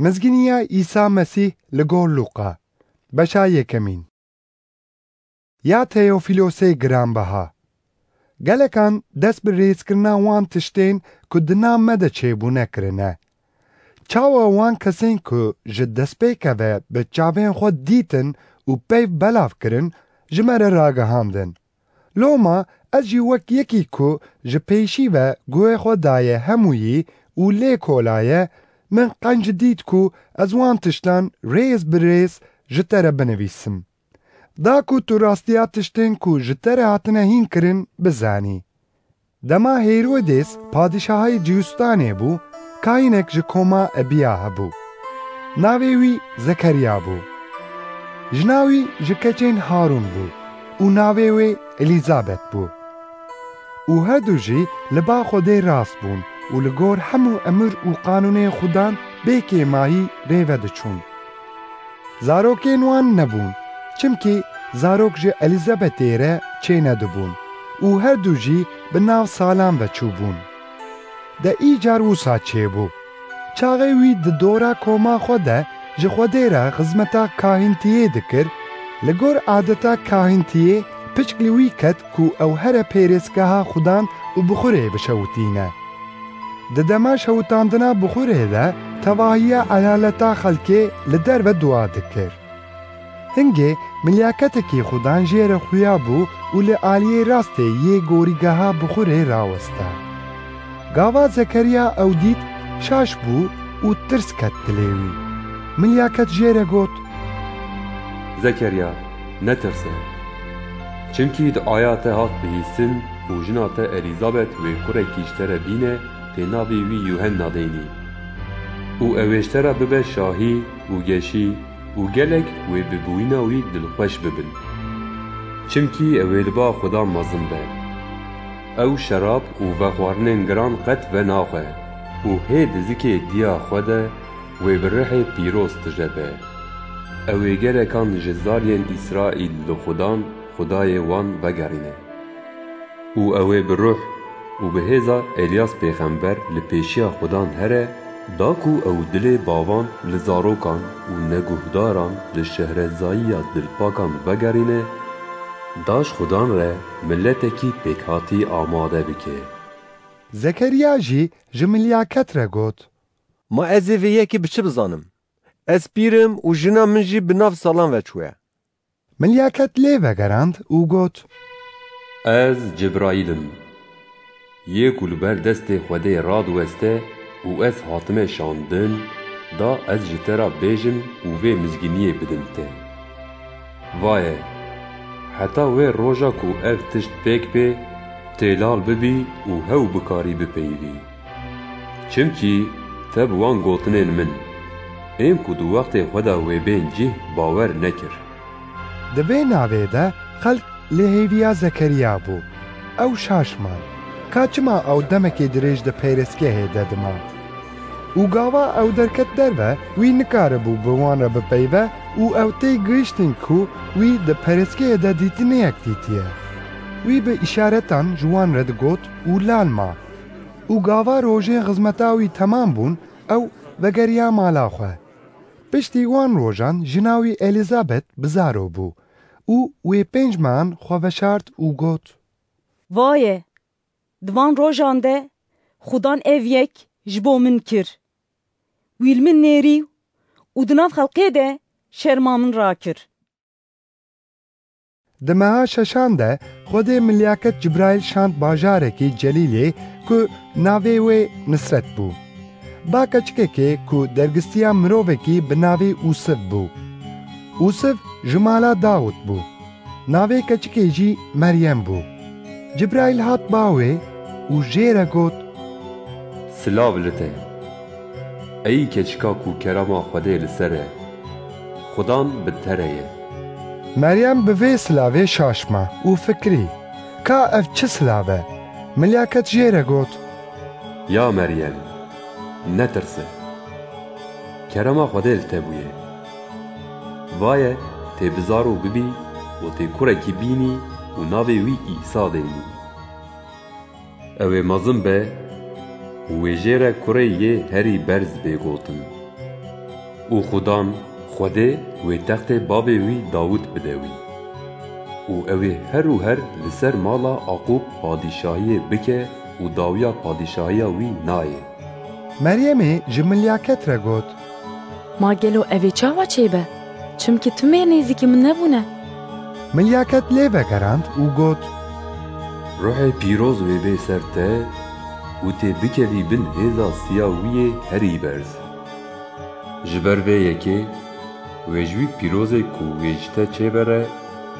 Mezginiya İsa Mesih li gor Luqa Beşa yekemîn. Ya Teofilosê giranbeha, gelekan dest bi rêzkirina wan tiştên ku di nav me de çêbûne kirine. Çawa wan kesên ku ji destpêke ve bi çavên xwe dîtin û peyv belav kirin ji me re ragihandin. Loma ez jî wek yekî ku ji pêşî ve guhê xwe daye hemûyî û lê kolaye, min qenc dît ku ez wan tiştan rêz bi rêz ji te re binivîsim. Da ku tu rastiya tiştên ku ji te re hatine hîn kirin bizanî. Dema Herodes padişahayê Cîwistanê bû, kayînek ji koma Ebiya hebû. Navê wî Zekeriya bû. Jina wî ji keçên Harûn bû û navê wê Elîzabet bû. û her du jî li ba Xwedê rast bûn û li gor hemû emir û qanûnên Xudan bêkê mahî rêve diçûn. Zarokên wan nebûn, çimkî zarok ji Elîzabetê re çê nedibûn û her du jî bi nav salan ve çûbûn. De îcar wisa çêbû. Çaxê wî di dora koma xwe de ji Xwedê re xizmeta kahîntiyê dikir, li gor adeta kahîntiyê piçk li wî ket ku ew here pêrêzgeha Xudan û bixurê bişewitîne. Di dema şewitandina bixurê de tevahiya elaleta xelkê li derve dua dikir. Hingê milyaketekî Xudan jê re xuya bû û li aliyê rastê yê gorîgeha bixurê rawesta. Gava Zekeriya ew dît şaş bû û tirs ket dilê wî. Milyaket jê re got: Zekeriya, netirse. Çimkî di aya te hat bihîstin û jina te Elîzabet wê kurekî ji te re bîne, tê navê wî Yuhenna deynî. û ew ê ji te re bibe şahî û geşî û gelek wê bi bûyîna wî dilxweş bibin. Çimkî ew ê li ba Xudan mezin be. Ew şerab û vexwarinên giran qet ve naxwe û hê di zikê diya xwe de wê bi rihê pîroz dijebe. Ew ê gelekan ji zariyên İsraîl li Xudan, Xudayê wan vegerîne. û ew ê bi ruh û bi hêza Elîyas pêxember li pêşiya Xudan here, da ku ew dilê bavan li zarokan û neguhdaran li şehrezayîya dilpakan vegerîne, da ji Xudan re milletekî pêkhatî amade bike. Zekeriya jî ji milyaket re got: Ma ez ê vê yekê bi çi bizanim? Ez pîr im û jina min jî bi nav salan veçûye. Milyaket lê vegerand û got: Ez Cibraîl-im. Yê ku li ber destê Xwedê radiweste û ez hatime şandin, da ez ji te re bêjim û vê mizginiyê bidim te. Vaye, heta wê roja ku ev tişt pêk bê, têlal bibî û hew bikarî bipeyivî. Çimkî te bi wan gotinên min, êm ku di wextê xwe de wê bên cih bawer nekir. Di vê navê de xelk lê hêviya Zekeriya bû. Ew şaşman, ka çima ew demekê dirêj di pêrêzgehê de dima. û gava ew derket derve, wî nikaribû bi wan re bipeyve û ew tê gihîştin ku wî di pêrêzgehê de dîtiniyek dîtiye. Wî bi îşaretan ji wan re digot û lal ma. û gava rojên xizmeta wî temam bûn, ew vegeriya mala xwe. Piştî wan rojan jina wî Elîzabet bi zaro bû û wê pênc mehan xwe veşart û got: Vaye, di van rojan de Xudan ev yek ji bo min kir. Wî li min nêrî û di nav xelkê de şerma min rakir. Di meha şeşan de Xwedê milyaket Cibraîl şand bajarekî Celîlê ku navê wê Nisret bû. Ba keçikekê ku dergistiya mirovekî bi navê Ûsiv bû. Ûsiv ji mala Dawud bû. Navê keçikê jî Meryem bû. Cibraîl hat ba wê û jê re got: Silav li te. Ey keçika ku kerama Xwedê li ser e. Xudan bi te re ye. Meryem bi vê silavê şaşma û fikirî: Ka ev çi silav e? Milyaket jê re got: Ya Meryem, netirse. Kerema Xwedê li te bûye. Vaye, tê bizar û bibî û tê kurekî bînî û navê wî İsa deynî. Ew ê mezin be û wê jê re kurê yê herî berz bê gotin. û xudan Xwedê wê textê bavê wî Dawûd bide wî. û ew ê her û her li ser mala Aqub padîşahiyê bike û dawiya padîşahiya wî nayê. Meryemê ji milyaket re got: Ma gelo evê çawa çêbe? Çimkî tu mê nêzîkî min nebûne. Milyaket lê vegerand û got: Ruhê pîroz wê bê ser te û tê bikevî bin hêza siya wî yê herî berz. Ji ber vê yekê wê ji wî pîrozê ku wê ji te çêbere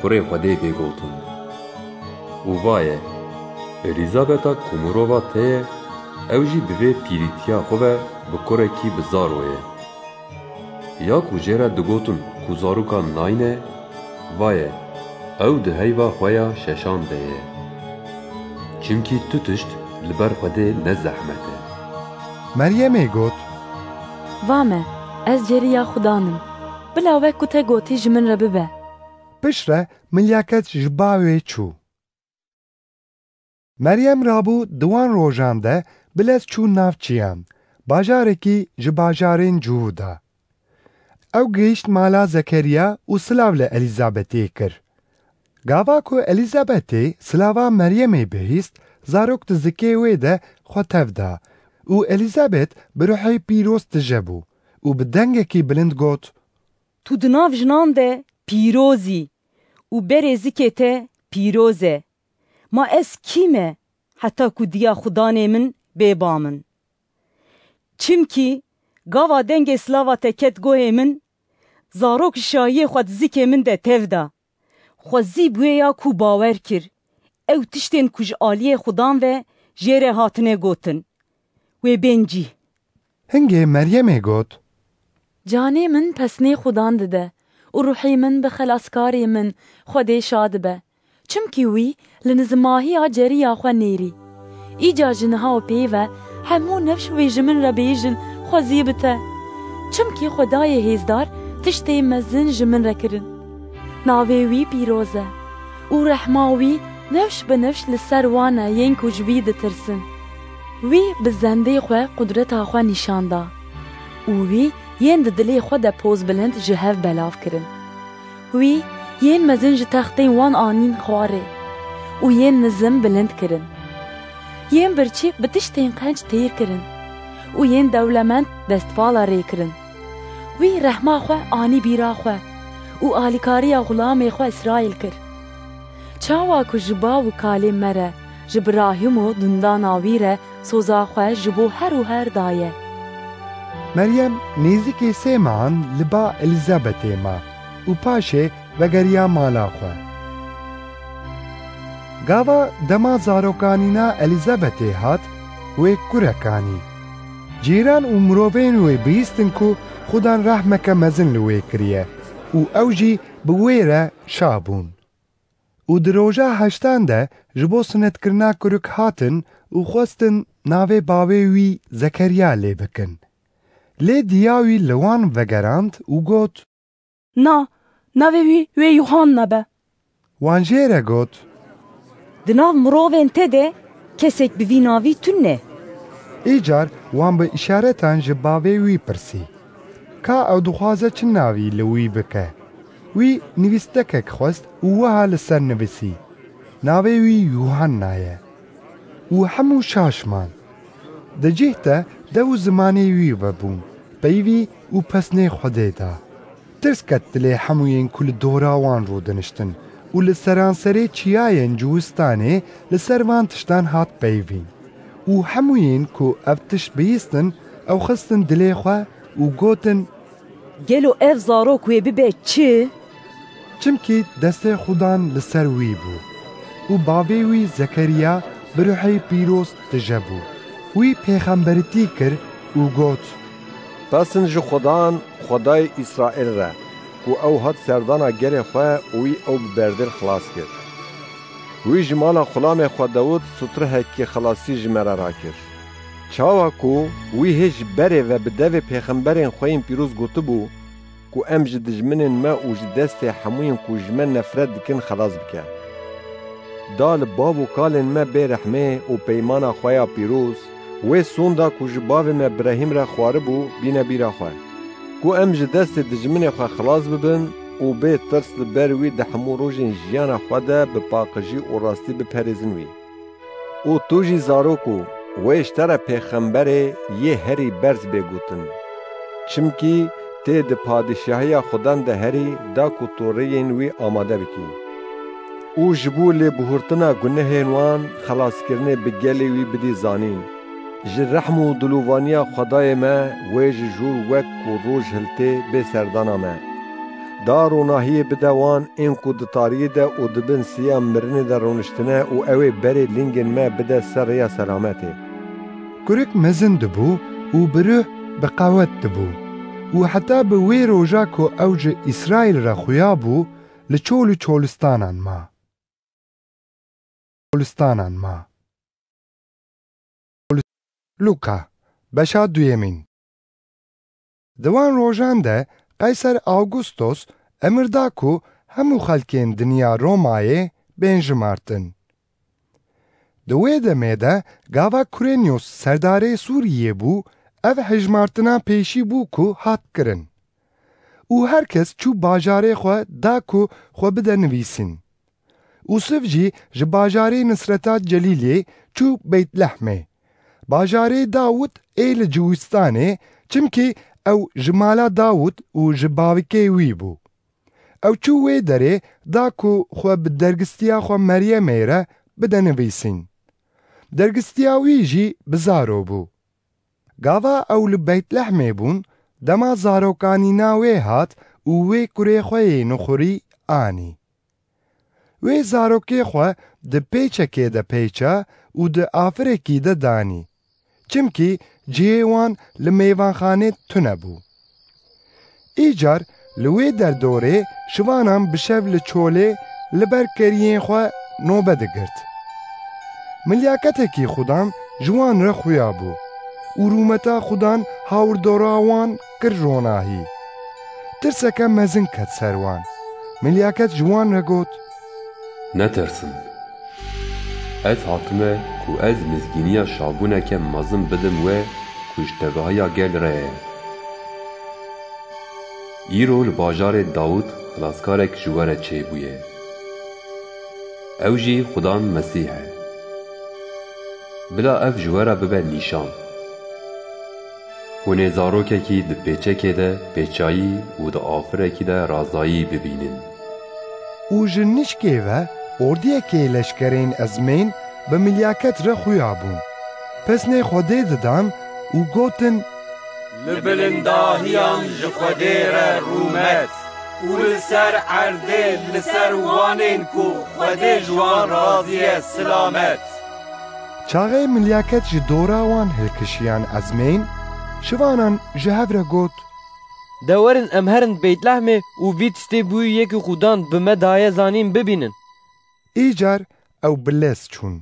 kurê Xwedê pêgotin. û vaye, Elîzabeta ku mirova te ye, ew jî bi vê pîrîtiya xwe ve bi kurekî bi zaro ye. Ya ku jê re digotin ku zarokan nayîne, vaye, ew di heyva xwe ya şeşan de ye. Çimkî tu tişt li ber Xwedê ne zehmet e. Meryemê got: Vame, ez ceriya Xudanim. Bila wek ku te gotî ji min re bibe. Pişt re milyaket ji bavê çû. Meryem rabû di wan rojan de bilez çû navçiyan, bajarekî ji bajarên Cû da. Ew gihîşt mala Zekeriya û silav li Elîzabetê kir. Gava ku Elîzabetê silava Meryemê bihîst, zarok di zikê wê de xwe tev da û Elîzabet bi Ruhê pîroz dijebû û bi dengekî bilind got: Tu di nav jinan de pîrozî û berê zikê te pîroz e. Ma ez kî me heta ku diya xudanê min bêba min? Çimkî gava dengê silava te ket gohê min, zarok şahiyê xwe di zikê min de tev da. Xwezî bûye ya ku bawer kir. Ew tiştên ku ji aliyê xudan ve jê re hatine gotin. Wê bencî. Hingê Meryemê got: Canê min pesnê Xudan dide û ruhê min bi xelaskarê min Xwedê şa dibe. Çimkî wî li nizmahiya ceriya xwe nêrî. Îca ji niha û pê ve hemû nefş wê ji min re bêjin xwezî bite. Çimkî Xwedayê hêzdar tiştê mezin ji min re kirin. Navê wî pîroz e û rehma wî nefş bi nefş li ser wan e yên ku ji wî ditirsin. Wî bi zendê xwe qudreta xwe nîşan da û wî yên di dilê xwe de poz bilind ji hev belav kirin. Wî yên mezin ji textên wan anîn xwarê û yên nizim bilind kirin. Yên birçî bi tiştên qenc têr kirin û yên dewlemend destvala rê kirin. Wî rehma xwe anî bîra xwe û alîkariya xulamê xwe İsraîl kir. Çawa ku ji bav û kalê me re ji birahim û dundana wî re soza xwe ji bo her û her daye. Meryem nêzîkê sê mehan li ba Elîzabetê ma û paşê vegeriya mala xwe. Gava dema zarokanîna Elîzabetê hat, wê kurekanî. Cîran û mirovên wê bihîstin ku xudan rehmeke mezin li wê kiriye û ew jî bi wê re şabûn. û di roja heştan de ji bo sinetkirina kuruk hatin û xwestin navê bavê wî Zekeriya lê bikin. Lê diya wî li wan vegerand û got: Na, navê wî wê Yuhanna be. Wan jê re got: Di nav mirovên te de kesek bi vî navî tune ne. Îcar wan bi îşaretan ji bavê wî pirsî. Ka ew dixwaze çi navî li wî bike? Wî nivîstekek xwest û wiha li ser nivîsî. Navê wî Yuhanna ye. û hemû şaşman. Di cih te dew û zimanê wî vebûn, peyvî û pesnê Xwedê da. Tirs ket dilê hemûyên ku li dora wan rûdiniştin û li seranserê çiyayên ciwistanê li ser van tiştan hat peyvîn. û hemûyên ku ev tişt bihîstin, ew xistin dilê xwe û gotin: Gelo ev zarok wê bibe çi? Çimkî destê xudan li ser wî bû û bavê wî Zekeriya bi Ruhê pîroz dijebû. Wî pêxemberitî kir û got: Pesin ji Xudan, Xwedayê İsraîl re, ku ew hat serdana gelê xwe û wî ew bi berdir xilas kir. Wî ji mala xulamê xwe Dawûd sutrihekî xilasî ji me re rakir. Çawa ku wî hê ji berê ve bi devê pêxemberên xwe yên pîroz gotibû ku em ji dijminên me û ji destê hemûyên ku ji me nefret dikin xelas bike. Da li bav û kalên me bêrehmê û peymana xwe ya pîroz, wê sonda ku ji bavê me Ibrahîm re xwaribû bîne bîra xwe. کو ام ji destê dijminê xwe xilas bibin û bê tirs li ber wî di hemû rojên jiyana xwe de bi paqijî û rastî biperêzin wî. û tu jî zarok û wê ji te re pêxemberê yê herî berz bêgotin. Çimkî tê di padîşahiya Xudan de herî da ku tu rêyên wî amade bikî. û ji bo lêbihurtina gunehên wan xelaskirinê bi gelê wî bidî zanîn. Ji rehm û dilûvaniya Xwedayê me wê ji jûr wek ku roj hiltê bê serdana me. Da ronahiyê bide wan ên ku di tariyê de û dibin siya mirinê de rûniştine û ew ê berê lingên me bide ser rêya selametê. Kurik mezin dibû û bi rih bi qewet dibû û heta bi wê roja ku ew ji İsraîl re xuya bû li çol û çolistanan ma. Luka, beşa duyemîn. Di wan rojan de Qeyser Augustos emir da ku hemû xelkên dinya Romayê bên jimartin. Di wê demê de gava Kurenius serdarê Sûriyê bû, ev hejmartina pêşî bû ku hat kirin. û herkes çû bajarê xwe da ku xwe bide nivîsîn. Yusuf jî ji bajarê Nisreta Celîlê çû Beytlehmê. Bajarê Dawud ê li Ciwistanê, çimkî ew ji mala Dawud û ji bavîkê wî bû. Ew çû wê derê da ku xwe bi dergistiya xwe Meryemê re bide nivîsîn. Dergistiya wî jî bi zaro bû. Gava ew li Beytlehmê bûn, dema zarokanîna wê hat û wê kurê xwe yê nixurî anî. Wê zarokê xwe di pêçekê de pêça û di afirekî de danî. Çimkî cihê wan li mêvanxanê tune bû. Îcar li wê derdorê şivanan bi şev li çolê li ber keriyên xwe nobe digirt. Milyaketekî Xudan ji wan re xuya bû û rûmeta Xudan hawirdora wan kir ronahî. Tirseke mezin ket ser wan. Milyaket ji wan re got: Netirsin. Ez hatime ku ez mizgîniya şabûneke mezin bidim we ku ji tebahiya gel re ye. Îro li bajarê Dawud xilaskarek ji we re çêbûye. Ew jî Xudan Mesîh e. Bila ev ji we re bibe nîşan. Hûnê zarokekî di pêçekê de pêçayî û di afirekî de razayî bibînin. û ji nişkê ve ordiyekê leşkerên ezmên bi milyaket re xuya bûn. Pesnê Xwedê didan û gotin: Li bilindahiyan ji Xwedê re rûmet û li ser erdê li ser wanên ku Xwedê ji wan razî ye silamet. Çaxê milyaket ji dora wan hilkişiyan ezmên, şivanan ji hev re got: De werin em herin Beytlehmê û vî tiştê bûyî yekî Xudan bi me daye zanîn bibînin. Îcar ew bi lez çûn.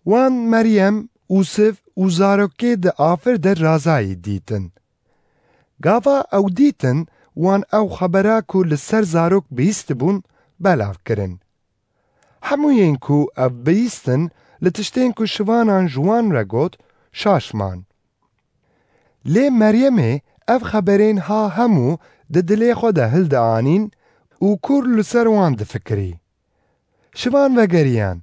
Wan Meryem, Yusuf û zarokê di afir de razayî dîtin. Gava ew dîtin, wan ew xebera ku li ser zarok bihîstibûn belav kirin. Hemûyên ku ev bihîstin, li tiştên ku şivanan ji wan re got, şaşman. Lê Meryemê ev xeberên ha hemû di dilê xwe de hildianîn û kur li ser wan difikirî. Şivan vegeriyan,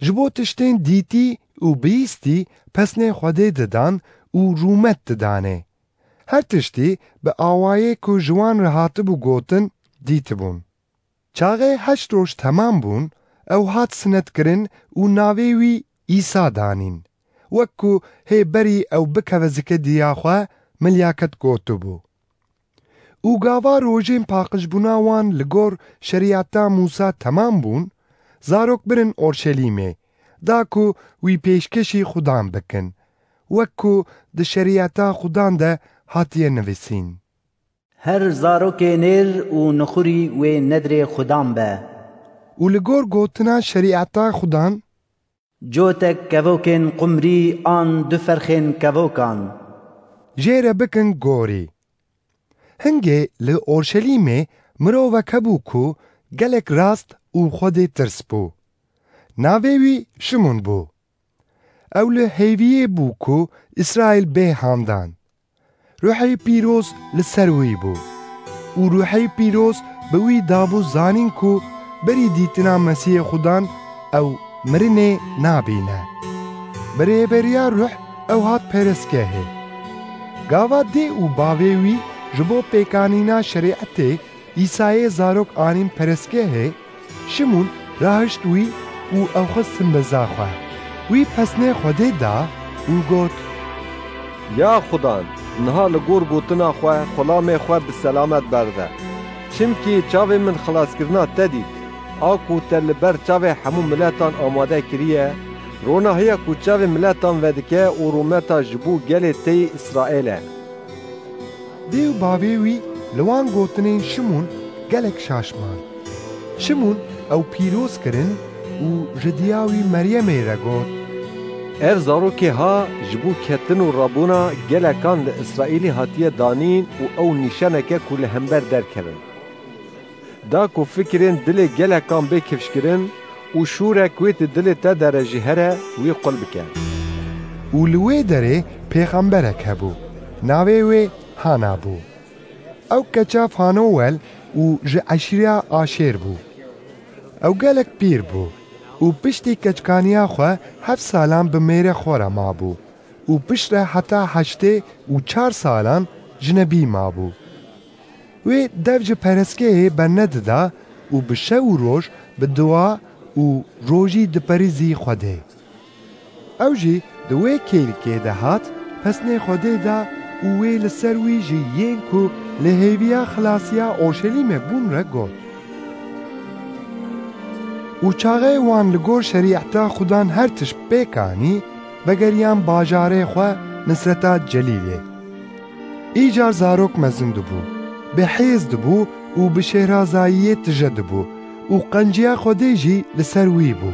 ji bo tiştên dîtî û bihîstî pesnê Xwedê didan û rûmet didanê. Her tiştî bi awayê ku ji wan re hatibû gotin, dîtibûn. Çaxê heşt roj temam bûn, ew hat sinetkirin û navê wî İsa danîn. Wek ku hê berî ew bikeve zikediya xwe, milyaket gotibû. û gava rojên paqijbûna wan li gor şerîata Musa temam bûn, zarok birin Orşelîmê, da ku wî pêşkeşî Xudan bikin, wek ku di şerîata Xudan de hatiye nivîsîn. Her zarokê nêr û nixurî wê nedrê Xudan be. û li gor gotina şerîata Xudan, Cotek kevokên qumrî an du ferxên kevokan. jê re bikin gorî. Hingê li Orşelîmê mirovek hebû ku gelek rast û Xwedê tirs bû. Navê wî Şimon bû. Ew li hêviyê bû ku İsraîl bê handan. روحی پیروز لسر وی بو و روحی پیروز بوی دابو زانین کو بری دیتنا مسیح خودان او مرنه نابینه بری بریا روح او هات پرسکه هی گاوا دی او باویوی جبو پیکانینا شریعته ایسای زاروک آنیم پرسکه هی شمون راهشت وی او او خستن بزاخوه وی پسنه خوده دا او گوت یا خودان نها لگور گوتنا خواه خلام خواه بسلامت برده چمکی چاوی من خلاص کرنا تدید آکو تل بر چاوی همون ملتان آماده کریه رونا هیا کو چاوی ملتان ودکه و رومتا جبو گل تی اسرائیل دیو باویوی لوان گوتنین شمون گلک شاشمان شمون او پیروز کرن و جدیاوی مریمی را گوت زاروکی ها جبو کتن و رابونا گلکان اسرائیلی هاتیه دانین و او نشانکه کل همبر در کرن دا کو فکرین دل گلکان به کفش کرن و شورک ویت دل تا درجه هره وی قلب کن و لوی داره پیغمبرک هبو ناوی وی هانا بو او کچاف هانوول و جه عشیره آشیر بو او گلک پیر بو و پشتی کچکانیا خواه 7 سالان بمیره خورا ما بو و پشت حتی 8 و 4 سالان جنبی ما بو وی دوج پرسکه برند دا و بشه و روش بدوا و روژی دپریزی خوده او جی دوی کیل که ده هات پسنه خوده دا و وی لسروی جی ین کو لحیویا خلاصیا اوشلیم بون را گود و چاغه وان لگور شریعتا خودان هر تش بکانی بگریان باجاره خواه نصرتا جلیله ایجار زاروک مزند بو به حیز دبو و به شهرازایی تجد بو و قنجیا خوده جی لسروی بو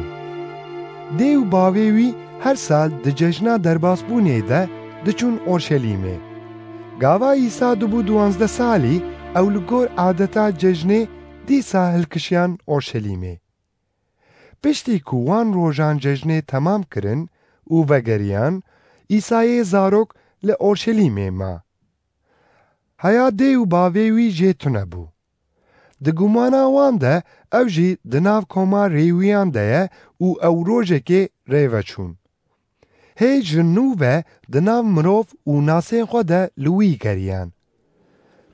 دیو باویوی هر سال ده جشنا درباس بونه ده دچون اورشلیمه گاوا ایسا دبو 12 سالی او لگور عادتا جشنه دیسا هلکشیان اورشلیمه پشتی کوان روژان جشنه تمام کرن و وگریان ایسای زاروک لأورشلیمه ما هیا دیو باویوی جیتونه بو ده گمانا وان ده او جی دناو کما ریویان ده او او روژه که ریوه چون هی جنو و دناو مروف و ناسین خود ده لوی گریان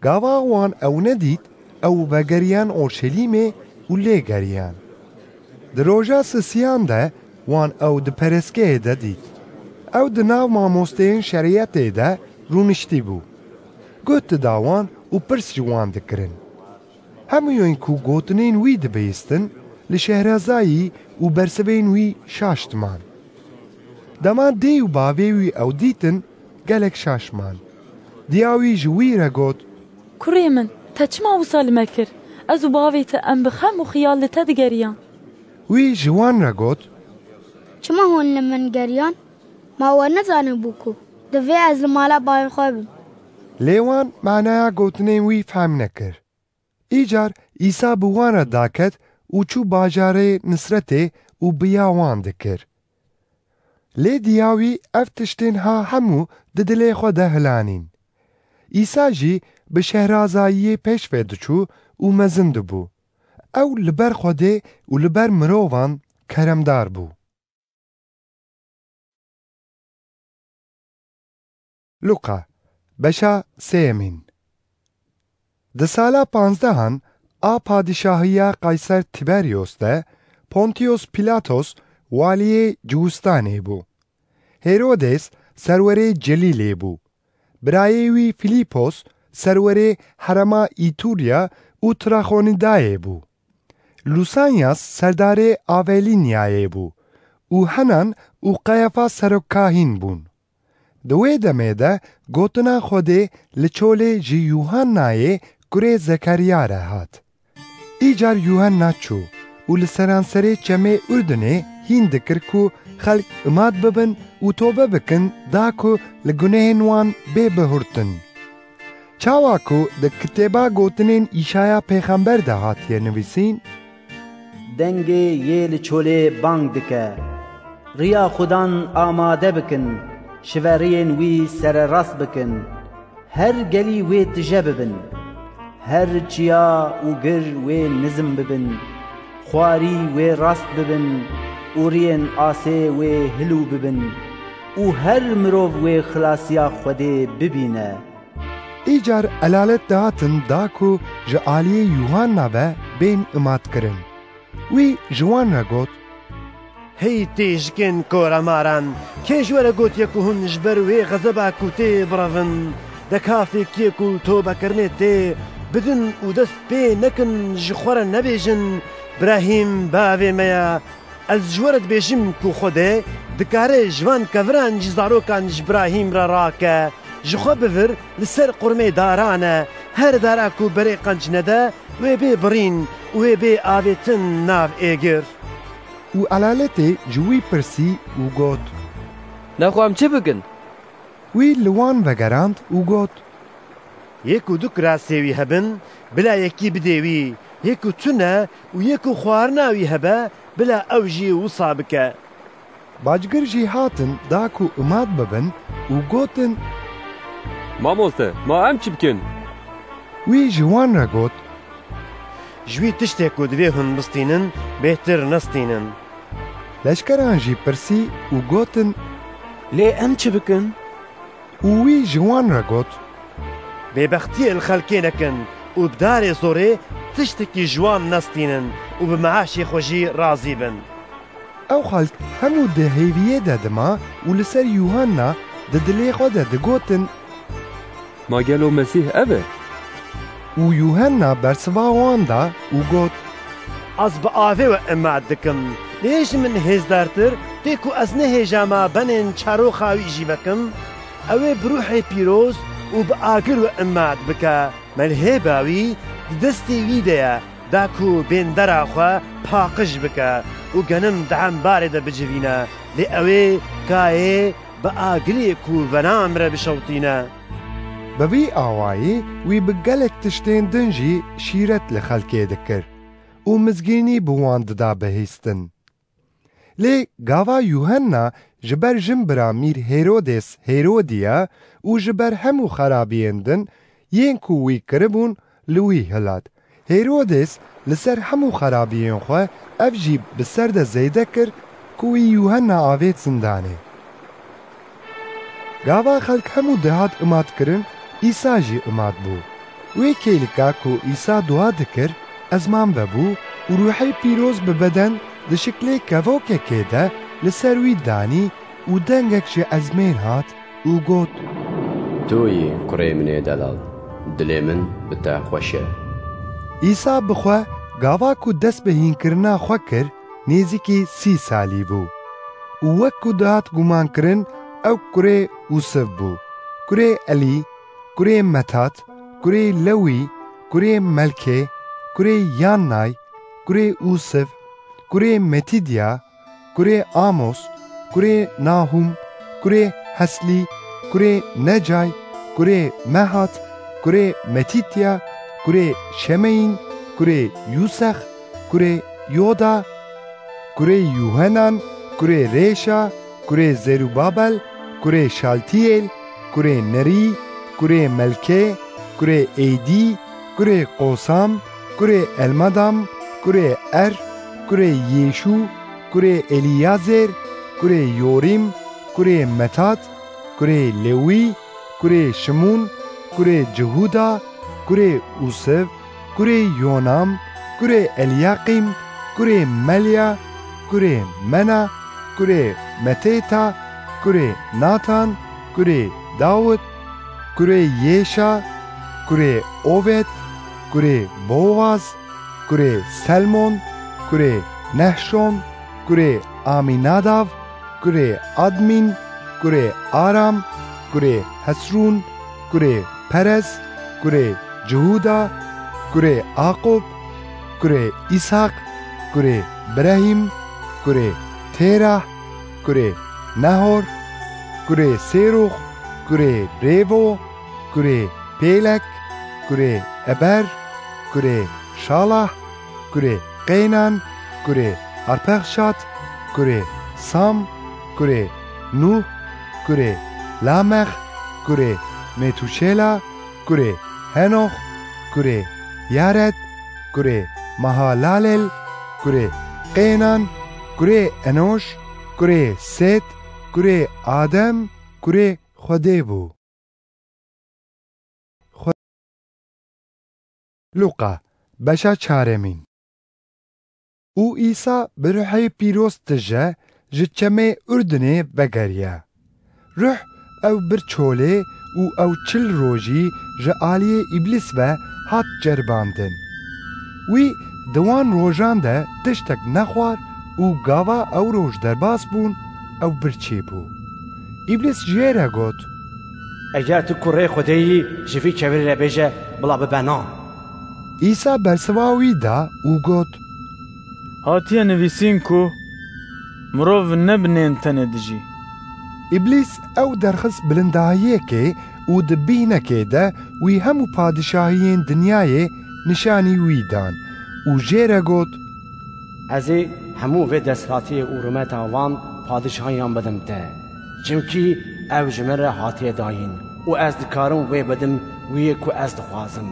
گاوا وان او ندید او وگریان اورشلیمه و لی گریان ده روژا سسیان ده وان او ده پرسکه ده دید او دناو ماموستین شریعت ده رونشتی بو گوت داوان و پرس جوان دکرن همیون کو گوتنین وی دبیستن لشهرازایی و برسبین وی شاشتمان دما دیو باویوی او دیتن گلک شاشمان دیاوی جوی را گوت کوری من تا چما وصال مکر از باویت ام بخم و خیال تا دگریان وی جوان را گوت چما هون لمن گریان ما و نزانه بوکو دوی از مالا باوی خوابم لیوان معنایا گوتنین وی فهم نکر ایجار ایسا بوان را داکت و چو باجاره نصرته و بیاوان دکر لی دیاوی افتشتین ها همو ددلی خود هلانین ایسا جی به شهرازایی پیش فیدچو و مزند بو او لبر خوده و لبر مرووان کرمدار بو لوقا بشا سیمین ده سالا 15 آ پادشاهیا قیصر تیبریوس ده پونتیوس پیلاتوس والی جوستانه بو هیرودس سروره جلیله بو برایوی فیلیپوس سروره حرما ایتوریا و تراخونیدایه بو لوسانیاس سردار آولینیایه بو و هنان و قیافا سرکاهین بون دوی دمه ده گوتنا خوده لچول جی یوحنای گره زکریا را هات ایجار یوحنا چو و لسرانسره چمه اردنه هین دکر کو خلق اماد ببن و توبه بکن دا کو لگنه نوان بے بهورتن چاوا کو ده کتابا گوتنین ایشایا پیغمبر ده هاتیه نویسین دنگی یه لچوله بانگ دکه ریا خودان آماده بکن شورین وی سر راست بکن هر گلی وی تجه ببن هر چیا و گر وی نظم ببن خواری وی راست ببن و رین آسه وی هلو ببن و هر مروف وی خلاصیا خوده ببینه. ایجار علالت دهاتن دا کو جه آلیه یوحنا به بین اماد کرن. وی جوان را گوت هی تیجکن کورماران که جوره گوت یکو هنج بروی غزبا کو تی براون دکافی کیکو تو بکرنه تی بدن و دست پی نکن جخور نبیجن براهیم باوی میا از جورت بیجم کو خوده دکاره جوان کوران جزاروکان جبراهیم را راکه جخوا بفر لسر قرمه دارانه هر دارا کو بری قنج نده و بی برین و بی آویتن ناو ایگر و علالت جوی پرسی و گوت نخواهم چه بکن؟ وی لوان وگراند و گوت یکو دو کراسیوی هبن بلا یکی بدیوی یکو تونه و یکو خوارناوی هبه بلا اوجی و صابکه. باجگر جی هاتن دا کو اماد ببن و گوتن مامۆستا ما ئەم چی بکەن؟ وی جوان را گوت جوی تشتێک و دوێ هون بستینن بێتر نستینن. لشکران جی پرسی و گوتن لێ ئەم چ بکن؟ و وی جوان را گوت بێبەختیە خەڵکێ نەکەن و بدارێ زۆرێ تشتێکی جوان نستینن و بە مەعاشی خۆشی ڕازی بن. ئەو خەڵک هەموو دەهێویە دەدەما و لەسەر یوحنا دەدلێ خۆ دەدەگوتن ماگەلۆ مەسیح ئەبێ. و یوحنا بەرسڤا واندا و گوت ئەس بە ئاوێوە ئەمات دکم لێژ من هێزدارتر تێک و ئەس نەهێژاما بەنێن چارۆخاوی ژی بەکەم ئەوێ بروحی پیرۆز و بە ئاگر و ئەمات بکە مەلهێ باوی دەستی ویدەیە داکو بێندەراخوا پاقش بکە و گەنم دەعەمبارێ دەبجڤینە لێ ئەوێ کایێ بە ئاگرێک و بەنامرە بشەوتینە. بەوی ئاوایی وی بگەلێک تشتێن دنجی شیرەت لە خەڵکێ دەکرد و مزگینی بوان ددا بەهیستن. لێ گاوا یوحنا ji ber jimbira mîr Hêrodês Hêrodiya û ji ber hemû xerabiyên din yên ku wî kiribûn li wî hilat. Hêrodês li ser hemû xerabiyên xwe ev jî bi ser de zêde kir ku wî Yuhanna avêt zindanê. Gava xelk hemû dihat imat kirin, İsa jî imat bû. Wê kêlika ku İsa dua dikir, ezman vebû û Ruhê Pîroz bi beden di şiklê kevokekê de li ser wî danî û dengek ji ezmên hat û got Tu yî kurê min ê delal, dilê min bi te xweş e. İsa bi xwe gava ku dest bi hînkirina xwe kir nêzîkî 30 salî bû û wek ku dihat gumankirin ew kurê Yûsif bû, kurê Elî, kurê Metat, kurê Lewî, kurê Melkê, kurê Yannay, kurê Yûsif, kurê Metidya, kurê Amos, kurê Nahum, kurê Heslî, kurê Necay, kurê Mehat, kurê Metitya, kurê Şemeyin, kurê Yûsex, kurê Yoda, kurê Yuhanan, kurê Rêşa, kurê Zerubabel, kurê Şaltiyel, kurê Nerî, kurê Melkê, kurê Eydî, kurê Qosam, kurê Elmadam, kurê Er, kurê Yêşû, kurê Elîyazer, kurê Yorim, kurê Metat, kurê Lewî, kurê Şimûn, kurê Cehuda, kurê Yûsif, kurê Yonam, kurê Elyaqîm, kurê Melya, kurê Mena, kurê Meteta, kurê Natan, kurê Davud, kurê Yêşa, kurê Oved, kurê Boaz, kurê Selmon, kurê Nehşon, kurê Aminadav, kurê Admin, kurê Aram, kurê Hesrûn, kurê Perez, kurê Cehuda, kurê Aqob, kurê İshak, kurê Brahim, kurê Terah, kurê Nahor, kurê Serux, kurê Revo, kurê Pelek, kurê Eber, kurê Şalah, kurê Qeynan, kurê Arpexşad, kurê Sam, kurê Nuh, kurê Lamex, kurê متوشیلا کوری هنوخ کوری یارد کوری مهالالل کوری قینان کوری انوش کوری ست کوری آدم کوری خودی بو. لوقا بشا چارمین. او عیسی به روح پیروز تجه جچمه اردنه بگریا. روح او برچوله او چل روژی جعالی ابلیس و هات جرباندن. وی دوان روژان ده تشتک نخوار او گاوا او روژ درباس بون او برچی بو. ابلیس جیره گوت اگر تو کره خودی جوی چوری را بیجه بلا ببنا. عیسی برسواوی دا او گوت هاتیه نویسین کو مروف نبنین تنه دجی. ابلیس او درخص بلندهایه که او دبینه که ده وی همو پادشاهین دنیای نشانی وی دان او جیره گوت ازی همو و دستراتی او رومت آوان پادشاهیان بدم ده چمکی او جمره هاتیه داین و از دکارم وی بدم وی که از دخوازم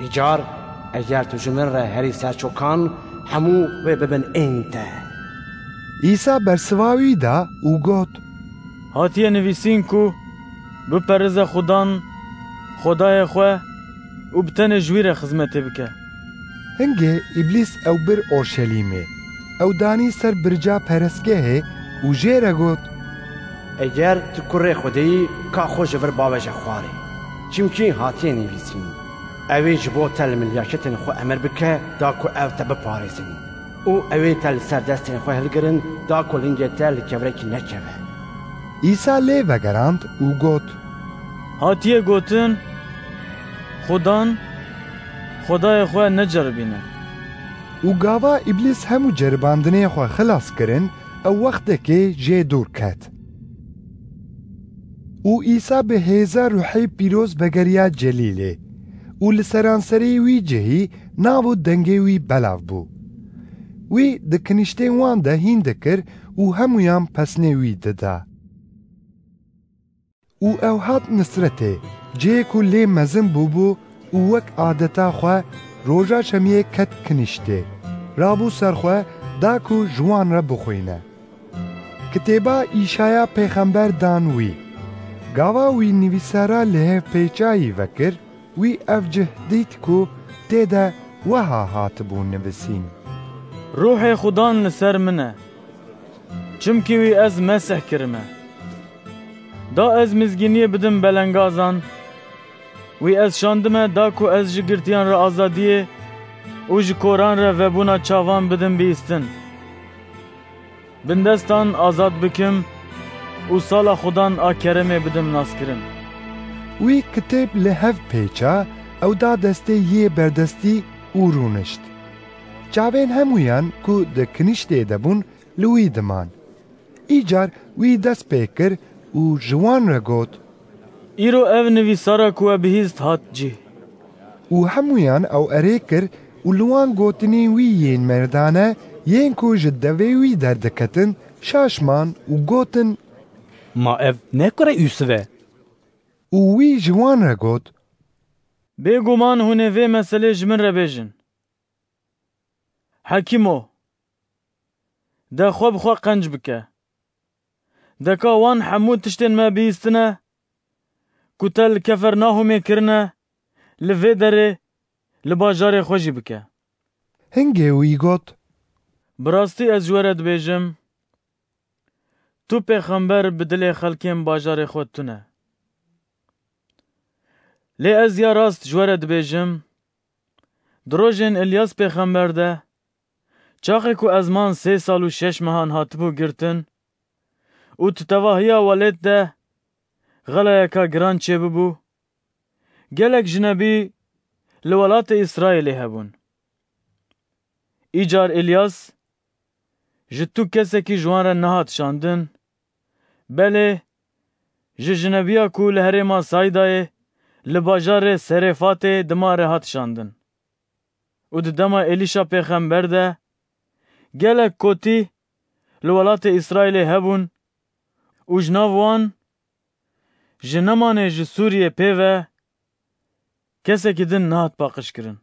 ایجار اگر تو جمره هری سرچوکان همو وی ببن این ده. عیسی برسواوی دا او گوت هاتیه نویسین کو بپرز خودان خدای خواه و بتن جویر خدمت بکه. هنگه ابلیس او بر اورشلیمه او دانی سر برجا پرسگه او جیره گوت اگر تو کره خودی که خوش ور باوجه خواره چمکی هاتیه نویسین اوی جبو تل ملیاکتن خو امر بکه دا کو او تب پارزن او اوی تل سردستن خو هلگرن دا کو لنگه تل کورکی نکوه. عیسی لی وگراند او گوت هاتیه گوتن خودان خدای خواه نجربینه. او گاوا ابلیس همو جرباندنه خواه خلاص کرن او وقت که جه دور کت. او عیسی به هزار روحی پیروز بگریا جلیله او لسرانسری وی جهی ناو دنگی وی بلاو بو. وی دکنشته وان ده هین دکر او همویان پسنه وی دده. او هات نصرته جه کلی مزن بو او وک عادتا خواه روژا شمیه کت کنشته رابو سرخواه دا کو جوان را بخوینه. کتابا ایشایا پیغمبر دانوی گاوا وی نویسارا له پیچایی وکر وی افجه دیت کو تیدا وها هات بو نویسین. روح خدان لسر منه چمکی وی از مسح کرمه دا از مزگینی بدم بلنگازان وی از شاندمه دا کو از جگرتیان را آزادیه او جکوران را وبونا چاوان بدم بیستن بندستان آزاد بکم او سالا خودان آکرمه بدم ناس کرن. وی کتاب لحف پیچا او دا دسته یه بردستی او رونشت. چاوین همویان کو ده کنشته دبون لوی دمان. ایجار وی دست پیکر او جوان را گوت ایرو او نویسارا کو بهیست هات جی. او همویان او اره کر او لوان گوتنی وی ین مردانه ین کو جدوی وی دردکتن شاشمان او گوتن ما اف نکره یوسفه. او وی جوان را گوت بگومان هونه وی مسئله جمن را بیجن. حکیمو ده خواب خواه قنج بکه دکا وان حمود تشتین ما بیستنه کتل کفر ناهومی کرنه لوی داره لباجار خوشی بکه. هنگه وی گوت براستی از جورت بیجم تو پیغمبر بدل خلکیم باجار خود تونه لی از یا راست جورت بیجم دروژن الیاس پیغمبر ده چاقی کو از من 3 سال و 6 ماهان هاتبو گرتن او تتواهیا ولید ده غلایه که گران چه ببو گلک جنبی لولات اسرائیلی هبون. ایجار الیاس جتو کسی که جوان را نهات شاندن بله جنبیا کو لهره ما سایدای لباجار سرفات دمار هات شاندن او دما الیشا پیغمبر ده گلک کوتی لولات اسرائیلی هبون او جناوان ji nemanê ji Sûriyê pê ve kesekî din nehat paqijkirin.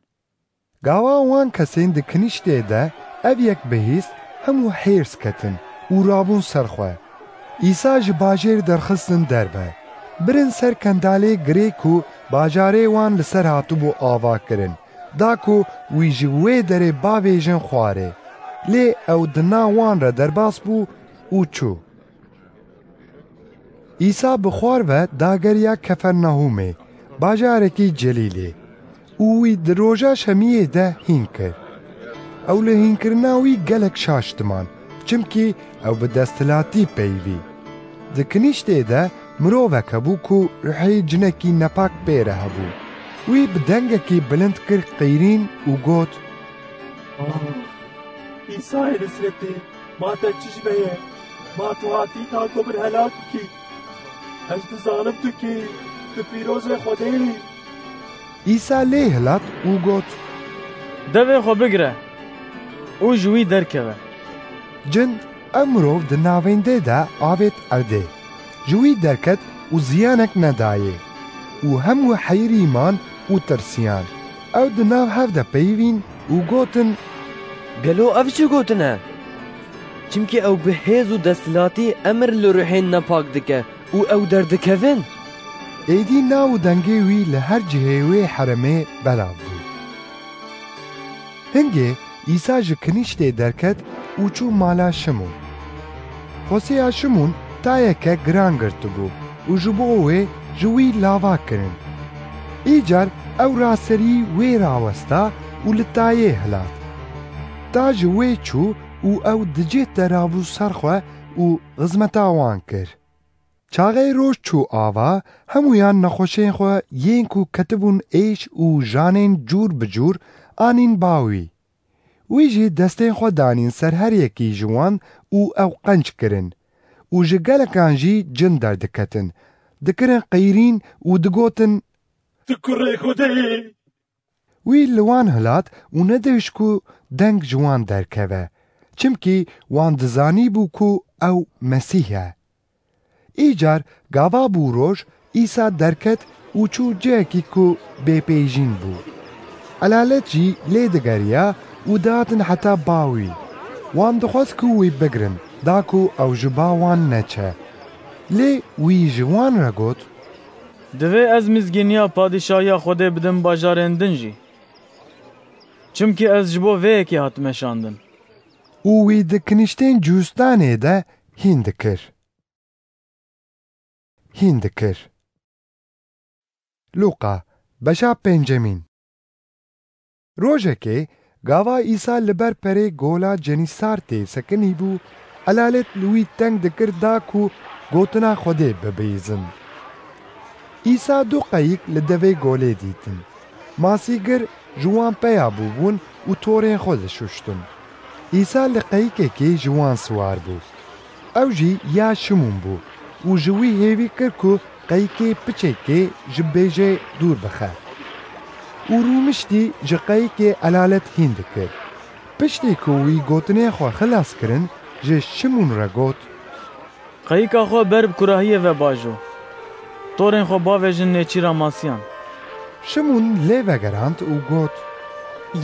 Gava wan kesên di kinîştê de ev yek bihîst hemû hêrs ketin û rabûn ser xwe. İsa ji bajêr derxistin derve. Birin ser kendalê girê ku bajarê wan li ser hatibû ava kirin. Da ku wî ji wê derê bavêjin xwarê. Lê ew di nav wan re derbas bû û çû. İsa bi xwar ve dageriya Kefernahûmê, bajarekî celîlê. û wî di roja şemiyê de hîn kir. Ew li hînkirina wî gelek şaş diman, çimkî ew bi desthilatî peyivî. Di kinîştê de mirovek hebû ku rihê cinekî nepak pê re hebû. Wî bi dengekî bilind kir qeyrîn û got: İsa'yê Nisretê, ma te çi ji me ye? Ma tu hatî ta ku min helak bikî. Ez dizanim tu kî, tu pîrozê Xwedê î. İsa lê hilat û got: Devê xwe bigire û ji wî derkeve. Cin ev mirov di navêndê de avêt erdê. Ji wî derket û ziyanek nedayê. û hemû heyrîman û tirsiyan. Ew di nav hev de peyivîn û gotin: Gelo ev çi gotine? Çimkî ew bi hêz û desthilatî emir li ruhên nepak dike û ew derdikevin. Êdî nav û dengê wî li her cihê wê heremê belav bû. Hingê İsa ji kinîştê derket û çû mala Şimon. Xweseya Şimon tayeke giran girtibû û ji bo wê ji wî lava kirin. Îcar ew raserî wê rawesta û li tayê hilat. Ta ji wê çû û ew di cih de rabû ser xwe û xizmeta wan kir. Çaxê roj çû ava, hemûyan nexweşên xwe yên ku ketibûn êş û janên cûr bi cûr anîn bawî. Wî jî destên xwe danîn ser her yekî ji wan û ew qenc kirin. û ji gelekan jî cin derdiketin. Dikirin qeyrîn û digotin: Tu kurê Xwedê. Wî li wan hilat û nediviş ku deng ji wan derkeve. Çimkî wan dizanîbû ku ew Mesîh e. Îcar gava bû roj, İsa derket û çû cihekî ku bêpêjîn bû. Elalet jî lê digeriya û dihatin heta bawî. Wan dixwest ku wî bigirin, da ku ew ji ba wan neçe. Lê wî ji wan re got: Divê ez mizgîniya padîşahiya Xwedê bidim bajarên din jî. Çimkî ez ji bo vê yekê hatim meşandin. û wî di kinîştên cûstanê de hîn dikir. Hîn dikir. Luqa, beşa pêncemîn. Rojekê, gava İsa li ber perê gola Cenîsartê sekinî bû, elalet li wî teng dikir da ku gotina Xwedê bibîzin. İsa du qeyîk li devê golê dîtin. Masîgir ji wan peya bûbûn û torên xwe dişuştin. İsa li qeyîkekê ji wan siwar bû. Ew jî ya Şimon bû û ji wî hêvî kir ku qeyîkê piçekê ji bêjê dûr bixe. û rûmiştî ji qeyîkê elalet hîn dikir. Piştî ku wî gotinê xwe xilas kirin, ji Şimon re got: Qeyîka xwe ber bi kurahiyê ve bajo. Torên xwe bavêjin nêçîra masiyan. Şimon lê vegerand û got: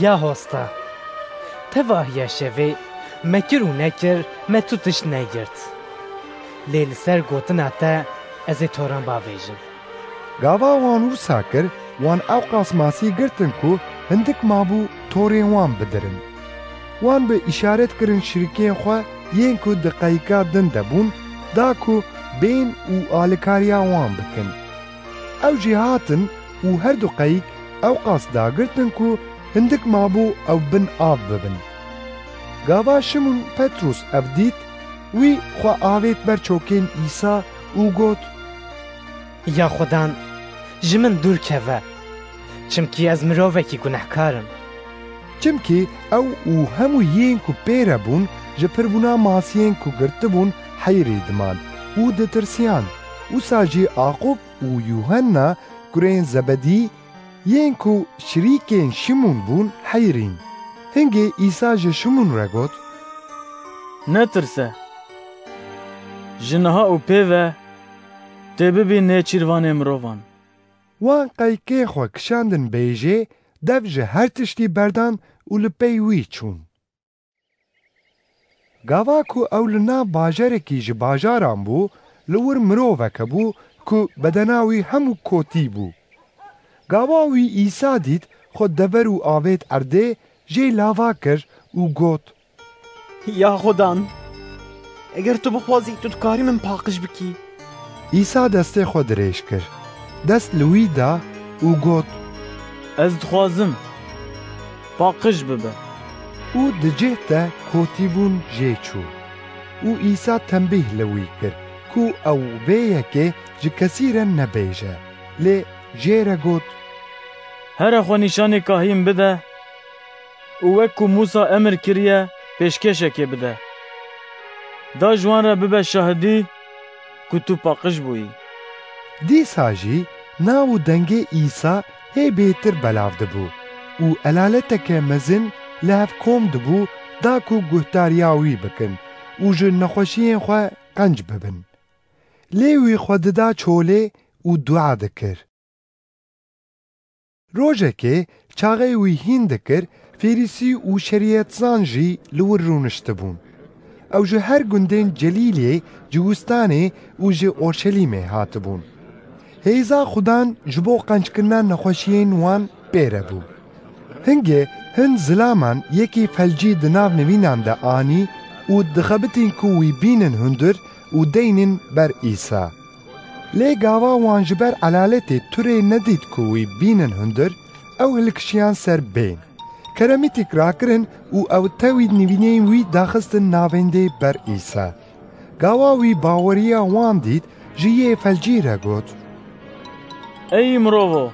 Ya hosta, te vahiya şevê me kir û nekir, me tu tişt negirt. Lê li ser gotina te ez ê toran bavêjim. Gava wan wisa kir, wan ewqas masî girtin ku hindik mabû torên wan bidirin. Wan bi îşaret kirin şirikên xwe yên ku di qeyîka din de bûn, da ku bên û alîkariya wan bikin. Ew jî hatin û her du qeyîk ewqas dagirtin ku hindik mabû ew bin av bibin. Gava Şimon Petrus ev dît, wî xwe avêt ber çokên İsa û got: Ya Xwedan, ji min dûr keve, çimkî ez mirovekî gunehkarim. Çimkî ew û hemû yên ku pê re bûn ji pirbûna masiyên ku girtibûn heyrî diman û ditirsiyan. Wisa jî Aqûb û Yuhanna kurên Zebedî, yên ku şirîkên Şimon bûn heyrîn. Hingê İsa ji Şimon re got: Netirse. Ji niha û pê ve تێ ببینێ چیروانێ مرۆڤان. وان قەیکێ خۆ کشاندن بێژێ دەف ji her tiştî berdan û li pey wî çûn. Gava ku ew li nav bajarekî ji bajaran bû, li wir miroveke bû ku bedena wî hemû kotî bû. Gava wî İsa dît xwe dever û avêt erdê jê lava kir û got: Ya Xudan, eger tu bixwazî tu dikarî min paqij bikî. İsa destê xwe dirêj kir, dest li wî da û got: Ez dixwazim, paqij bibe. û di cih te kotîbûn jê çû. û İsa tembîh li wî kir ku ew vê yekê ji kesî re nebêje. Lê jê re got: Here xwe nîşanê kahîn bide û wek ku Musa emir kiriye pêşkêşekê bide. Da ji wan re bibe şahidî ku tu paqij bûyî. Dîsa jî nav û dengê İsa hê bêtir belav dibû û elaleteke mezin li hev kom dibû da ku guhtariya wî bikin û ji nexweşiyên xwe qenc bibin. Lê wî xwe dida çolê û dua dikir. Rojekê çaxê wî hîn dikir, Fêrîsî û şerîetzan jî li wir rûniştibûn. Ew ji her gundên Celîlê, ji Wistanê û ji Orşelîmê hatibûn. Hêza Xudan ji bo qenckirina nexweşiyên wan pêre bû. Hingê hin zilaman yekî felcî di nav nivînan de anî û dixebitîn ku wî bînin hundir û deynin ber İsa. Lê gava wan ji ber elaletê turê nedît ku wî bînin hundir, ew hilkişiyan ser bên. Keremîtîk rakirin û ew tewî nivîneyên wî daxistin navendê ber İsa. Gava wî baweriya wan dît, ji yê felcî re got: Ey mirovo,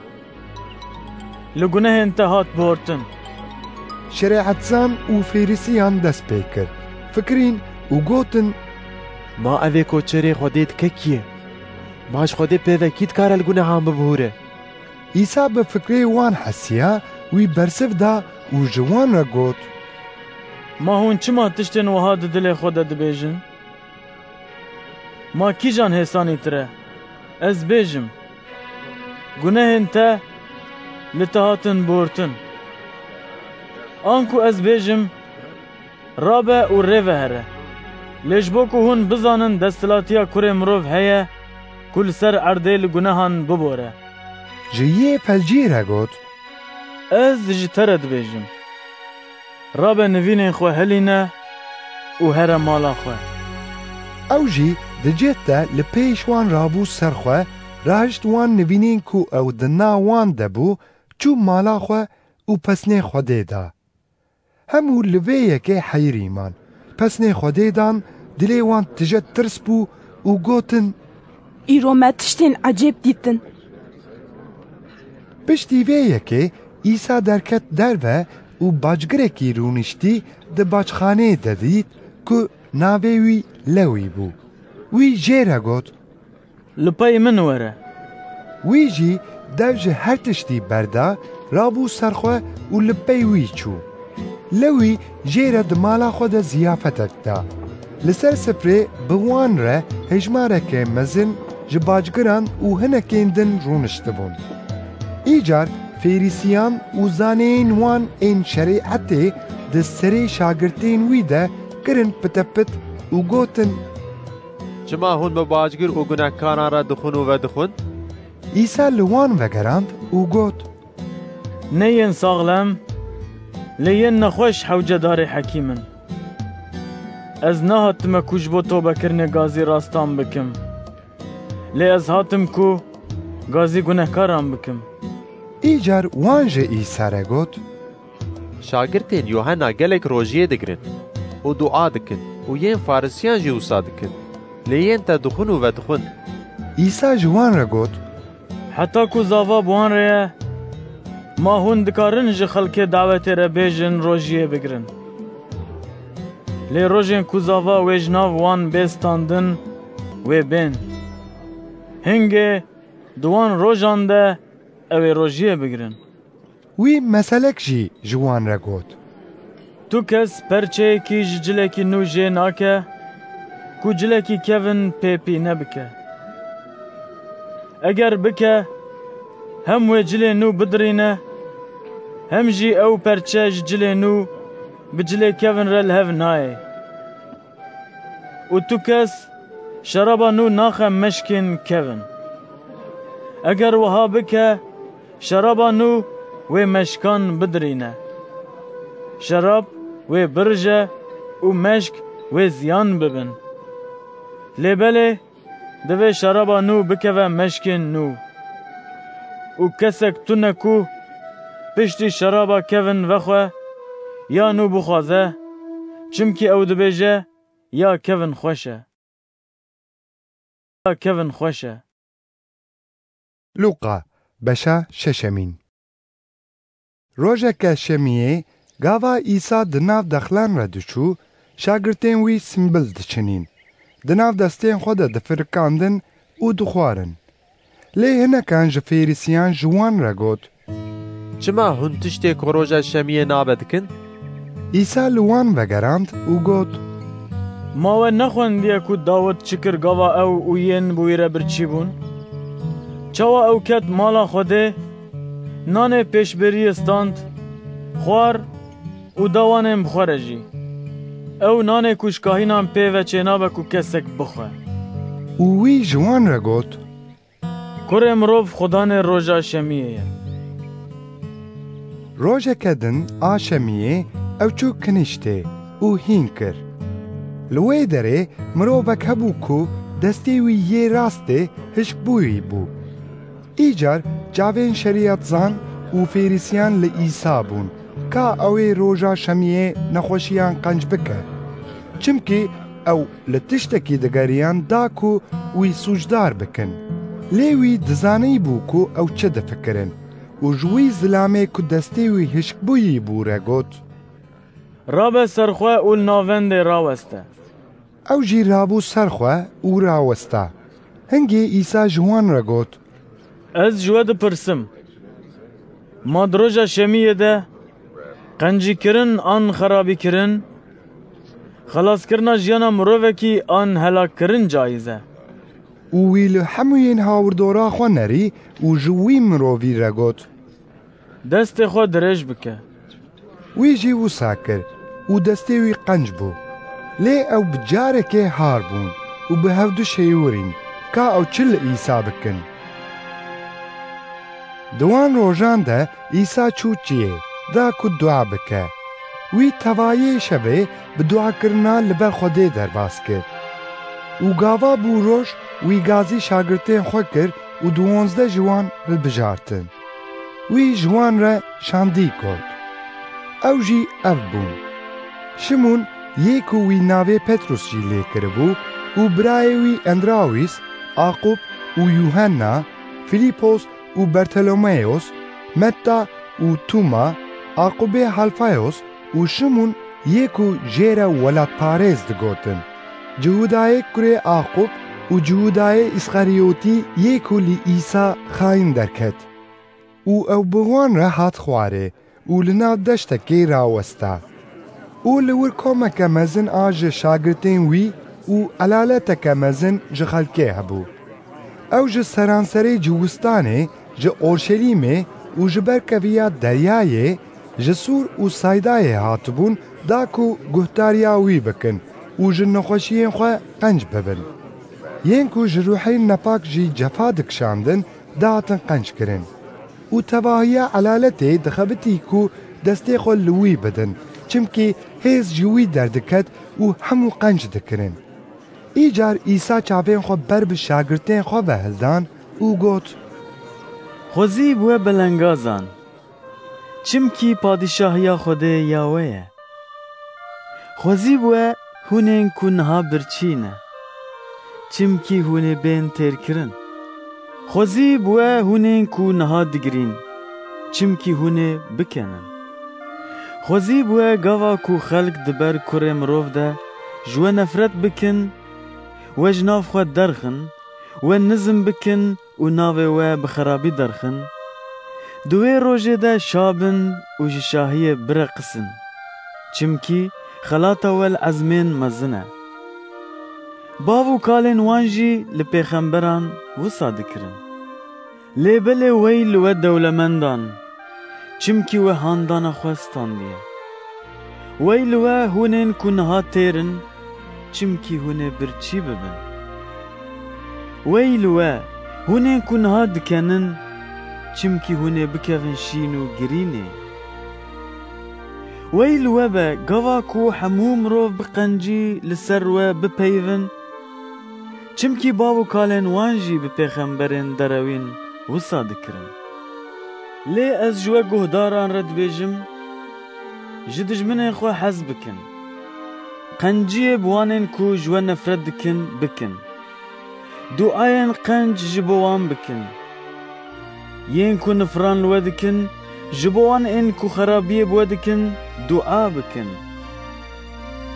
li gunehên te hat bortin. Şerêetzan û Fêrîsiyan dest pê kir. Fikirîn û gotin: Ma evê koçerê Xwedê dike kî? Ma ji Xwedê pêvekî dikare li gunehan bibûre. İsa bi fikrê wan hesiya, wî bersiv da û ji wan re got: Ma hûn çima tiştên wiha di dilê xwe de dibêjin? Ma kîjan hêsanî tire? Ez bêjim, gunehên te li te hatin bortin. An ku ez bêjim, rabe û rêve here. Lê ji bo ku hûn bizanin desthilatiya kurê mirov heye ku li ser erdê li gunehan bibore. Ji yê felcî re got: Ez ji te re dibêjim, rabe nivînên xwe helîne û here mala xwe. Ew jî di cih te li pêş wan rabû ser xwe, rahişt wan nivînên ku ew di nav wan de bû, çû mala xwe û pesnê Xwedê da. Hemû li vê yekê heyirî man. Pesnê Xwedê dan, dilê wan tije tirs bû û gotin: Îro me tiştên ecêb dîtin. Piştî vê yekê İsa derket derve û bacgirekî rûniştî di baçxaneyê de dît ku navê wî Lewî bû. Wî jê re got: Li pey min were. Wî jî dev ji her tiştî berda, rabû ser xwe û li pey wî çû. Lewî jê re di mala xwe de ziyafetek da. Li ser sifrê bi wan re hejmareke mezin ji bacgiran û hinekên din rûniştibûn. Îcar Fêrîsiyan û zaneyên wan ên şerîetê di serê şagirtên wî de kirin pitepit û gotin: Çima hûn bi bacgir û gunehkaran re dixwin û vedixwin? İsa li wan vegerand û got: Neyên saxlem, lê yên nexweş hewcedarê hekîm in. Ez nehatime ku ji bo tobekirinê gazî rastan bikim. Lê ez hatim ku gazî gunehkaran bikim. Îcar wan ji İsa re got: Şagirtên Yohana gelek rojiyê digirin û dua dikin û yên Farisiyan jî wisa dikin. Lê yên te dixwin û vedixwin. İsa ji wan re got: Heta ku zava bi wan re ye, ma hûn dikarin ji xelkê dawetê re bêjin rojiyê bigirin. Lê rojên ku zava wê ji nav wan bêstandin, wê bên. Hingê di wan rojan de ew ê rojiyê bigirin. Wî meselek jî ji wan re got: Tu kes perçeyekî ji cilekî nû jê nake, ku cilekî kevin pêpî nebike. اگر بکه هم وی جلê nû bidirîne hem jî ew perçe ji cilê nû bi cilê kevin re li hev nayê û tu kes şeraba nû naxe meşkên kevin. Eger wiha bike şeraba nû wê meşkan bidirîne. Şerab wê birije û meşk wê ziyan bibin. Lêbelê divê şeraba nû bikeve meşkên nû. û kesek tune ku piştî şeraba kevin vexwe ya nû bixwaze çimkî ew dibêje ya kevin xweş e. Ya kevin xweş e. Luqa beşa şeşemîn. Rojeke şemiyê gava İsa di nav dexlan re diçû, şagirtên wî simbil diçinîn. Di nav destên xwe de difirikandin û dixwarin. Lê hinekan ji Fêrîsiyan ji wan re got: Çima hûn tiştê ku roja şemiyê nabe dikin? İsa li wan vegerand û got: Ma we nexwendiye ku Dawud çi kir gava ew û yên bi wî re birçî bûn? Çawa ew ket mala Xwedê, nanê pêşberiyê stand, xwar û dawanên bixware jî. Ew nanê ku ji kahînan pê ve çênabe ku kesek bixwe. û wî ji wan re got: Kurê mirov xudanê roja şemiyê ye. Rojeke din a şemiyê ew çû kinîştê û hîn kir. Li wê derê mirovek hebû ku destê wî yê rastê hişkbûyî bû. Îcar cavên şerîatzan û Fêrîsiyan li İsa bûn ka ew ê roja şemiyê nexweşiyan qenc bike. Çimkî ew li tiştekî digeriyan da ku wî sûcdar bikin. Lê wî dizanî bû ku ew çi difikirin û ji wî zilamê ku destê wî hişkbûyî bû re got: Rabe ser xwe û li navendê raweste. Ew jî rabû ser xwe û rawesta. Hingê İsa ji wan re got: Ez ji we dipirsim. Ma di roja şemiyê de qencîkirin an xerabîkirin, xelaskirina jiyana mirovekî an helakkirin cayîz e. û wî li hemûyên hawirdora xwe nerî û ji wî mirovî re got: Destê xwe dirêj bike. Wî jî wisa kir û destê wî qenc bû. Lê ew bi carekê har bûn û bi hevdû şêwirîn ka ew çi li İsa bikin. Di wan rojan de İsa çû çiyê da ku dua bike. Wî tevayê şevê bi duakirina li ber Xwedê derbas kir. û gava bû roj wî gazî şagirtên xwe kir û 12 ji wan hilbijartin. Wî ji wan re şandî got. Ew jî ev bûn. Şimûn yê ku wî navê Petrus jî lê kiribû û birayê wî Endrawîs, Aqub û Yuhanna, Filîpos û Bertolomeyos, Metta û Tuma, Aqubê Halfayos û Şimûn yê ku jê re welatparêz digotin. Cihudayê kurê Aqub û Cihudayê İskariyotî yê ku li İsa xayîn derket. û ew bi wan re hat xwarê û li nav deştekê rawesta. û li wir komeke mezin a ji şagirtên wî û elaleteke mezin ji xelkê hebû. Ew ji seranserê Ciwistanê, ji Orşelîmê û ji ber keviya deryayê, ji Sûr û Saydayê hatibûn da ku guhtariya wî bikin û ji nexweşiyên xwe qenc bibin. Yên ku ji ruhên nepak jî cefa dikişandin, dahatin qenc kirin. û tevahiya elaletê dixebitî ku destê xwe li wî bidin, çimkî hêz ji wî derdiket û hemû qenc dikirin. Îcar İsa çavên xwe ber bi şagirtên xwe ve hildan û got: Xwezî bi we belengazan, çimkî padîşahiya Xwedê ya we ye. Xwezî bi we hûnên ku niha birçî ne, çimkî hûn ê bên têrkirin. Xwezî bi we hûnên ku niha digirîn, çimkî hûn ê bikenin. Xwezî bi we gava ku xelk di ber kurê mirov de ji we nefret bikin, we ji nav xwe derxin, we nizm bikin û navê we bi xerabî derxin, di wê rojê de şabin û ji şahiyê bireqisin, çimkî xelata we li ezmên mezin e. Bav û kalên wan jî li pêxemberan wisa dikirin. لێبەلێ وەی لوە دەولەمەندان چمکی وە هاندانە خوێستاندیە وەی لوە هونێن کو نەها تێرن چمکی هونێ برچی ببن وەی لوە هونێن کو نەها دکەنن چمکی هونێ بکەvin شین و گرینێ وەی لوە بە گاوا کو هەموو مرۆڤ بقەنجی لەسەر وە بپەیvin چمکی باو و کالên wan jî bi pêxemberên derewîn wisa dikirin lê ez ji we guhdaran re dibêjim ji dijminên xwe hez bikin qenciyê bi wanên ku ji we nefret dikin bikin duayên qenc ji bo wan bikin yên ku nifran li we dikin ji bo wan ên ku xerabiyê bi we dikin dua bikin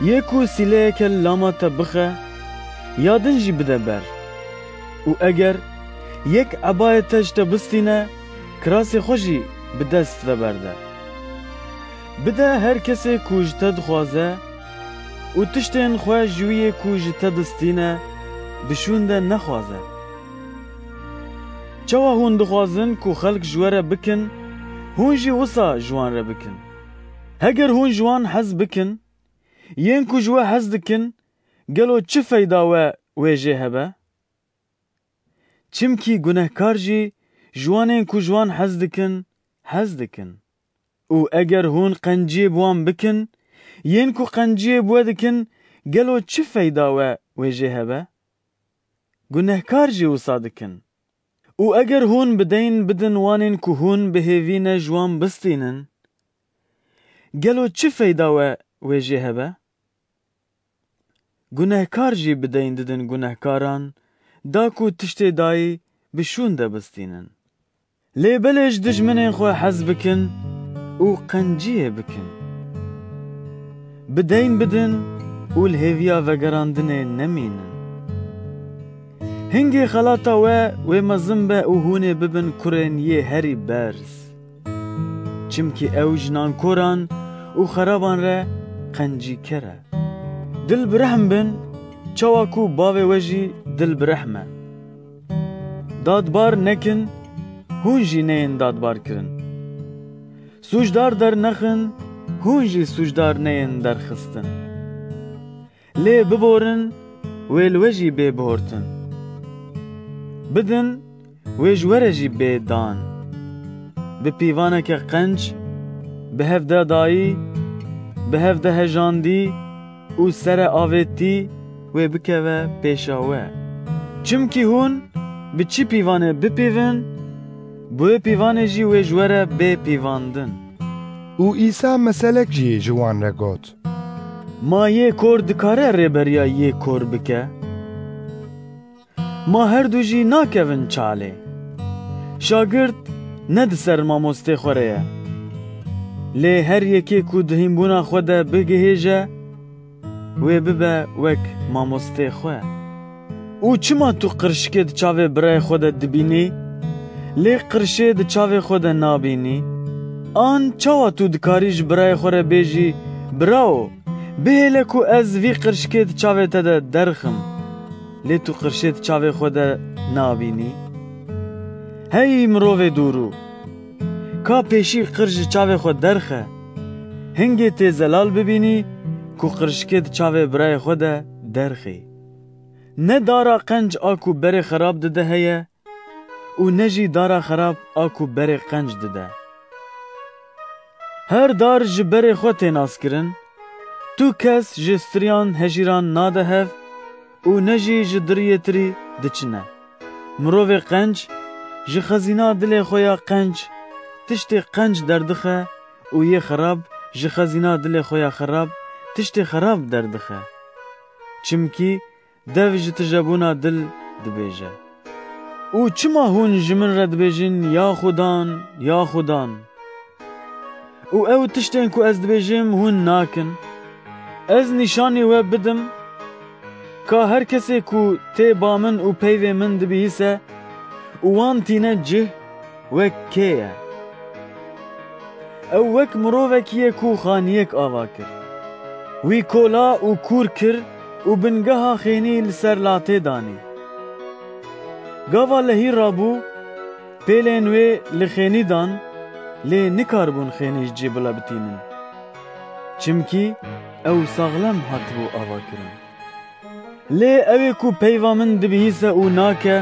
yê ku sîleyeke li lama te bixe yadin jî bide ber û eger yek ebayê te ji te bistîne kirasê xwe jî bi dest ve berde bide her kesê ku ji te dixwaze û tiştên xwe ji wî yê ku ji te distîne bişûn de nexwaze çawa hûn dixwazin ku xelk ji we re bikin hûn jî wisa ji wan re bikin heger hûn ji wan hez bikin yên ku ji we hez dikin gelo çi feyda we wê jê hebe çimkî gunehkar jî ji wanên ku ji wan hez dikin û eger hûn qenciyê bi wan bikin yên ku qenciyê bi we dikin gelo çi feyda we wê jê hebe gunehkar jî wisa dikin û eger hûn bideyên bidin wanên ku hûn bihêvîne ji wan bistînin gelo çi feyda we wê jê hebe gunehkar jî bideyên didin gunehkaran da ku tiştê dayî bişûn de bistînin lêbelê ji dijminên xwe hez bikin û qenciyê bikin bideyên bidin û li hêviya vegerandinê nemînin hingê xelata we wê mezin be û hûnê bibin kurên yê herî berz çimkî ew ji nankoran û xeraban re qencîker e dil bi rehm bin çawa ku bavê we jî dil bi rehm e dadbar nekin hûn jî neyên dadbar kirin sûcdar dernexin hûn jî sûcdar neyên derxistin lê biborin wê li we jî bê bihortin bidin wê ji we re jî bê dan bi pîvaneke qenc bi hev de dayî bi hev de hejandî û sere avêtî wê bikeve pêşa we çimkî hûn bi çi pîvanê bipîvin bu wê pîvanê jî wê ji we re bê pîvandin û îsa meselek jî ji wan re got ma yê kor dikare rêberiya yê kor bike ma her du jî nakevin çalê şagirt ne di ser mamostê xwe re ye lê her yekê ku dihînbûna xwe de bigihêje wê bibe wek mamostê xwe û çima tu qirşikê di çavê birayê xwe de dibînî lê qirşê di çavê xwe de nabînî an çawa tu dikarî ji birayê xwe re bêjî birao bihêle ku ez vî qirşikê di çavê te de derxim lê tu qirşê di çavê xwe de nabînî hey mirovê dûrû ka pêşî qirş ji çavê xwe derxe hingê tê zelal bibînî ku qirşikê di çavê birayê xwe de derxî ne dara qenc a ku berê xerab dide heye û ne jî dara xerab a ku berê qenc dide her dar ji berê xwe tê naskirin tu kes ji stiriyan hejîran nade hev û ne jî ji diriyê tirî diçine mirovê qenc ji xezîna dilê xwe ya qenc tiştê qenc derdixe û yê xerab ji xezîna dilê xwe ya xerab tiştê xerab derdixe çimkî dev ji tijebûna dil dibêje û çima hûn ji min re dibêjin ya xudan ya xudan û ew tiştên ku ez dibêjim hûn nakin ez nîşanî we bidim ka her kesê ku tê ba min û peyvê min dibihîse û wan tîne cih wek kê ye ew wek mirovekî ye ku xaniyek ava kir wî kola û kûr kir û bingeha xênî li ser latê danî gava lehî rabû پێلێن وێ li xênîdan lê nikarbûn xênî ji cê bila bitînin. Çimkî ew saxlem hatibû avakirin. Lê ew ê ku peyva min dibihîse û nake,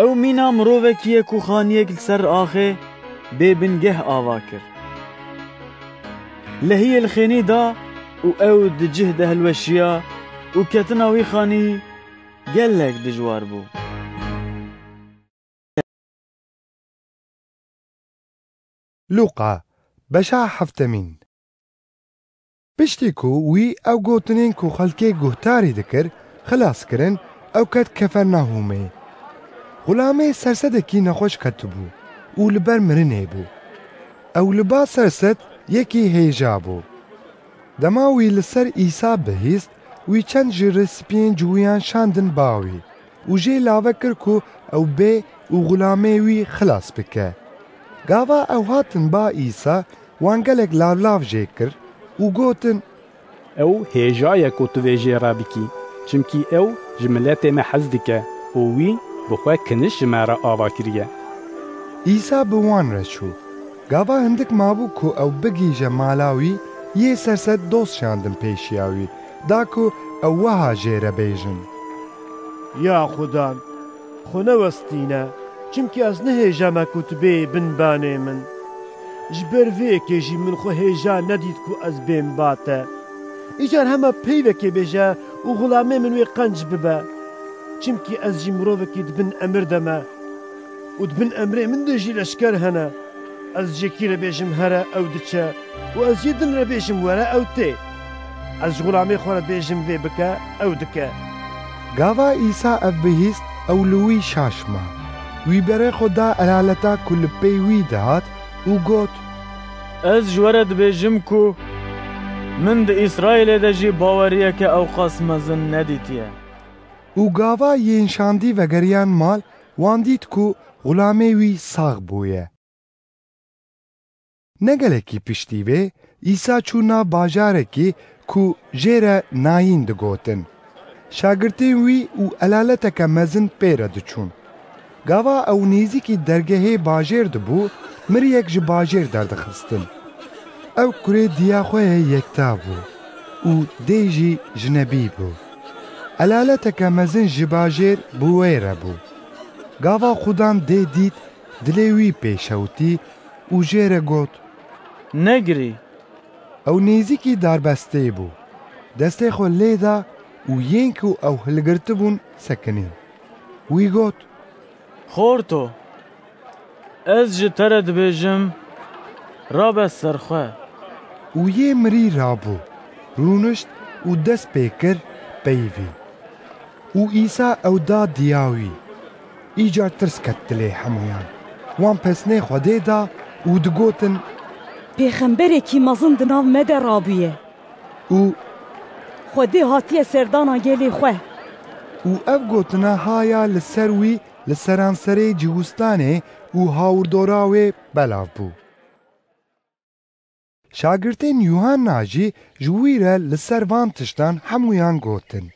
ew mîna mirovekî ye ku xaniyek li ser axê bê bingeh ava kir. Lehiyê li xênî da û ew di cih de hilweşiya û ketina wî xanî gelek dijwar bû. لوقا بەشا حەفتەمین. پشتی ku wî ew gotinên ku xelkê guhtarî dikir xilaskirin ew ket Kefernahûmê. Xulamê sersedekî nexweş ketibû û li ber mirinê bû. Ew li ba serset yekî hêja bû. Dema wî li ser İsa bihîst, wî çend ji resipiyên ciwiyan şandin bawî û jê lave kir ku ew bê û xulamê wî xilas bike. Gava ew hatin ba İsa wan gelek lavlav jê kir û gotin: Ew hêja ye ku tu vê jê re bikî, çimkî ew ji miletê me hez dike û wî bi xwe kiniş ji me re ava kiriye. İsa bi wan re çû. Gava hindik mabû ku ew bigîje mala wî, yê serset dost şandin pêşiya wî, da ku ew wiha jê re bêjin: Ya xudan, xwe newestîne, çimkî ez nihêje me ku tu bê binbanê min. Ji ber vê yekê jî min xwe hêja nedît ku ez bêm bate. Îcar hema peyvekê bêje û xulamê min wê qenc bibe. Çimkî ez jî mirovekî dibin emir de me û dibin emrê min de jî leşker hene. Ez jêkî re bêjim here ew diçe û ez jê din re bêjim were ew tê. Ez ji xulamê xwe re bêjim vê bike ew dike. Gava İsa ev bihîst ew li wî şaşma. Wî berê xwe da elaleta ku li pey wî dihat û got: Ez ji we re dibêjim ku min di İsraîlê de jî baweriyeke ew qas mezin nedîtiye. û gava yên şandî vegeriyan mal, wan dît ku xulamê wî sax bûye. Ne gelekî piştî vê, İsa çû nav bajarekî ku jê re Nayîn digotin. Şagirtên wî û elaleteke mezin pê re diçûn. Gava ew nêzîkî dergehê bajêr dibû, miriyek ji bajêr derdixistin. Ew kurê diya xwe yê yekta bû û dê jî jinebî bû. Elaleteke mezin ji bajêr bi wê re bû. Gava xudan dê dît, dilê wî pêşewtî û jê re got: Negirî. Ew nêzîkî darbestê bû. Destê xwe lê da û yên ku ew hilgirtibûn sekinî. Wî got: Xorto, ez ji te re dibêjim, rabe ser xwe. û yê mirî rabû, rûnişt û dest pê kir peyvî. û İsa ew da diya wî. Îcar tirs ket dilê hemûyan. Wan pesnê Xwedê da û digotin: Pêxemberekî mezin di nav me de rabûye. û Xwedê hatiye serdana gelê xwe. û ev gotina haya li ser wî li seranserê cîwistanê û hawirdora wê belav bû. Şagirtên Yuhanna jî ji wî re li ser van tiştan hemûyan gotin.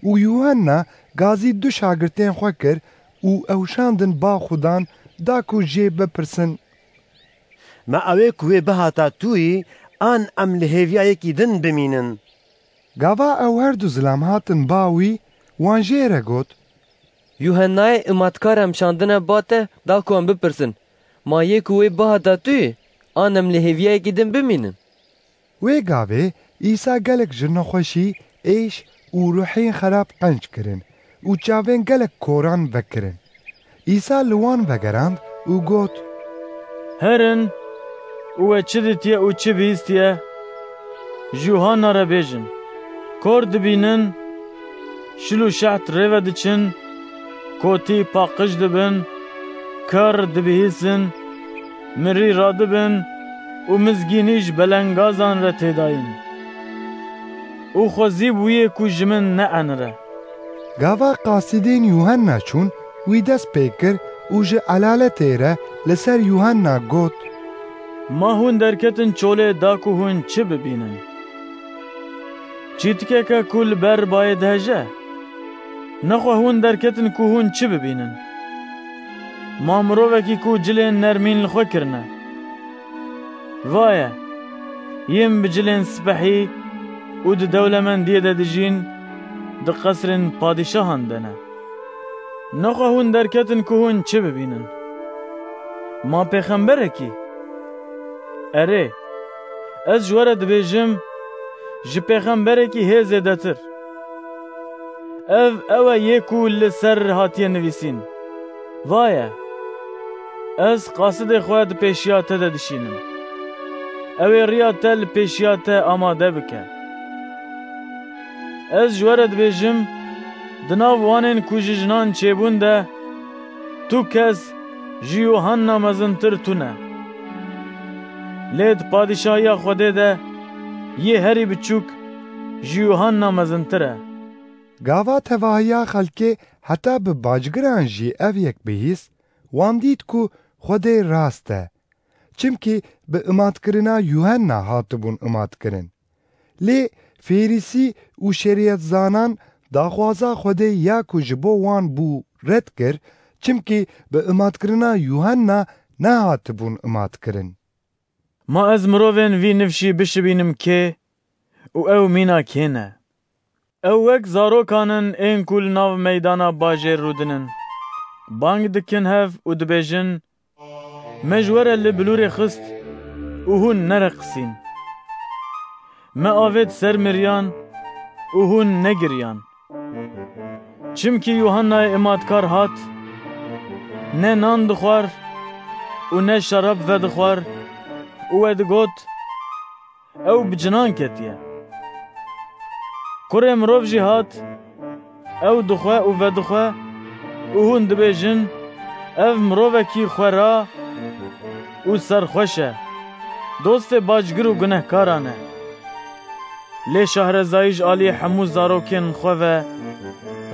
û Yuhanna gazî du şagirtên xwe kir û ew şandin ba xudan, da ku jê bipirsin: Me ew ê ku wê bihata tûyî, an em li hêviyayekî din bimînin. Gava ew her du zilam hatin ba wî, wan jê re got: Yuhannayê îmatkar em şandine bate, da ku em bipirsin: Ma yê ku wê bihata tûyî, an em li hêviyayekî din bimînin. Wê gavê İsa gelek ji nexweşî, êş û ruhên xerab qenc kirin û çavên gelek koran vekirin. İsa li wan vegerand û got: Herin û we çi dîtiye û çi bihîstiye, ji Yuhanna re bêjin. Kor dibînin, şil û şeht rêve diçin, kotî paqij dibin, kar dibihîsin, mirî radibin û mizgînî ji belengazan re têdayîn. û xwezî bûye ku ji min neenire. Gava qasidên Yuhanna çûn, wî dest pê kir û ji elaletê re li ser Yuhanna got: Ma hûn derketin çolê da ku hûn çi bibînin? Çîtikeke ku li ber bayê diheje? Nexwe hûn derketin ku hûn çi bibînin? ما mirovekî ku cilên nermîn li xwe kirine. Vaye, yên bi cilên spehî û di dewlemendiyê de dijîn, di qesrên padîşahan de ne. Nexwe hûn derketin ku hûn çi bibînin. Ma pêxemberekî? Erê, ez ji we re dibêjim, ji pêxemberekî hê zêdetir. Ev e yê ku li ser hatiye nivîsîn. Vaye, ez qasidê xwe di pêşiya te de dişînim. Ew ê riya te li pêşiya te amade bike. Ez ji we re dibêjim, di nav wanên ku ji jinan çêbûn de, tu kes ji Yuhanna mezintir tune. Lê di padîşahiya Xwedê de yê herî biçûk ji Yuhanna mezintir e. Gava tevahiya xelkê heta bi bacgiran jî ev yek bihîst, wan dît ku Xwedê rast e. Çimkî bi îmatkirina Yuhanna hatibûn îmatkirin. Lê Fêrîsî û şerîetzanan daxwaza Xwedê ya ku ji bo wan bû red kir, çimkî bi îmatkirina Yuhanna nehatibûn îmatkirin. Ma ez mirovên vî nifşî bişibînim kê û ew mîna kê ne. Ew wek zarokan in ên ku li nav meydana bajêr rûdinin. Bang dikin hev û dibêjin, me ji we re li bilûrê xist û hûn nereqisîn. Me avêt ser miriyan û hûn negiriyan. Çimkî Yuhannayê îmatkar hat, ne nan dixwar û ne şerab vedixwar û we digot, ew bi cinan ketiye. Kurê mirov jî hat, ew dixwe û vedixwe û hûn dibêjin, ev mirovekî xwera û serxweş e, dostê bacgir û gunehkaran e. Lê şahrezayî ji aliyê hemû zarokên xwe ve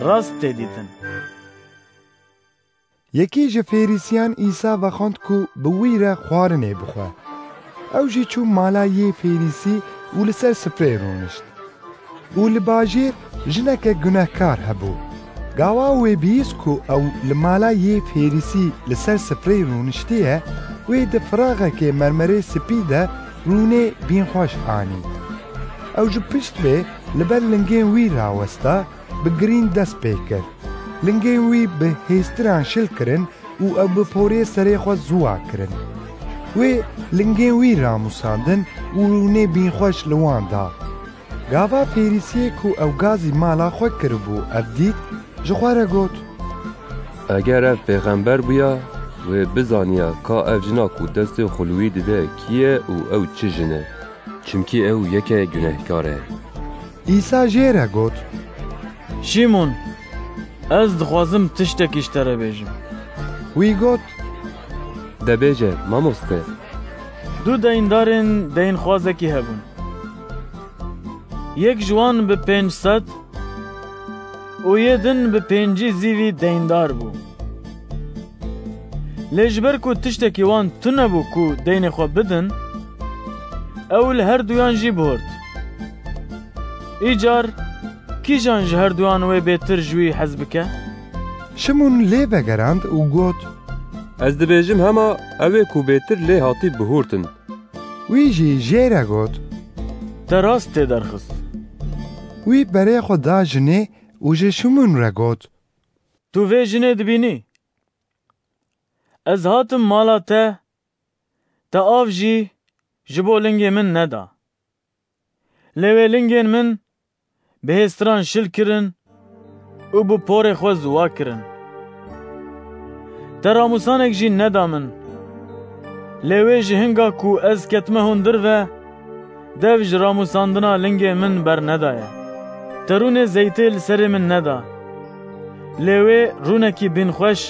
rast tê dîtin. Yekî ji Fêrîsiyan İsa vexwend ku bi wî re xwarinê bixwe. Ew jî çû mala yê Fêrîsî û li ser sifrê rûnişt. û li bajêr jinekek gunehkar hebû. Gawa wê bihîst ku ew li mala yê Fêrîsî li ser sifrê rûniştiye, wê di firaxekê mermerê spî de rûnê bînxweş anî. Ew ji pişt wê li ber lingên wî rawesta, bi girîn dest pê kir. Lingên wî bi hêstiran şil kirin û ew bi porê serê xwe zûwa kirin. Wê lingên wî ramûsandin û rûnê bînxweş li wan da. Gava Fêrîsiyê ku ew gazî mala xwe kiribû ev dît, ji xwe re got: Eger ev pêxember bûya, wê bizaniya ka ev jina ku destê xulwî dide kî ye û ew çi jin e, çimkî ew yeke gunehkar e. İsa jê re got: Şîmon, ez dixwazim tiştekî ji te re bêjim. Wî got: Debêje, mamoste. Du deyindarên deyinxwazekî hebûn. Yek ji wan bi 500 û yê din bi 5 zîvî deyndar bû. Lê ji ber ku tiştekî wan tune bû ku deynê xwe bidin, ew li her duyan jî bihort. Îcar kîjan ji her duyan wê bêtir ji wî hez bike? Şimon lê vegerand û got: Ez dibêjim hema ew ê ku bêtir lê hatî bihortin. Wî jî jê re got: Te rast tê derxist. Wî berê xwe da jinê û ji Şimon re got: Tu vê jinê dibînî? Ez hatim mala te, te av jî ji bo lingê min neda. Lê wê lingên min bi hêstiran şil kirin û bi porê xwe zûwa kirin. Te ramûsanek jî neda min. Lê wê ji hinga ku ez ketime hundir ve, dev ji ramûsandina lingê min bernedaye. Te rûnê zeytê li serê min neda. Lê wê rûnekî bînxweş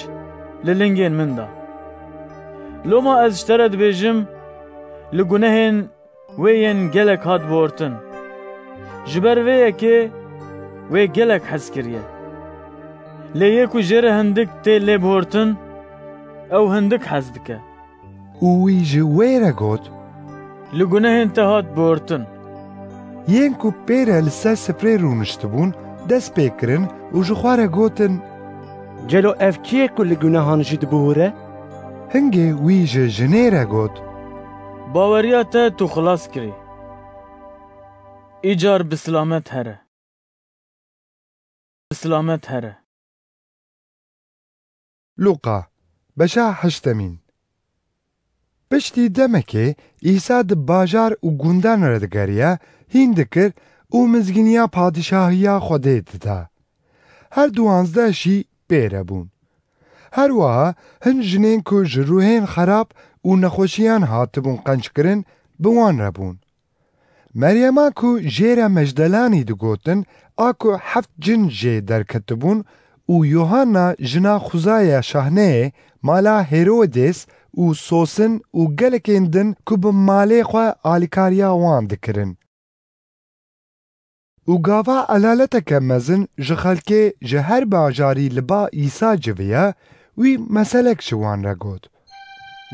li lingên min da. Loma ez ji te re dibêjim, li gunehên wê yên gelek hat bihortin. Ji ber vê yekê wê gelek hez kiriye. Lê yê ku jê re hindik tê lê bihortin, ew hindik hez dike. û wî ji wê re got: Li gunehên te hat bihortin. Yên ku pê re li ser sifrê rûniştibûn, dest pê kirin û ji xwe re gotin: Celo ev kî ye ku li gunehan jî dibihore? هنگê wî ji jinê re got: Baweriya te tu xilas kirî. Îcar bi silamet here. Bi silamet here. Luqa beşa heştemîn. Piştî demekê İsa di bajar û gundan re digeriye, hîn dikir û mizgîniya padişahiya Xwedê dida. Her duwanzdeh jî pê re bûn. Her wiha hin jinên ku ji rûhên xerab û nexweşiyan hatibûn qençkirin bi wan re bûn. Meryema ku jêra Mejdelanî digotin, a ku heft cin jê derketibûn û Yohanna jina Xuzaya şahneyê mala Herodes û sosin û gelekên din ku bi malê xwe alîkariya wan dikirin. û gava elaleteke mezin ji xelkê ji her bajarî li ba İsa civiye, wî meselek ji wan re got: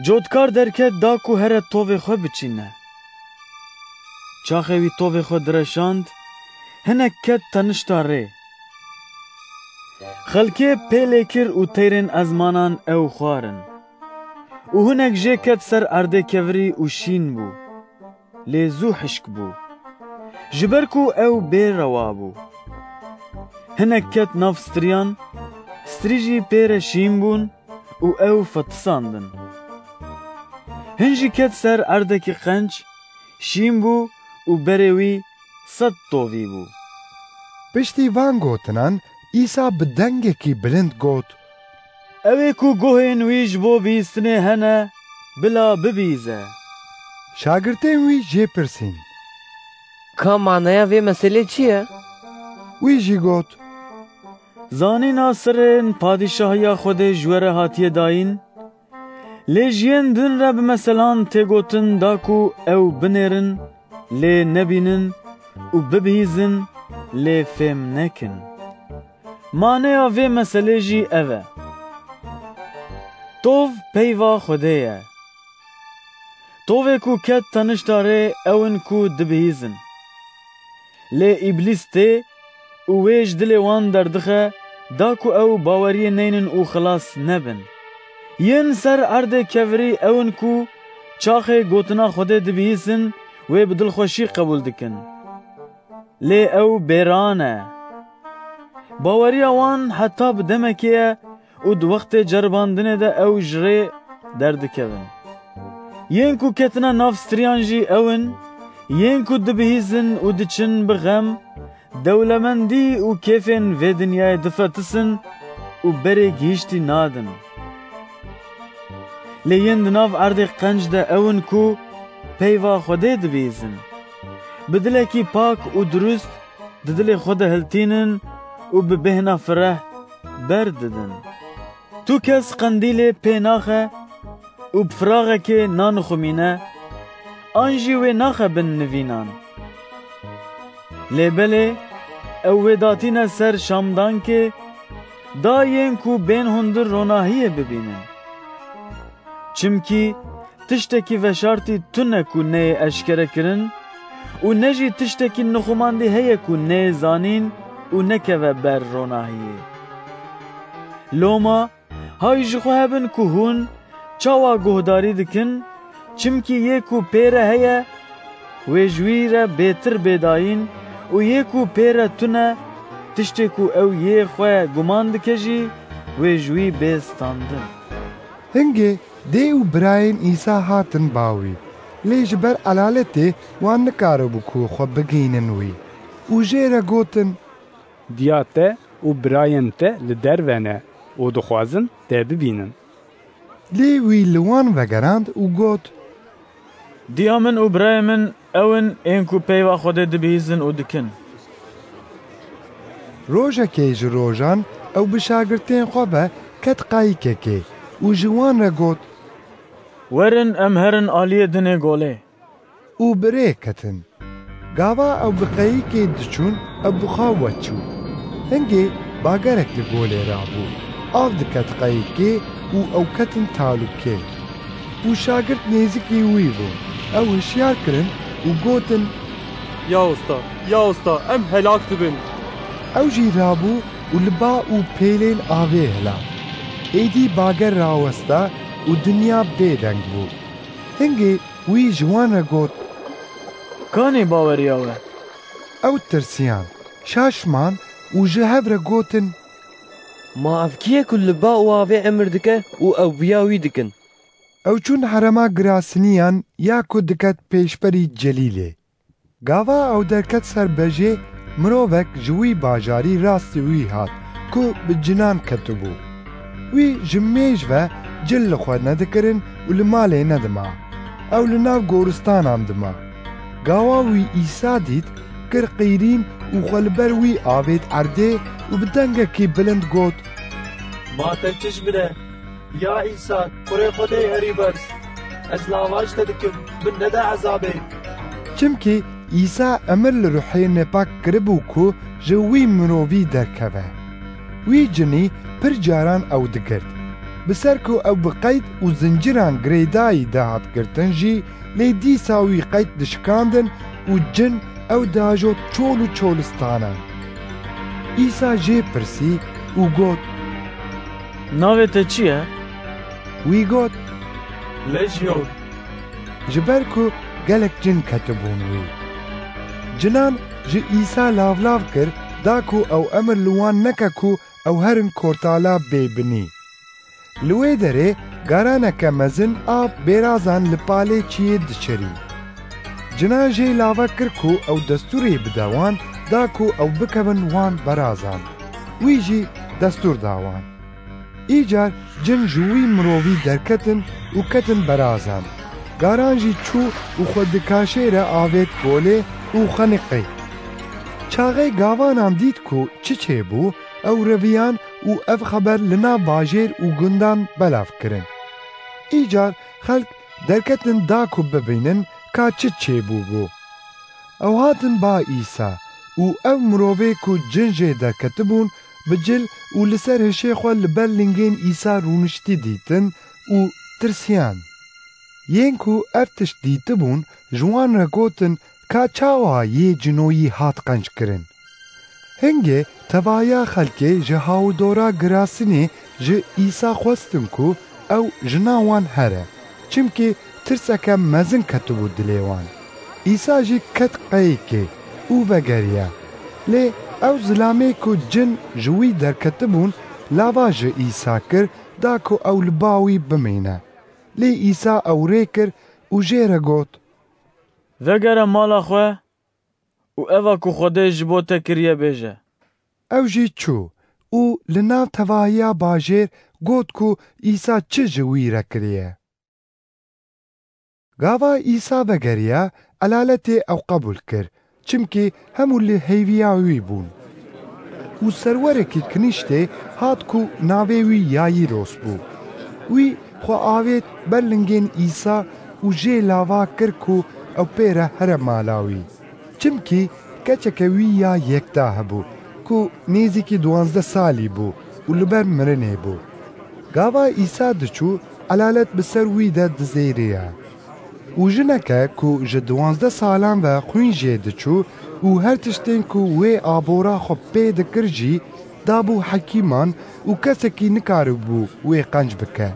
Cotkar derket da ku here tovê xwe biçîne. Çaxê wî tovê xwe direşand, hinek ket tenişta rê. Xelkê pêlê kir û têrên ezmanan ew xwarin. û hinek jê ket ser erdê kevirî û şîn bû. Lê zû hişk bû. Ji ber ku ew bêrewa bû. Hinek ket nav stiriyan, stirî jî pê re şîn bûn û ew fetisandin. Hin jî ket ser erdekî qenç, şîn bû û berê wî 100 tovî bû. Piştî van gotinan, İsa bi dengekî bilind got: Ew ê ku guhên wî ji bo bîstinê hene, bila bibîze. Şagirtên wî jê pirsîn: Ka manaya vê meselê çi ye? Wî jî got: Zanîna serên padîşahiya Xwedê ji we re hatiye dayîn, lê jiyên din re bi meselan tê gotin da ku ew binêrin, lê nebînin û bibihîzin, lê fêm nekin. Maneya vê meselê jî ev e: Tov peyva Xwedê ye. Tovê ku ket tenişta rê ewin ku dibihîzin. Lê îblîs tê û wê ji dilê wan derdixe da ku ew baweriyê neynin û xilas nebin. Yên ser erdê kevirî ewin ku çaxê gotina Xwedê dibihîzin, wê bi dilxweşî qebûl dikin. Lê ew bêran e. Baweriya wan heta bi demekê ye û di wextê ceribandinê de ew ji rê derdikevin. Yên ku ketine nav stiriyan jî ewin, yên ku dibihîzin û diçin bi xem, dewlemendî û kêfên vê dinyayê difetisin û berê gihîştî nadin. Lê yên di nav erdê qenc de ewin ku peyva Xwedê dibihîzin. Bi dilekî pak û durust di dilê xwe de hiltînin û bi bêhna fireh berdidin. Tu kes qendîlê pê naxe û bi firaxekê nan xwimîne, an jî wê naxe bin nivînan. Lê belê ew wê datîne ser şamdankê, da yên ku bên hundir ronahiyê bibînin. Çimkî tiştekî veşartî tune ku neyê eşkere kirin û ne jî tiştekî nixumandî heye ku neyê zanîn û nekeve ber ronahiyê. Loma hay ji xwe hebin ku hûn çawa guhdarî dikin, çimkî yê ku pê re heye wê ji wî re bêtir bêdayîn û yê ku pê re tune, tiştê ku ew yê xwe guman dike jî wê ji wî bê standin. Hingê dê û birayên İsa hatin bawî, lê ji ber elaletê wan nikaribû ku xwe bigînin wî û jê re gotin: Diya te û birayên te li derve ne û dixwazin te bibînin. Lê wî li wan vegerand û got: Diya min û birayê min ewin ên ku peyva Xwedê dibihîzin û dikin. Rojekê ji rojan ew bi şagirtên xwe ve ket qayîkekê û ji wan re got: Werin em herin aliyê dinê golê. û birê ketin. Gava ew bi qayîkê diçûn, ew bi xwe weçû. Hingê bagerek li golê rabû. Av diket qayîkê û ew ketin talûkê. û şagirt nêzîkî wî bû. Ew hişyar kirin û gotin: Ya usta, ya usta, em helak dibin. Ew jî rabû û li ba û pêlên avê hela. Êdî bager rawesta û dinya bêdeng bû. Hingê wî ji wan re got: Kanê baweriya we? Ew tirsiyan, şaşman û ji hev re gotin: Ma ev kî ye ku li ba û avê emir dike û ew biya wî dikin? Ew çûn herema girasiniyan ya ku diket pêşberî Celîlê. Gava ew derket ser bejê, mirovek ji wî bajarî rastî wî hat ku bi cinan ketibû. Wî ji mêj ve cil li xwe nedikirin û li malê nedima. Ew li nav goristanan dima. Gawa wî İsa dît, kir qîrîn û xwe li ber wî avêt erdê û bi dengekî bilind got: Ma te çi bine? Ya İsa, kurê Xwedê herî bers. Ez lavaj te dikim, min nede ezabê. Çimkî İsa emir li Ruhê Nepak kiribû ku ji wî mirovî derkeve. Wî cinî pir caran ew digirt. Bi ser ku ew bi qeyd û zinciran girêdayî dihat girtin jî, lê dîsa wî qeyd dişikandin û cin ew diajot çol û çolistanan. İsa jê pirsî û got: Navê te çi ye? Wî got: Lejyon. Ji ber ku gelek cin ketibûn wî. Cinan ji İsa lavlav kir da ku ew emir li wan neke ku ew herin kortala bêbinî. Li wê derê garaneke mezin av bêrazan li palê çiyê diçirî. Cinan jê lava kir ku ew destûrê bide wan da ku ew bikevin wan berazan. Wî jî destûr da wan. Îcar cin ji wî mirovî derketin û ketin berazan. Garan jî çû û xwe di kaşê re avêt golê û xeniqî. Çaxê gavanan dît ku çi çêbû, ew reviyan û ev xeber li nav bajêr û gundan belav kirin. Îcar xelk derketin da ku bibînin ka çi çêbû bû. Ew hatin ba İsa û ev mirovê ku cin jê derketibûn bi cil û li ser hişê xwe li ber lingên İsa rûniştî dîtin û tirsiyan. Yên ku ev tişt dîtibûn, ji wan re gotin ka çawa yê cinoyî hat qenc kirin. Hingê tevaya xelkê ji hawdora girasînê ji İsa xwestin ku ew jina wan here, çimkî tirseke mezin ketibû dilê wan. İsa jî ket qeyekê û vegeriya. Lê ew zilamê ku cin ji wî derketibûn, lava ji İsa kir da ku ew li ba wî bimîne. Lê İsa ew rê kir û jê re got: Vegere mala xwe û eva ku Xwedê ji bo te kiriye bêje. Ew jî çû û li nav tevahiya bajêr got ku İsa çi ji wî re kiriye. Gava İsa vegeriya, elaletê ew qebûl kir, çimkî hemû li heyviya wî bûn. û serwerekî kinîştê hat ku navê wî Yayîros bû. Wî xwe avêt ber lingên İsa û jê lava kir ku ew pê re here mala wî. Çimkî keçeke wî ya yekta hebû ku nêzîkî 12 salî bû û li ber mirinê bû. Gava İsa diçû, elalet bi ser wî de dizêriya. û jineke ku ji 12 salan ve xwîn jê diçû û her tiştên ku wê abora xwe pê dikir jî dabû hekîman û kesekî nikaribû wê qenc bike.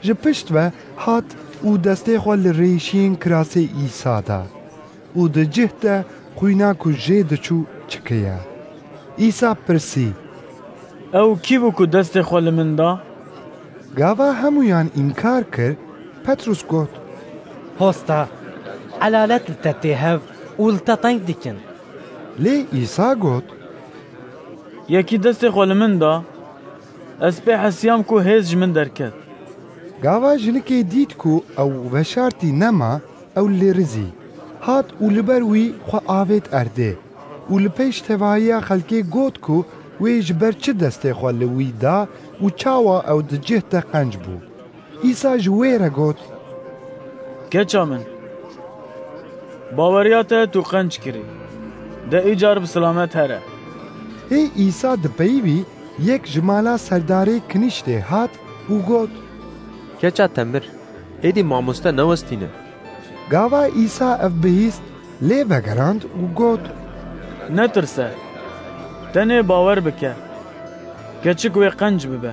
Ji pişt ve hat û destê xwe li rêşiyên kirasê İsa da û di cih de xwîna ku jê diçû çikiye. İsa pirsî: Ew kî bû ku destê xwe li min da? Gava hemûyan înkar kir, Petrus got: Hosta, elalet li te tê hev û li te teng dikin. Lê İsa got: Yekî destê xwe li min da, ez pê hesiyam ku hêz ji min derket. Gava jinikê dît ku ew veşartî nema, ew lê rizî. Hat û li ber wî xwe avêt erdê û li pêş tevahiya xelkê got ku wê ji ber çi destê xwe li wî da û çawa ew di cih te qenc bû. İsa ji wê re got: Keça min, baweriya te tu qenc kirî. De îcar bi silamet here. Hê İsa dipeyivî, yek ji mala serdarê kinîştê hat û got: Keça temir, êdî mamoste newestîne. Gava İsa ev bihîst, lê vegerand û got: Netirse, tenê bawer bike, keçik wê qenc bibe.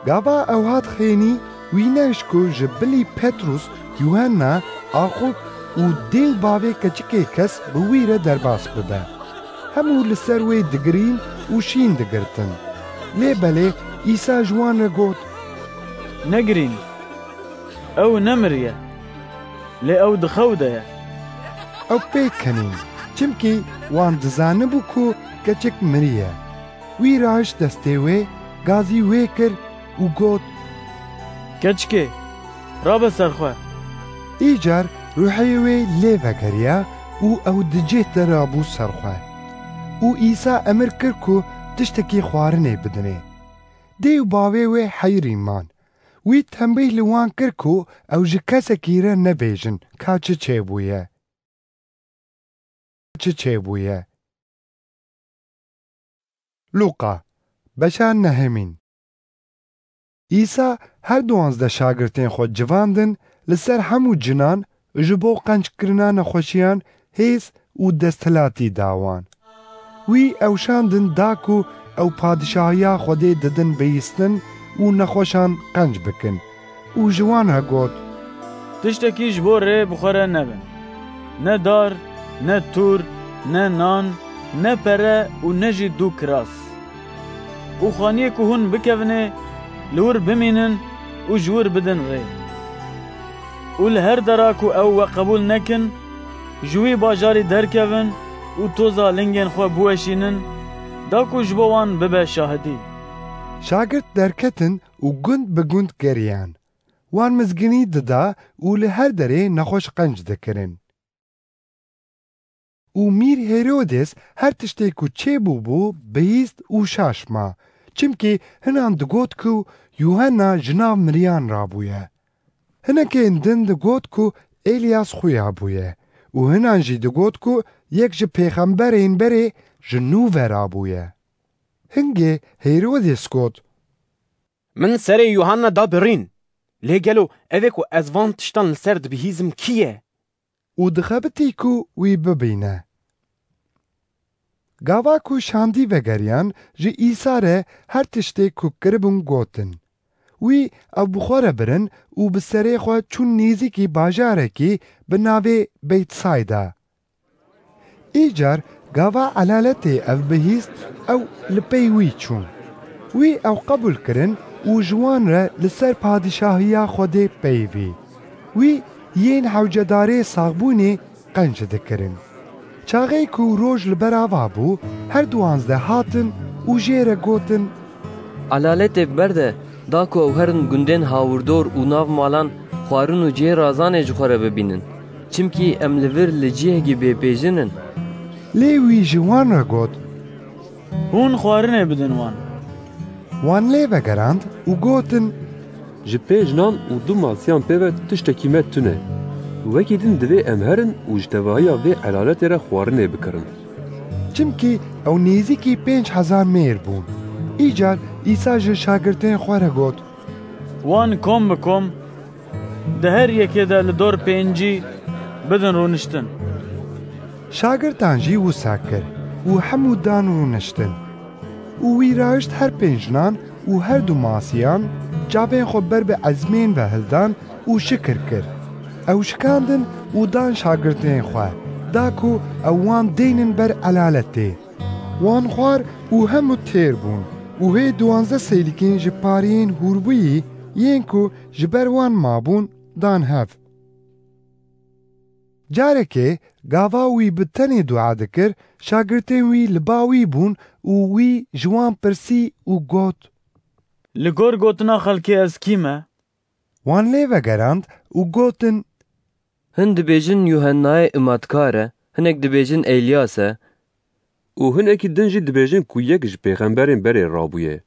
Gava ew hat xênî wî neş ku ji bilî Petrus Yuhanna axup û dêl bavê keçikê kes bi wî re derbas bibe. Hemû li ser wê digirîn û şîn digirtin. Lê belê İsa ji wan re got: Negirîn, ew nemiriye, lê ew di xew de ye. Ew pêk kenîn, çimkî wan dizanibû ku keçik miriye. Wî raş destê wê, gazî wê kir û got: Keçikê, rabe ser xwe. Îcar ruhê wê lê vegeriya û ew di cih de rabû ser xwe. û İsa emir kir ku tiştekî xwarinê bidinê. Dê û bavê wê heyrîn man. Wî tembîh li wan kir ku ew ji kesekî re nebêjin ka çi çêbûye. Luqa beşa nehemîn. İsa her 12 şagirtên xwe civandin li ser hemû cinan ji bo qenckirina nexweşiyan hêz û desthilatî dawan. Wî ewşandin da ku ew padişahiya Xwedê didin bihîstin û nexweşan qenc bikin û ji wan re got: Tiştekî ji bo rê bi xwe re nebin. Ne dar, ne tûr, ne nan, ne pere û ne jî dû kiras. û xaniyê ku hûn bikevînê li wir bimînin û ji wir bidin rê. û li her dera ku ew we qebûl nekin, ji wî bajarî derkevin û toza lingên xwe biweşînin, da ku ji bo wan bibe şahidî. Şagirt derketin û gund bi gund geriyan. Wan mizginî dida û li her derê nexweş qenc dikirin. û Mîr Herodes her tiştê ku çêbûbû bihîst û şaşma, çimkî hinan digot ku Yuhanna ji nav miriyan rabûye. Hinekên din digot ku Êlyas xuya bûye û hinan jî digot ku yek ji pêxemberên berê ji nû ve rabûye. Hingê Herodes got: Min serê Yuhanna da birîn. Lê gelo evê ku ez van tiştan li ser dibihîzim kî ye? û dixebitî ku wî bibîne. Gava ku şandî vegeriyan ji İsa re her tiştê ku kiribûn gotin. Wî ew bi xwe re birin û bi serê xwe çûn nêzîkî bajarekî bi navê Beytsayda. Îcar gava elaletê ev bihîst ew li pey wî çûn. Wî ew qebûl kirin û ji wan re li ser padişahiya Xwedê peyivî. Wî yên hewcedarê saxbûnê qenc dikirin. Çaxê ku roj li ber ava bû, her 12 hatin û jê re gotin: Elaletê berde da ku ew herin gundên hawirdor û nav malan xwarin û cihê razanê ji xwe re bibînin. Çimkî em li vir li cihekî bêpêjin in. Lê wî ji wan re got: Hûn xwarinê bidin wan. Wan lê vegerand û gotin: Ji pêj nan û du masiyan pêve tiştekî me tune. Wekî din divê em herin û ji tevahiya vê elaletê re xwarinê bikirin. Çimkî ew nêzîkî 5000 mêr bûn. Îcar İsa ji şagirtên xwe re got: Wan kom bi kom di her yekê de li dor pêncî bidin rûniştin. Şagirtan jî wisa kir û hemû dan rûniştin. û wî raişt her pênc û her du masiyan cavên xwe ber bi ezmên ve hildan û şikir kir. Ew şikandin û dan şagirtên xwe, da ku ew wan deynin ber elaletê. Wan xwar û hemû têr bûn û hê 12 sêlîkên ji pariyên hûrbûyî yên ku ji ber wan mabûn dan hev. Carekê gava wî bi tenê dua dikir, şagirtên wî li ba wî bûn û wî ji wan pirsî û got: Li gor gotina xelkê ez kî me? Wan lê vegerand û gotin: Hin dibêjin Yuhannayê Îmatkar e, hinek dibêjin Êlyas e. û hinekî din jî dibêjin ku yek ji pêxemberên berê rabûye.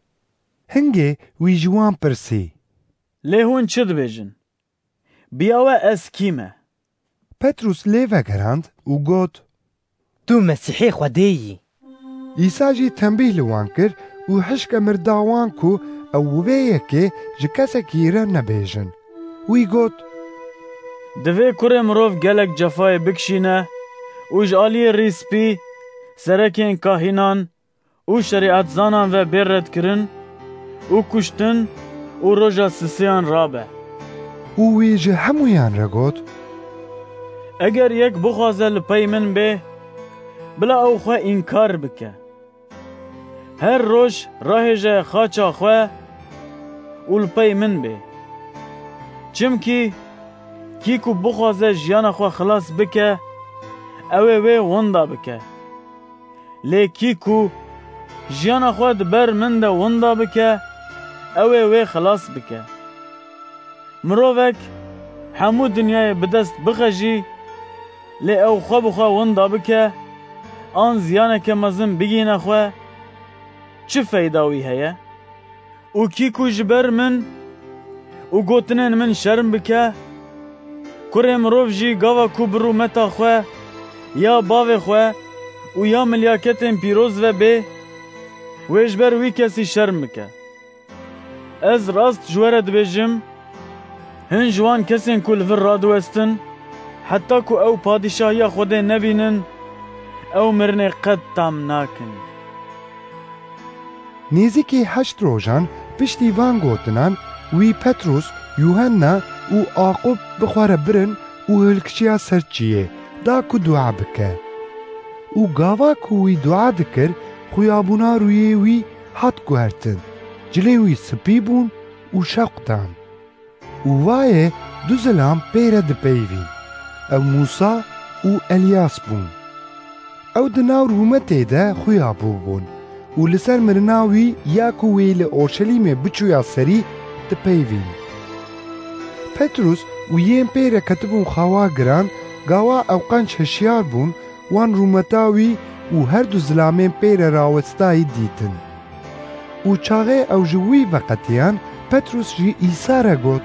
Hingê wî ji wan pirsî: Lê hûn çi dibêjin? Biya we ez kî me? Petrus lê vegerand û got: Tu Mesîhê Xwedê yî. İsa jî tembîh li wan kir û hişk emir da wan ku ew wê yekê ji kesekî re nebêjin. Wî got: Divê kurê mirov gelek cefayê bikişîne û ji aliyê rîspî, serekên kahînan û şerîetzanan ve bêrredkirin û kuştin û roja sisêyan rabe. û wî ji hemûyan re got: Eger yek bixwaze li pey min bê, bila ew xwe înkar bike. Her roj rahêje xaça xwe û li pey min bê. Çimkî kî ku bixwaze jiyana xwe xilas bike, ew ê wê winda bike. Lê kî ku jiyana xwe di ber min de winda bike, ew ê wê xilas bike. Mirovek hemû dinyayê bi dest bixe jî, lê ew xwe bi xwe winda bike, an ziyaneke mezin bigîne xwe, çi feyda wî heye? û kî ku ji ber min û gotinên min şerm bike, kurê mirov jî gava ku bi rûmeta xwe ya bavê xwe û ya milyaketên pîroz ve bê, wê ji ber wî kesî şerm bike. Ez rast ji we re dibêjim, hin ji wan kesên ku li vir radiwestin, heta ku ew padîşahiya Xwedê nebînin, ew mirinê qet tam nakin. Nêzîkî heşt rojan piştî van gotinan wî Petrus, Yuhanna û Aqub bi xwe re birin û hilkiçiya ser çiyê da ku dua bike. û gava ku wî dua dikir, xuyabûna rûyê wî hat guhertin, cilên wî spî bûn û şewq dan. û wayê du zilam pê re dipeyvîn, ew Musa û Elyas bûn. Ew di nav rûmetê de xuyabû bûn û li ser mirina wî ya ku wê li Orşelîmê biçûya serî dipeyvîn. Petrus û yên pê re ketibûn xawa giran, gawa ew qenc hişyar bûn, wan rûmeta wî û her du zilamên pê re rawestayî dîtin. û çaxê ew ji wî veqetiyan, Petrus jî İsa re got: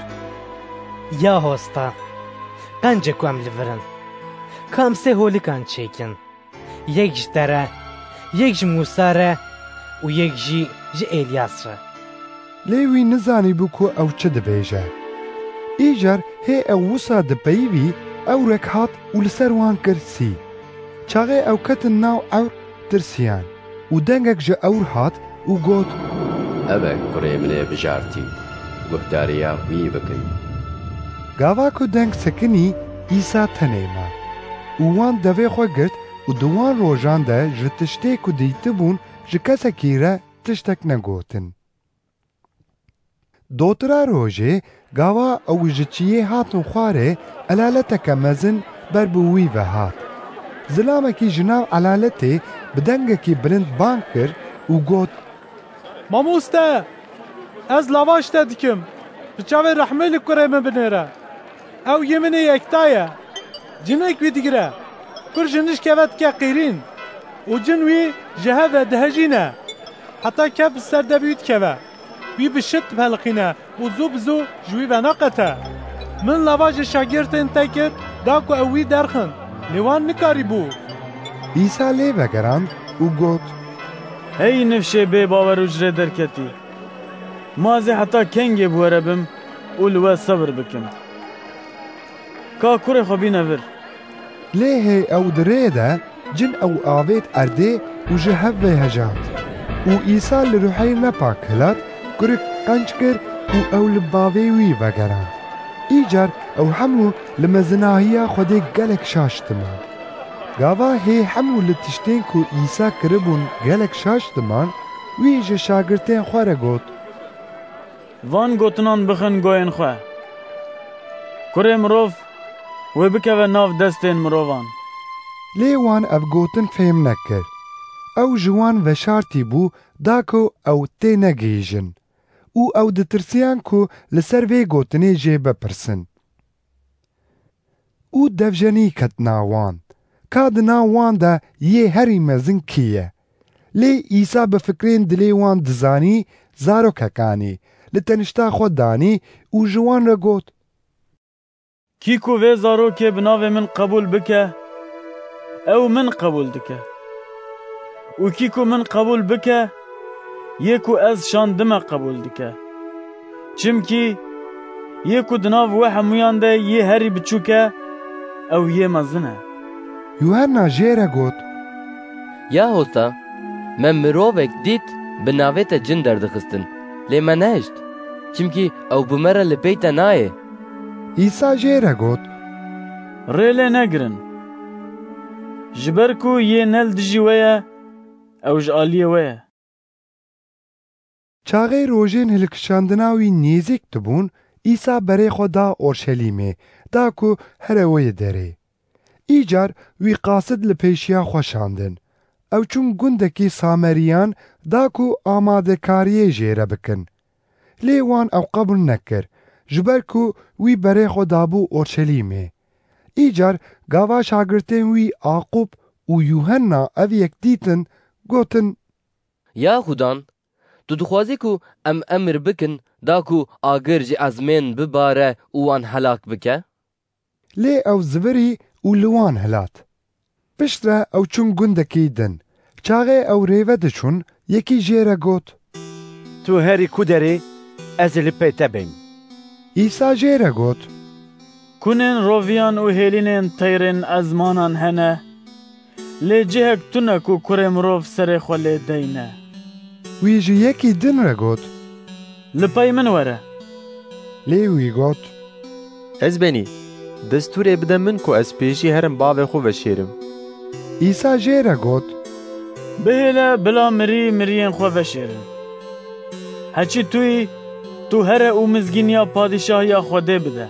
Ya hosta, qencê ku em li vir in, ka em sê holîkan çêkin, yek ji te re, yek ji Musa re û yek jî ji Elyas re. Lê wî nizanîbû ku ew çi dibêje. Îjar hê ew wisa dipeyivî, ewrek hat û li ser wan kir sî. Çaxê ew ketin nav ewr tirsiyan û dengek ji ewr hat û got: Ev e kurê min ê bijartî, guhdariya wî bikin. Gava ku deng sekinî, İsa tenê ma û wan devê xwe girt û di wan rojan de ji tiştê ku dîtibûn ji kesekî re tiştek negotin. Dotira rojê, gava ew ji çiyê hatin xwarê, elaleteke mezin ber bi wî ve hat. Zilamekî ji nav elaletê bi dengekî bilind bang kir û got: Mamoste, ez lavaş te dikim, bi çavê rehmê li kurê min binêre. Ew yê min ê yekta ye. Cinek wî digire, kur ji nişkeve dike qîrîn û cin wî ji hev ve dihejîne. Heta kev bi ser de wî dikeve. Wî bi şit biheliqîne û zû bi zû ji wî veneqete. Min lavaş ji şagirtên te kir, da ku ew wî derxin, lê wan nikarîbû. İsa lê vegerand û got: Hey nifşê bê bawer û jirê derketî. Mazê heta kengê bi we re bim û li we sebir bikim. Ka kurê xwe bîne vir. Lê hê ew di rê de, cin ew avêt erdê û ji hev vê hejand. û İsa li ruheyê nepak hilat, kurik qenc kir û ew li bavê wî vegerand. Îcar ew hemû li mezinahiya Xwedê gelek şaştiman. Gava hê hemû li tiştên ku İsa kiribûn gelek şaştiman, wî ji şagirtên xwe re got: Van gotinan bixin goyên xwe. Kurê mirov wê bikeve nav destên mirovan. Lê wan ev gotin fêm nekir. Ew ji wan veşartî bû da ku ew tê negihîjin û ew ditirsiyan ku li ser vê gotinê jê bipirsin. û devjenî ketina wan. Ka di nav wan de yê herî mezin kî ye? Lê İsa bi fikrên dilê wan dizanî, zarokekanî, li tenişta xwe danî û ji wan re got: Kî ku vê zarokê bi navê min qebûl bike, ew min qebûl dike. û kî ku min qebûl bike, yê ku ez şandime qebûl dike. Çimkî yê ku di nav we hemûyan de yê herî biçûk e, ew yê mezin e. Yuhanna jê re got: Ya hosta, me mirovek dît bi navê te cin derdixistin, lê me nehişt, çimkî ew bi me re li pey te nayê. ئیسا ژێرە گوت ڕێ لێ نەگرن ji ber ku yê nel dijî we ye ew ji aliyê we ye. چاغê rojên hilkişandina wî nêzik dibûn, îsa berê xwe da Orşelîmê, da ku here wê derê. Îcar wî qasid li pêşiya xwe şandin. Ew çûn gundekî Sameriyan da ku amadekariyê jêre bikin. Lê wan ew qebûl nekir, ji ber ku wî berê xwe dabû Orşelîmê. Îcar gava şagirtên wî Aqub û Yuhanna ev yek dîtin, gotin: Ya Xudan, tu dixwazî ku em emir bikin da ku agir ji ezmên bibare û wan helak bike? Lê ew zibirî û li wan hilat. Pişt re ew çûn gundekî din. Çaxê ew rêve diçûn, yekî jêre got: Tu herî ku derê, ez ê li pê te bêm. İsa jêre got: Kunên roviyan û hêlînên teyrên ezmanan hene, lê cihek tune ku kurê mirov serê xwe lê deyne. Wî ji yekî din re got: Li pey min were. Lê wî got: Ez benî, destûrê bide min ku ez pêşî herim bavê xwe veşêrim. İsa jêre got: Bihêle bila mirî miriyên xwe veşêrin. Heçî tu here û mizgîniya padîşahiya Xwedê bide.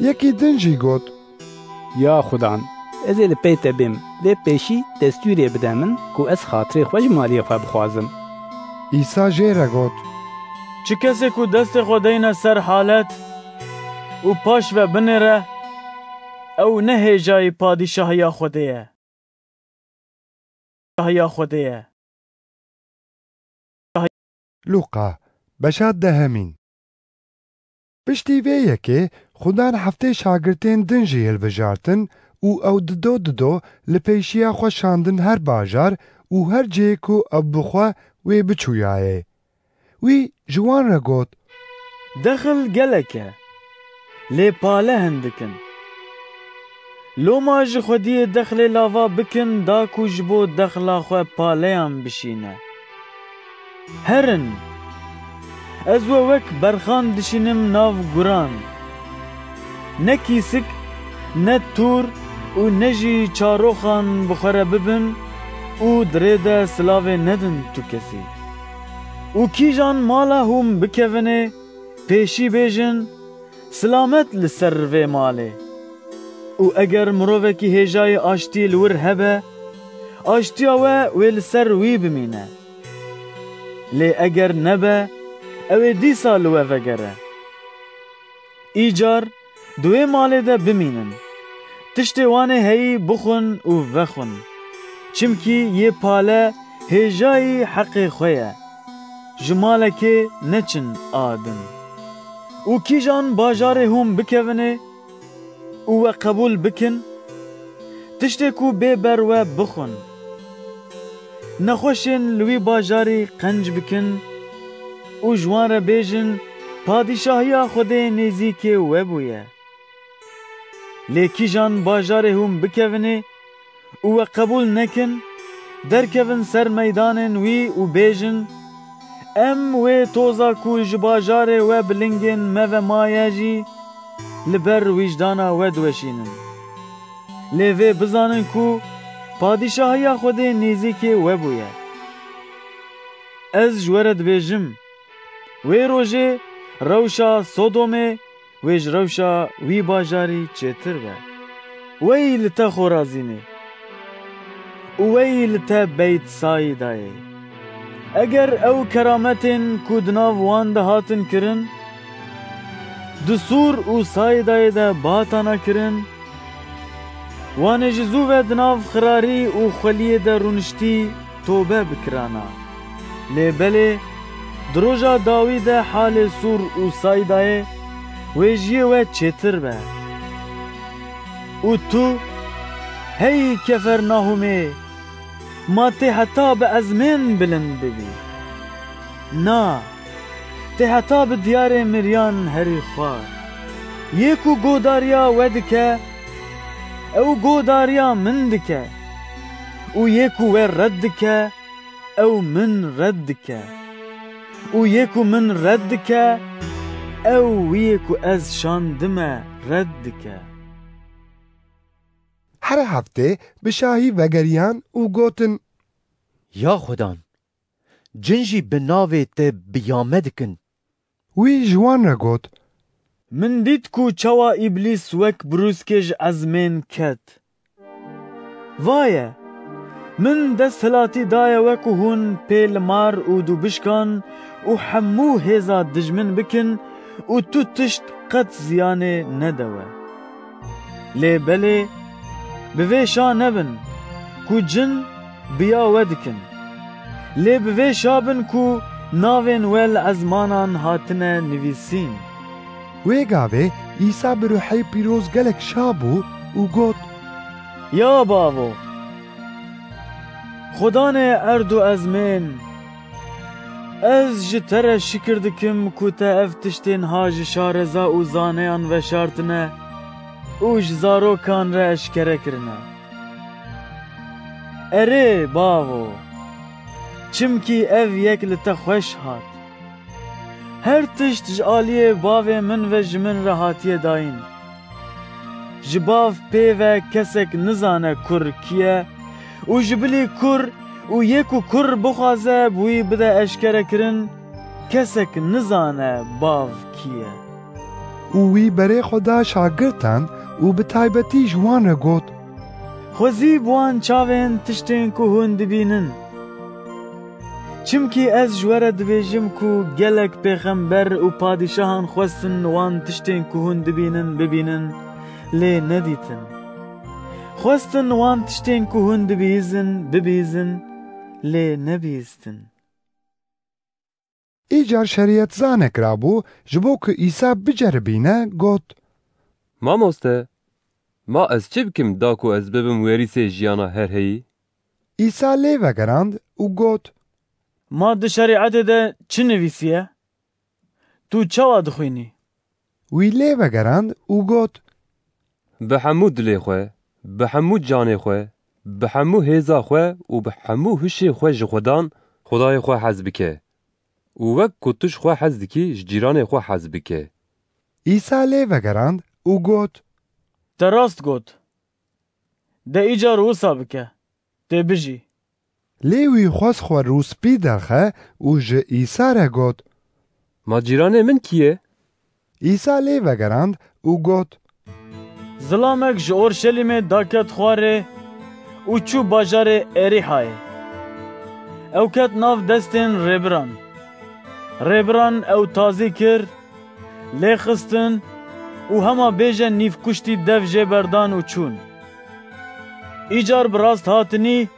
Yekî din jî got: Ya Xudan, ez ê li pey te bêm, lê pêşî destûrê bide min ku ez xatirê xwe ji maliyê xwe bixwazim. İsa jêre got: Çi kesê ku destê xwe deyne ser halet û paş ve binêre, ew ne hêjayî padîşahiya Xwedê ye. Luqa, beşa dehemîn. Piştî vê yekê, Xudan heftê şagirtên din jî hilbijartin û ew dido li pêşiya xwe şandin her bajar û her cihê ku ew bixwe wê biçûyayê. Wî ji wan re got: Dexil gelek e, lê pale hindikin. Loma ji Xwediyê dexilê lava bikin da ku ji bo dexila xwe paleyan bişîne. Herin, ez we wek berxan dişînim nav guran. Ne kîsik, ne tûr û ne jî çaroxan bi xwe re bibin û dirê de silavê nedin tu kesî. û kîjan mala hûn bikevinê, pêşî bêjin silamet li ser vê malê. û eger mirovekî hêjayê aştî li wir hebe, aştiya we wê li ser wî bimîne. Lê eger nebe, ew ê dîsa li we vegere. Îcar di wê malê de bimînin, tiştê wanê heyî bixwin û vexwin, çimkî yê pale hêjayî heqê xwe ye, ji malekê neçin adin. û kîjan bajarê hûn bikevinê û we qebûl bikin, tiştê ku bêber we bixwin. Nexweşên li wî bajarî qenc bikin û ji wan re bêjin padîşahiya Xwedê nêzîkê we bûye. Lê kîjan bajarê hûn bikevinê û we qebûl nekin, derkevin ser meydanên wî û bêjin: Em wê toza ku ji bajarê we bilingên me ve maye jî li ber wîcdana we diweşînin. Lê vê bizanin ku padîşahiya Xwedê nêzîkê we bûye. Ez ji we re dibêjim, wê rojê rewşa Sodomê wê ji rewşa wî bajarî çêtir be. Wey li te Xorazînê û wey li te Beyt-Saîdayê. Eger ew kerametên ku di nav wan de hatin kirin, di Sûr û Saîdayê de bahtana kirin, wanê ji zû ve di nav xirarî û xweliyê de rûniştî tobe bikirana. Lê belê di roja dawî de halê Sûr û Saîdayê wê jiyê we çêtir be. û tu, hey Kefernahûmê, ma tê heta bi ezmên bilind bibî. Na, tê heta bi diyarê miryan herî xwar. Yê ku godariya we dike, ew godariya min dike. û yê ku we red dike, ew min red dike. û yê ku min red dike, ew wî ku ez şandime red dike. Her hafte bi şahî vegeriyan û gotin Ya Xwedan, cin jî bi navê te biyame dikin. Wî ji wan re got: Min dît ku çawa îblîs wek brûskê ji ezmên ket. Vaye, min desthilatî daye wekû hûn pê li mar û dûbişkan û hemû hêza dijmin bikin û tu tişt qet ziyanê nedewe. Lê belê, bi vê şa nebin ku cin biya we dikin. Lê bi vê şa bin ku navên we li ezmanan hatine nivîsîn. Wê gavê İsa bi Ruhê Pîroz gelek şa bû û got: Ya bavo, Xudanê erd û ezmên, ez ji te re şikir dikim ku te ev tiştên ha ji şareza û zaneyan veşartine û ji zarokan re eşkere kirine. Erê bavo, çimkî ev yek li te xweş hat. Her tişt ji aliyê bavê min ve ji min re hatiye dayîn. Ji bav pê ve kesek nizane kur kiye û ji bilî kur û yê ku kur bixwaze bi wî bide eşkere kirin, kesek nizane bav kiye. û wî berê xwe da şagirtan û bi taybetî ji wan re got: Xwezî bi wan çavên tiştên ku hûn dibînin. Çimkî ez ji we re dibêjim ku gelek pêxember û padîşahan xwestin wan tiştên ku hûn dibînin bibînin, lê nedîtin. Xwestin wan tiştên ku hûn dibîzin bibîzin, lê nebîstin. Îcar şerîetzanek rabû ji bo ku İsa biceribîne got: Mamoste, ma ez çi bikim da ku ez bibim werîsê jiyana her heyî? İsa lê vegerand û got: Ma di şerîetê de çi nivîsiye? Tu çawa dixwînî? Wî lê vegerand û got: Bi hemû dilê xwe, bi hemû canê xwe, bi hemû hêza xwe û bi hemû hişê xwe ji Xwedan, Xudayê xwe hez bike. û wek ku tu ji xwe hez dikî, ji cîranê xwe hez bike. İsa lê vegerand û got: Te rast got. De îcar wisa bike. Tê bijî. Lê wî xwest xwe rûspî derxe û ji İsa re got: Ma cîranê min kî ye? İsa lê vegerand û got: Zilamek ji Orşelîmê daket xwarê û çû bajarê Êrîhayê. Ew ket nav destên rêbiran. Rêbiran ew tazî kir, lê xistin û hema bêje nîvkuştî dev jê berdan û çûn. Îcar bi rast hatinî,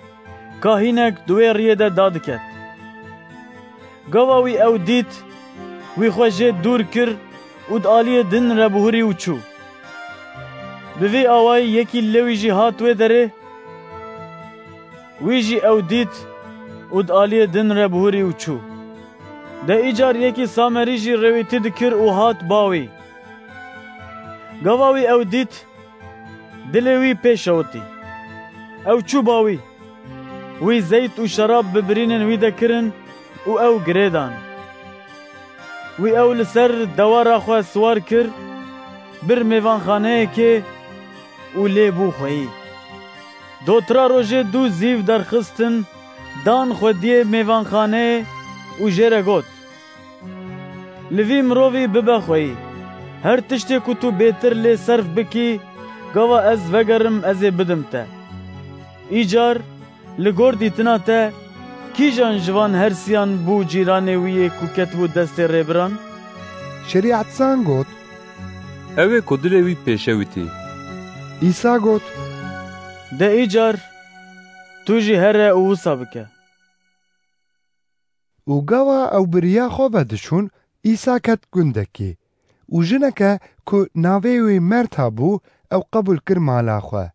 kahînek duwê riyê de dadiket. Gava wî ew dît, wî xwe jê dûr kir û di aliyê din re bihûrî û çû. Bi vê awayî yekî lewî jî hat wê derê, wî jî ew dît û di aliyê din re bihûrî û çû. De îcar yekî Samerî jî rewîtî dikir û hat bawî. Gava wî ew dît, dilê wî pê şewitî. Ew çû bawî. Wî zeyt û şerab bi birînên wî de kirin û ew girê dan. Wî ew li ser dewara xwe siwar kir, bir mêvanxaneyekê û lê bû xweyî. Dotra rojê dû zîv derxistin, dan xwediyê mêvanxaneyê û jê re got: Li vî mirovî bibe xweyî. Her tiştê ku tu bêtir lê serf bikî, gava ez vegerim ez ê bidim te. Îcar li gor dîtina te, kîjan ji van hersiyan bû cîranê wî yê ku ketibû destê rêbiran? Şerîetzan got: Ew ê ku dilê wî pêşewitî. İsa got: De îcar, tu jî here û wisa bike. û gava ew biriya xwe vediçûn, İsa ket gundekê û jineke ku navê wê Mert hebû, ew qebûl kir mala xwe.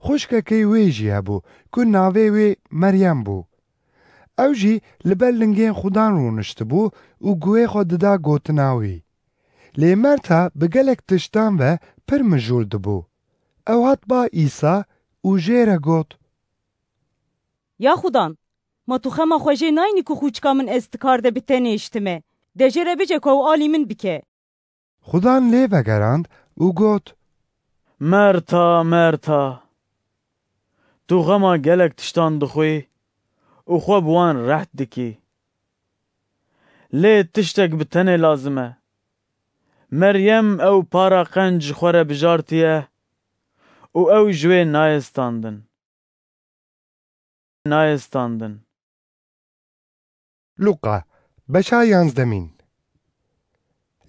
Xuşkekê wê jî hebû ku navê wê Meryem bû. Ew jî li ber lingên Xudan rûniştibû û guhê xwe dida gotina wî. Lê Merta bi gelek tiştan ve pir mijûl dibû. Ew hat ba İsa û jê re got: Ya Xudan, ma tu xema xwe jê nayînî ku xûçka min ez ti kar de bi te nêştime. De jê re bice ku ew alî min bike. خودان لێ vegeraand û got: Merta, Merta, tu xema gelek tiştan dixwî û xwe bi wan reht dikî. Lê tiştek bi tenê lazim e. Meryem ew para qenc ji xwe re bijartiye û ew ji wê nayestandin. Luqa beşa 11.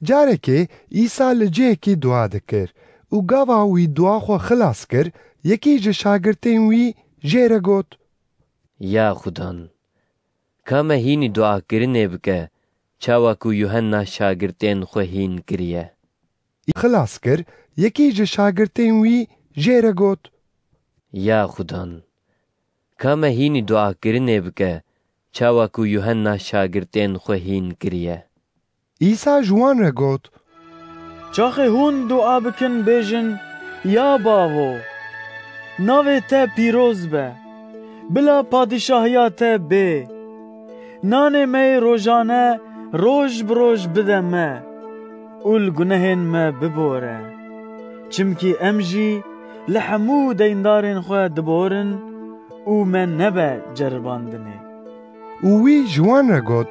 Carekê İsa li cihekî dua dikir û gava wî dua xwe xilas kir, yekî ji şagirtên wî jê re got: Ya Xudan, ka me hînî duakirinê bike, çawa ku Yuhanna şagirtên xwe hîn kiriye. Xilas kir, yekî ji şagirtên wî jê re got: Ya Xudan, ka me hînî duakirinê bike, çawa ku Yuhanna şagirtên xwe hîn kiriye. İsa ji wan re got: Çaxê hûn dua bikin bêjin: Ya bavo, navê te pîroz be, bila padîşahiya te bê. Nanê me rojane roj bi roj bide me û li gunehên me bibore. Çimkî em jî li hemû deyndarên xwe diborin û me nebe ceribandinê. û wî ji wan re got: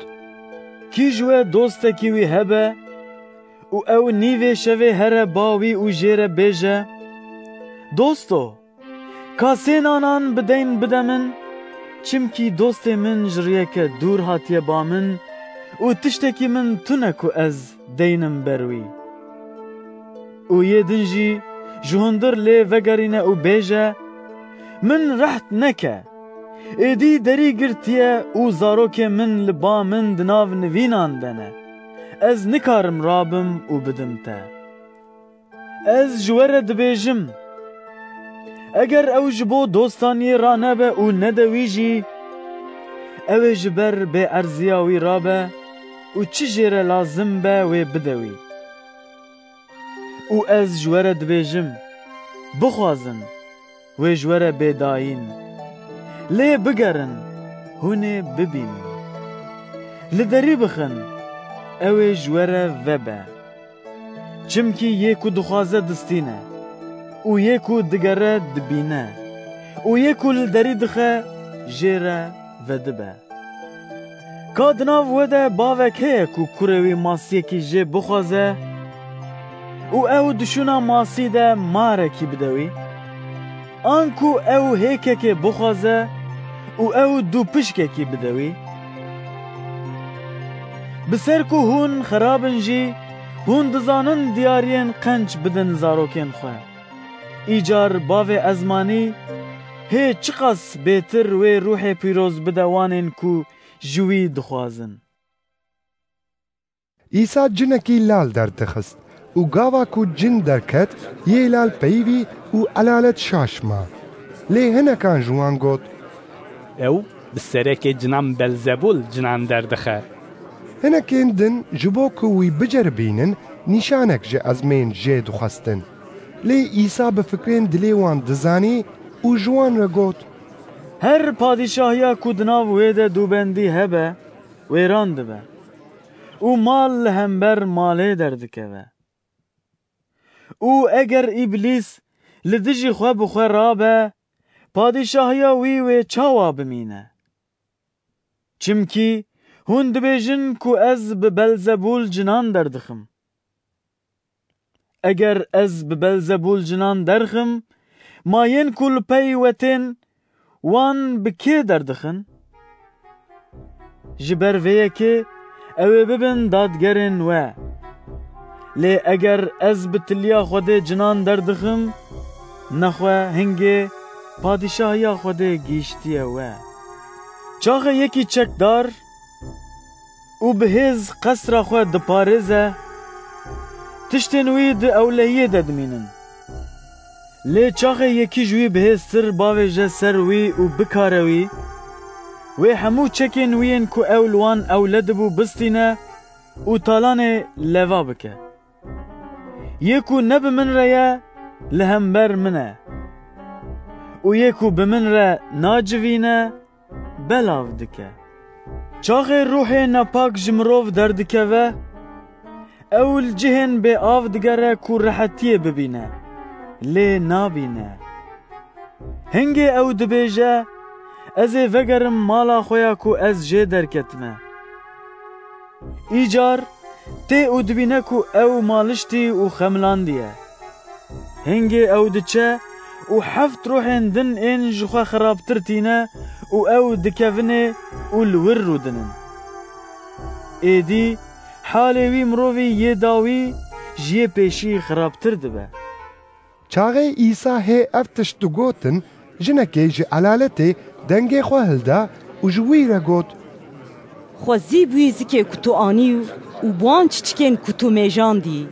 Kî ji we dostekî wî hebe û ew nîvê şevê here bawî û jê re bêje: Dosto, kasê nanan bi deyn bide min, çimkî dostê min ji riyeke dûr hatiye ba min û tiştekî min tune ku ez deynim ber wî. û yê din jî ji hundir lê vegerîne û bêje: Min reht neke, êdî derî girtiye û zarokê min li ba min di nav nivînan de ne. Ez nikarim rabim û bidim te. Ez ji we re dibêjim: Eger ew ji bo dostaniyê ranebe û nede wî jî, ew ê ji ber bêerziya wî rabe û çi jê re lazim be wê bide wî. û ez ji we re dibêjim: Bixwazin, wê ji we re bêdayîn. Lê bigerin, hûn ê bibînin. Li derî bixin, ew ê ji we re vebe. Çimkî yê ku dixwaze distîne û yê ku digere dibîne û yê ku li derî dixe jê re vedibe. Ka di nav we de bavek heye ku kurê wî masiyekî jê bixwaze û ew dişûna masî de marekî bide wî? An ku ew hêkekê bixwaze û ew dû pişkekî bide wî? Bi ser ku hûn xerabin jî, hûn dizanin diyariyên qenc bidin zarokên xwe. Îcar bavê ezmanî hê çi qas bêtir wê ruhê pîroz bide wanên ku ji wî dixwazin. İsa cinekî lal derdixist û gava ku cin derket, yê lal peyivî û elalet şaşma. Lê hinekan ji wan got: Ew bi serekê cinan Belzebul cinan derdixe. Hinekên din ji bo ku wî biceribînin, nîşanek ji ezmên jê dixwestin. Lê İsa bi fikrên dilê wan dizanî û ji wan re got: Her padîşahiya ku di nav wê de dûbendî hebe, wêran dibe û mal li hember malê derdikeve. û eger îblîs li dijî xwe bi xwe rabe, padîşahiya wî wê çawa bimîne? Çimkî hûn dibêjin ku ez bi Belzebul cinan derdixim. Eger ez bi Belzebul cinan derxim, mayên ku li pey wetên wan bi kê derdixin? Ji ber vê yekê ew ê bibin dadgerên we. Lê eger ez bi tiliya Xwedê cinan derdixim, nexwe hingê padîşahiya Xwedê gîştiye we. Çaxê yekî çekdar û bihêz qesra xwe diparêze, tiştên wî di ewlehiyê de dimînin. Lê çaxê yekî ji wî bihêztir bavêje ser wî û bikare wî, wê hemû çekên wî yên ku ew li wan ewle dibû bistîne û talanê leva bike. Yê ku ne bi min re ye, li hember min e. û yê ku bi min re nacivîne, belav dike. Çaxê ruhê nepak ji mirov derdikeve, اول جهن به آف دگره کو راحتی ببینه لی نابینه هنگی او دبیجه از وگرم مالا خویا کو از جه درکتمه ایجار تی او دبینه کو او مالشتی و خملاندیه هنگی او دچه و حفت روحن دن این جخوا خرابتر تینه و او دکفنه و الور رو دنن ایدی حالی وی مرووی یه داوی جیه پیشی خرابتر دبه چاغه عیسا هی افتش دو گوتن جنکی جی علالتی دنگی خواه هلدا و جوی را گوت خوزی بویزی که کتو آنی و بوان چچکن کتو میجان دی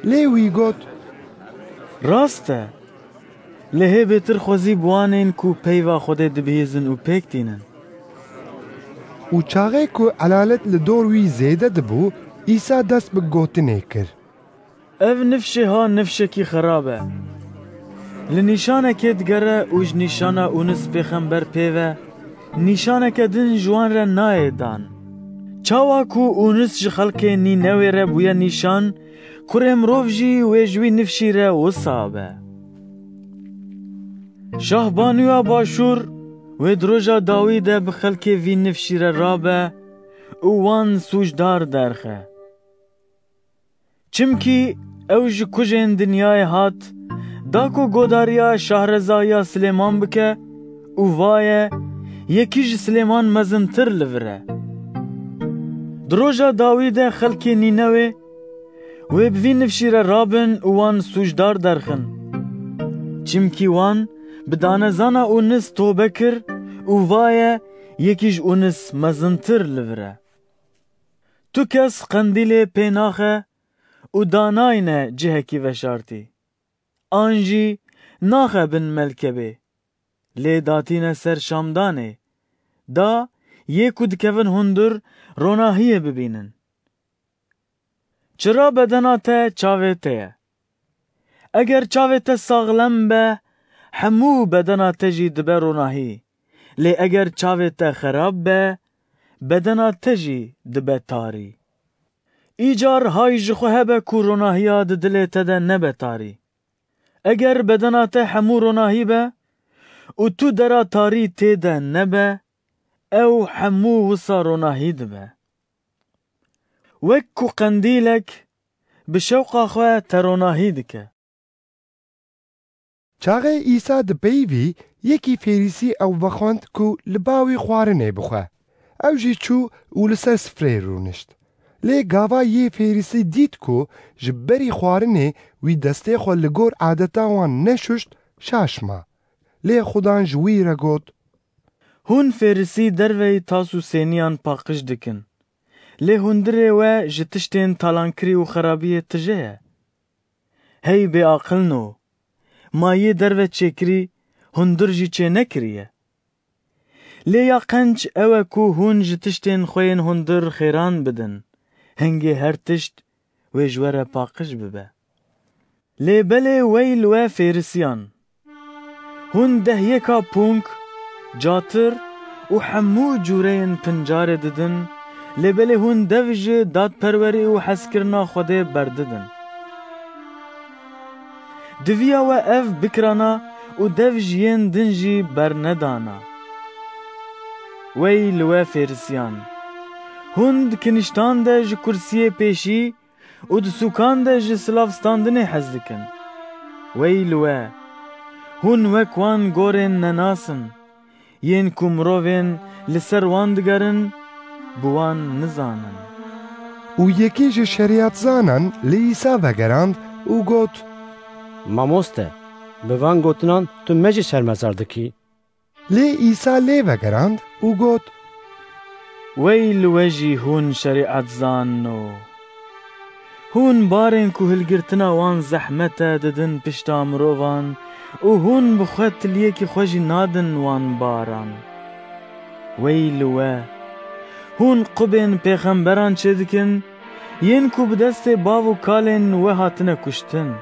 لیوی گوت راسته لهه بهتر خوزی بوانین کو پیوا خود دبیزن و پیکتینن و چاغه کو علالت لدور وی زیده دبو عیسا دست بگوتنه کر اف نفشه ها نفشه کی خرابه لنشانه که دگره اوج نشانه اونس پیغمبر پیوه نشانه که دن جوان را نای دان چاوا کو اونس جی خلقه نی نوی را بویا نشان کره مروف جی و جوی نفشی را وصابه شاه بانویا باشور و دروجا داویده بخلقه وی نفشی را رابه اوان سوجدار درخه چمکی اوج کجین دنیای هات داکو گوداریا شهرزایا سلیمان بکه او وایه یکیج سلیمان مزنتر لوره دروجا داویده خلکی نینوه و بوی نفشیر رابن وان سوجدار درخن چمکی وان بدانزانا اونس توبه کر او وایه یکیج اونس مزنتر لوره تو کس قندیل پیناخه و داناینه جهکی وشارتی آنجی ناخه بن ملکبه لی داتینه سر شامدانه دا یکو دکون هندر روناهیه ببینن چرا بدناته چاوته اگر چاوته ساغلم به همو بدناته جی دبه روناهی لی اگر چاوته خراب به بدناته جی دبه تاری ایجار های جخوه به کو روناهیا دله تده نبه تاری اگر بدنات همو روناهی به و تو درا تاری تیده نبه او همو وصا روناهی دبه وکو قندیلک بشوقا خواه تروناهی دکه چاغه عیسا دبیوی یکی فیریسی او بخواند کو لباوی خوارنه بخواه او جی چو او لسر سفره رونشت لی گاوا یه فیریسی دید کو جبری خوارنه وی دسته خو لگور عادتا وان نششت شاشما لی خودان جوی را گوت هون فیریسی دروی تاسو سینیان پاقش دکن لی هندره و جتشتین تالانکری و خرابی تجه هی بی آقل نو ما یه دروی چکری هندر جی چه نکریه لی یا قنج او کو هون جتشتین خوین هندر خیران بدن هنگی هر تشت و جوره پاقش ببه لی بله ویل و فیرسیان هون ده یکا پونک جاتر و همو جورین پنجار ددن لی بله هون دوج داد پروری و حس کرنا خوده برددن دویا و اف بکرانا و دوج ین دنجی برندانا ویل و فیرسیان هند کنشتان ده ج کرسی پیشی و د سوکان ده ج سلافستاندنه حز دکن ویلوه هون وکوان گورن نناسن ین کمروین لسر واندگرن بوان نزانن و یکی ج شریعت زانن لیسا وگراند و گوت ماموسته بوان گوتنان تو مجی شرمزاردکی لی ایسا لی وگراند و گوت ویل وجی هون شریعت زانو هون بارن که هلگرتنا وان زحمتا ددن پشتا مروان و هون بخوت لیکی خوشی نادن وان باران ویل و هون قبین پیغمبران چه دکن ین کو بدست باو کالن و هاتنه کشتن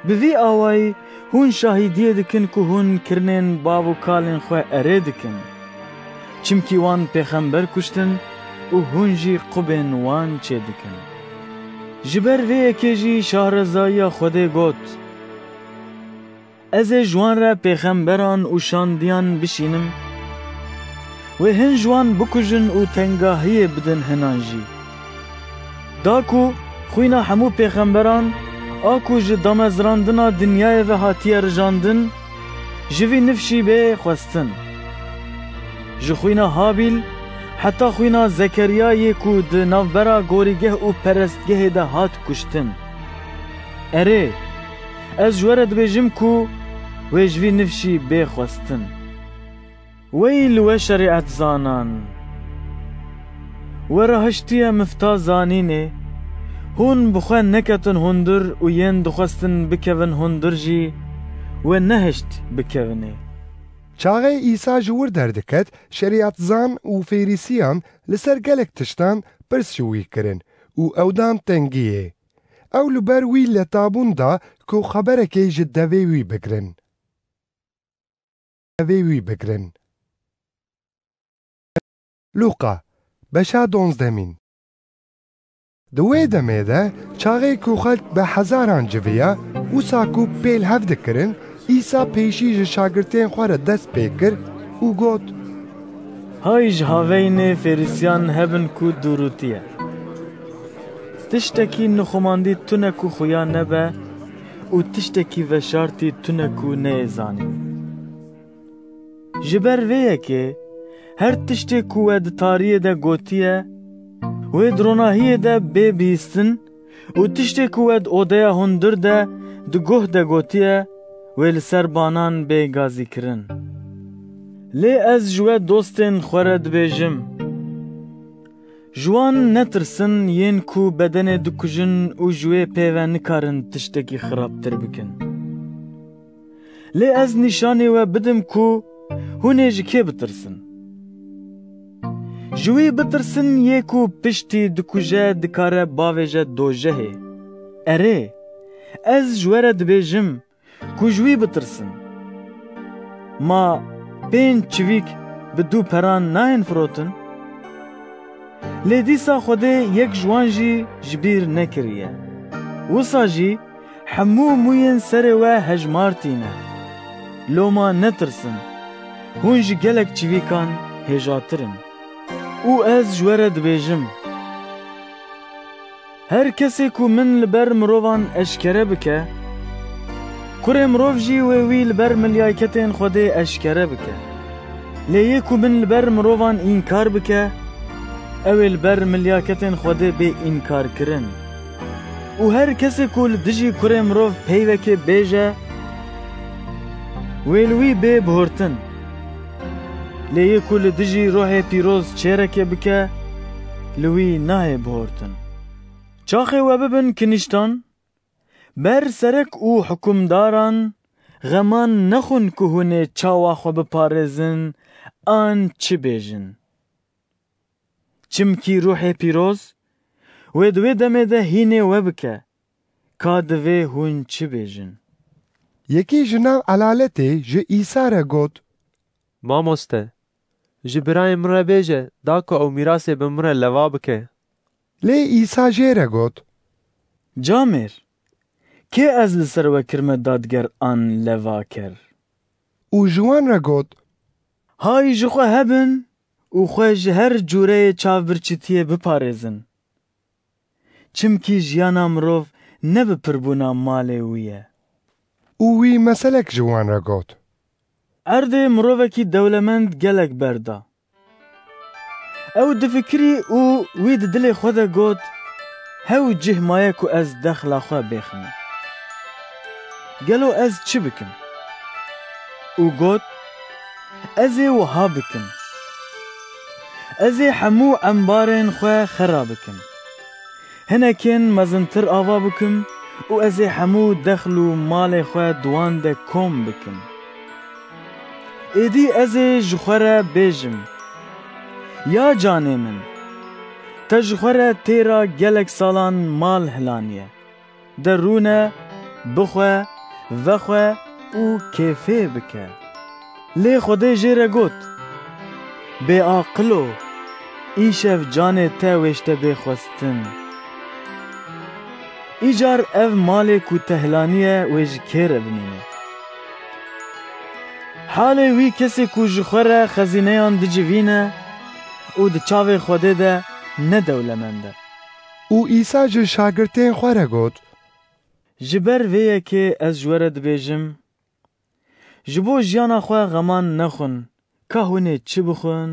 بوی آوائی هون شاهدیه دکن که هون کرنین باو کالن خواه اره دکن چمکی وان پیغمبر کشتن و هون جی قبین وان چه دکن جبر وی کجی شهرزایا خود گوت از جوان را پیغمبران و شاندیان بشینم و هن جوان بکجن و تنگاهی بدن هنانجی داکو خوینا همو پیغمبران آکو جدامزراندنا دنیای و هاتیه رجاندن جوی نفشی به خواستن جخوینا هابیل حتی خوینا زکریای کو ده نوبرا گوریگه و پرستگه ده هات کشتن اره از جوارد بجم کو و جوی نفشی به خواستن ویل و شریعت زانان و رهشتی مفتا زانینه هون بخواه نکتن هندر و ین دخواستن بکون هندر جی و نهشت بکونه چاغه ایسا جور دردکت شریعت زان و فیریسیان لسر گلک تشتان پرسشوی کرن و اودان تنگیه او لبر وی لطابون دا کو خبره که جدوی وی بگرن لوقا بشا 12 دوی دمه ده چاغه کو خلق به هزاران جویا و ساکو پیل هفده کرن ایسا پیشی شاگرتین خواره دست پیکر و گوت های جهاوین فریسیان هبن کو دوروتیه تشتکی نخماندی تونکو خویا نبه و تشتکی وشارتی تونکو نیزانی جبر ویه که هر تشتکو ود تاریه ده گوتیه و دروناهیه ده بی بیستن و تشتکو ود اودیا هندر ده دگوه ده گوتیه و لسر بانان بی گازی کرن لی از جوه دوستین خورد بیجم جوان نترسن ین کو بدن دکجن و جوه پیوه نکارن تشتکی خراب تر بکن لی از نشانی و بدم کو هونه جکه بترسن جوی بترسن یکو پشتی دکجه دکاره باویجه دوجه اره از جوه دبیجم کوجوی بترسن ما پین چویک بدو پران ناین فروتن لیدیسا خوده یک جوان جی جبیر نکریه وصا جی حمو موین سر و هجمارتینه لوما نترسن هون جی گلک چویکان هجاترن او از جورد بیجم هر کسی کو من لبر مروان اشکره بکه کره مروف جی وی لبر ملیاکتین خوده اشکره بکه لیه کو من لبر مروان اینکار بکه او لبر ملیاکتین خوده به اینکار کرن و هر کسی کو لدجی کره مروف پیوه که بیجه ویلوی به بهورتن لیه کو لدجی روح پیروز چهره که بکه لوی ناه بهورتن چاخه و ببن کنشتان بر سرک او حکمداران غمان نخون که هونه چاوا خو بپارزن آن چی بیجن چمکی روح پیروز و دوی دمه ده هینه و بکه که دوی هون چی بیجن یکی جناو علالتی جه ایسا را گوت ماموسته جبرای مره بیجه داکو او میراسی بمره لوا بکه لی ایسا جه را گوت جامر که از لسر و کرمه دادگر آن لوا کر او جوان را گوت های جخوا هبن او خوش هر جوره چاو برچتیه بپارزن چمکی جیانا مروف نب پربونا ماله ویه او وی مسلک جوان را گوت عرض مروفکی دولمند گلک بردا او دفکری او وید دل خود گوت هاو جه مایه کو از دخلا خواه بخنه گلو از چی بکن او گوت ازی وها بکن ازی حمو انبارین خواه خراب بکن هنکن مزنتر آوا بکن و ازی حمو دخلو مال خواه دوان ده کم بکن ایدی ازی جخوره بیجم یا جانه من تجخوره تیرا گلک سالان مال هلانیه در رونه بخواه وخواه او کیفه بکه لی خوده جیره گوت بی عاقلو ایشف جان تا وشته بخواستن ایجار ev malê ku tehlaniye wê ji kê re binîne. Halê wî kesê ku ji xwe re xezîneyan dicivîne û di çavê Xwedê de nedewlemend e. û Îsa ji şagirtên xwe re got: Ji ber vê yekê ez ji we re dibêjim, ji bo jiyana xwe xeman nexwin, ka hûnê çi bixwin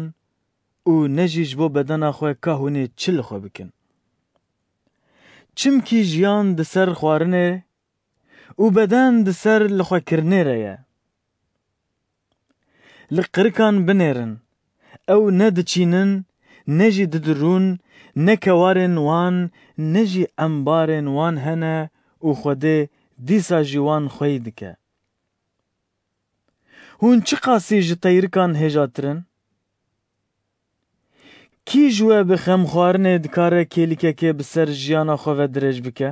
û ne jî ji bo bedena xwe ka hûnê çi li xwe bikin. Çimkî jiyan di ser xwarinê û beden di ser li xwekirinê re ye. Li qirikan binêrin, ew ne diçînin, ne jî didirûn, ne kewarên wan, ne jî embarên wan hene û Xwedê dîsa jî wan xweyî dike. Hûn çi qasî ji teyrikan hêjatirin? Kî ji we bi xemxwarinê dikare kêlîkekê bi ser jiyana xwe ve dirêj bike?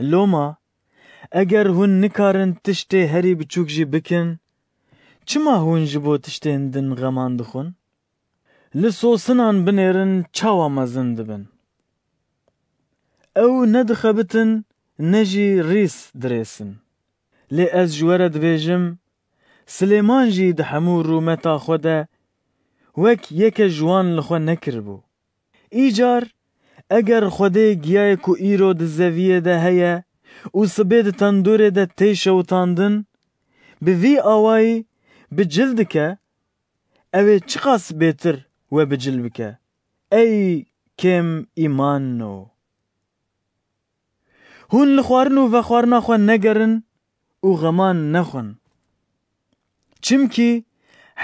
Loma, eger hûn nikarin tiştê herî biçûk jî bikin, çima hûn ji bo tiştên din xeman dixwin? Li sosinan binêrin çawa mezin dibin. Ew ne dixebitin, ne jî rîs dirêsin. Lê ez ji we re dibêjim, Silêman jî di hemû rûmeta xwe de wek yeke ji wan li xwe nekiribû. Îcar eger Xwedê giyayê ku îro di zeviyê de heye û sibê di tendûrê de tê şewitandin, bi vî awayî bicil dike, ew ê çi qas bêtir we bicil bike? Ey kêm îmanino! Hûn li xwarin û vexwarina xwe negerin û xeman nexwin. Çimkî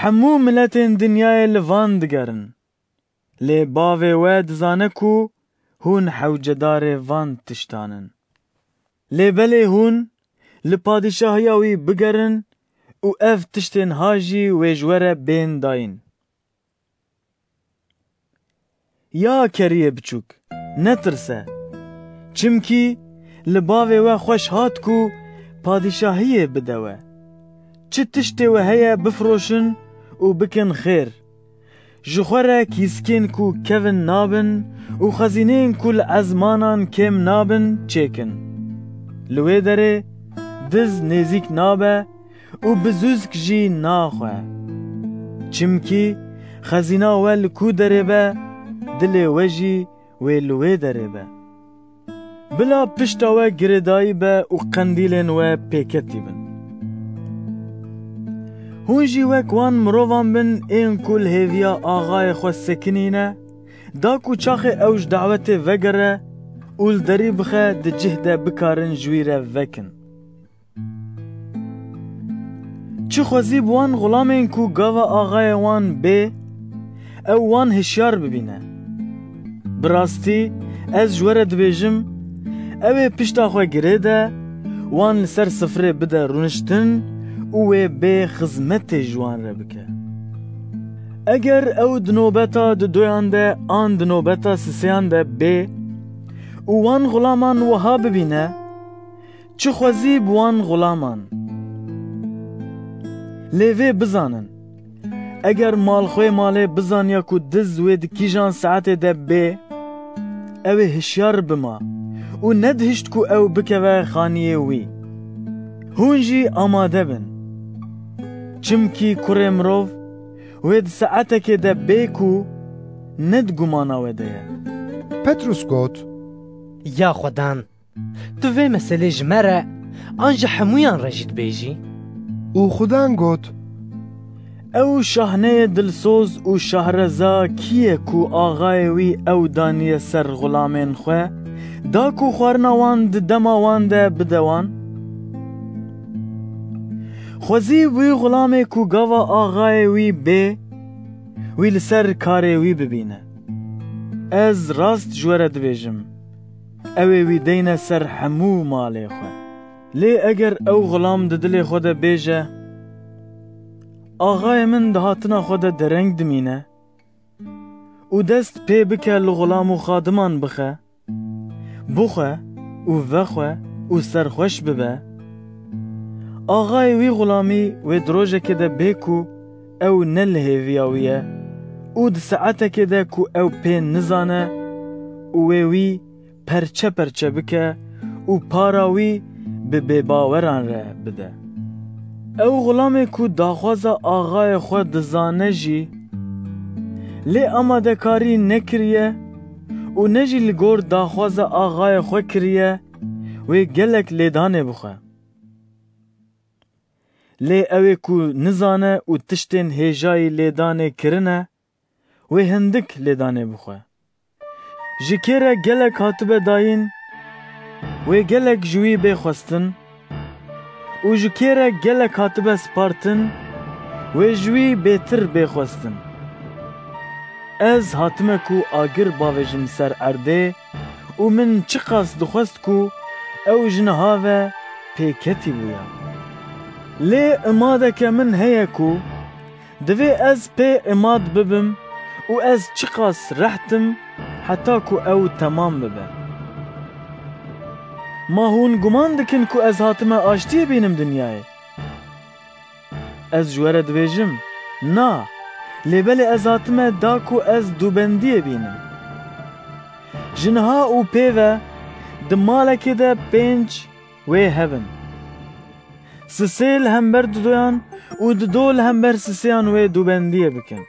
hemû miletên dinyayê li van digerin. Lê bavê we dizane ku hûn hewcedarê van tiştan in. Lê belê hûn li padîşahiya wî bigerin û ev tiştên ha jî wê ji we re bên dayîn. Ya keriyê biçûk, netirse, çimkî li bavê we xweş hat ku padîşahiyê bide we. Çi tiştê we heye bifroşin û bikin xêr. Ji xwe re kîskên ku kevin nabin û xezîneyên ku li ezmanan kêm nabin çêkin. Li wê derê diz nêzik nabe û bizûzk jî naxwe. Çimkî xezîna we li ku derê be, dilê we jî wê li wê derê be. Bila pişta we girêdayî be û qendîlên we pêketî bin. Hûn jî wek wan mirovan bin ên ku li hêviya axayê xwe sekinîne, da ku çaxê ew ji dawetê vegere û li derî bixe di cih de bikarin ji wî re vekin. Çi xwezî bi wan xulamên ku gava axayê wan bê, ew wan hişyar bibîne. Bi rastî ez ji we re dibêjim, ew ê pişta xwe girê de, wan li ser sifrê bide rûniştin û wê bê xizmetê ji wan re bike. Eger ew di nobeta di doyan de an di nobeta sisêyan de bê û wan xulaman wiha bibîne, çi xwezî bi wan xulaman. Lê vê bizanin, eger malxwê malê bizaniya ku diz wê di kîjan saetê de bê, ew ê hişyar bima û nedihişt ku ew bikeve xaniyê wî. Hûn jî amade bin. Çimkî kurê mirov wê di saetekê de bê ku ne di gumana we de ye. Petrus got: Ya Xwedan, tu vê meselê ji me re an ji hemûyan re jî dibêjî? û Xudan got: Ew şahneyê dilsoz û şahreza kî ye ku axayê wî ew daniye ser xulamên xwe, da ku xwarina wan di dema wan de bide wan? Xwezî wî xulamê ku gava axayê wî bê, wî li ser karê wî bibîne. Ez rast ji we re dibêjim, ew ê wî deyne ser hemû malê xwe. Lê eger ew xulam di dilê xwe de bêje, axayê min di hatina xwe de dereng dimîne û dest pê bike li xulam û xadiman bixe, bixwe û vexwe û serxweş bibe, axayê wî xulamî wê di rojekê de bê ku ew ne li hêviya wî ye û di saetekê de ku ew pê nizane û wê wî پرچه پرچه بکه و پاراوی به بباوران را بده. او غلامه کو داخواز آغای خود دزانه جی لی آماده کاری نکریه و نجی لگور داخواز آغای خود کریه و گلک لیدانه بخواه. لی اوی کو نزانه و تشتین هیجای لیدانه کرنه و هندک لیدانه بخواه. جکره گلک هاتبه داین و گلک جوی بخواستن و جکره گلک هاتبه سپارتن و جوی بهتر بخواستن. از هاتمه کو آگر باوجم سر ارده و من چه قاس دخواست کو او جنها و پیکتی بویا. لی اماده که من هیا کو دوی از پی اماد ببم و از چه قاس رحتم حتی کو او تمام ببه. ما هون گمان دکن کو از هاتمه آشتی بینم دنیای. از جوره دویجم نا لیبل از هاتمه دا کو از دوبندی بینم. جنها او پیوه دمالکی ده 5 وی هبن. سسیل هم بر دویان و دول هم بر سسیان وی دوبندی بکن.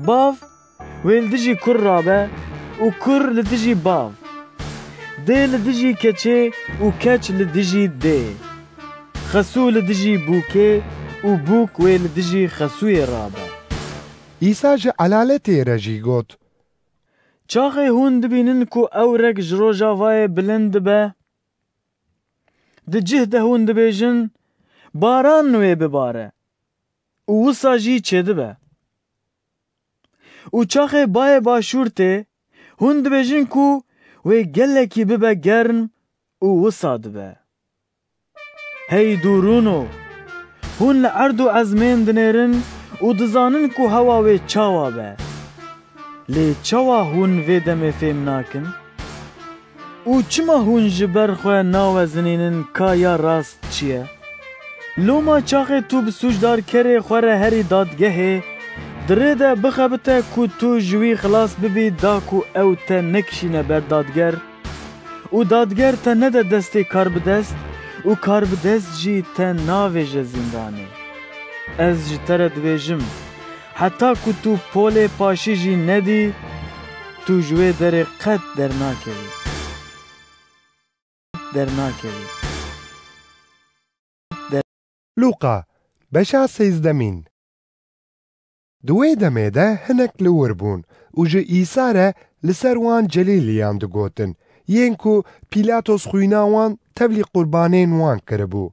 باف ویل دجی کر رابه و کر لدجی باف. ده لدجی کچه و کچ لدجی ده. خسو لدجی بوکه و بوک ویل لدجی خسوی رابه. عیسی جه علالتی رجی گوت چاقه هون دبینن کو او رک جروجا وای بلند به ده جه ده هون دبیجن باران نوی بباره و وسا جی چه دبه و چاقه بای باشورته هون دبیجن کو وی گلکی ببه گرم و وسا دبه. هی دورونو هون لعردو عزمین دنیرن و دزانن کو هوا وی چاوا به. لی چاوا هون وی دمه فیم ناکن؟ او چما هون جبر خواه ناوزنینن کا یا راست چیه؟ لوما چاقه تو بسوجدار کره خوره هری دادگهه دره ده بخبته کو تو جوی خلاص ببی دا کو او تا نکشینه بر دادگر او دادگر تا نده دسته کار بدست و کار بدست جی تا ناویجه زندانه. از جی ترد ویجم حتی که تو پول پاشی جی ندی تو جوی در قد در ناکوی. لوقا بشا 13 دوی دمه ده هنک لور بون و جه ایسا ره لسر وان جلیلیان دو گوتن ین کو پیلاتوس خوینا وان تبلی قربانین وان کربو.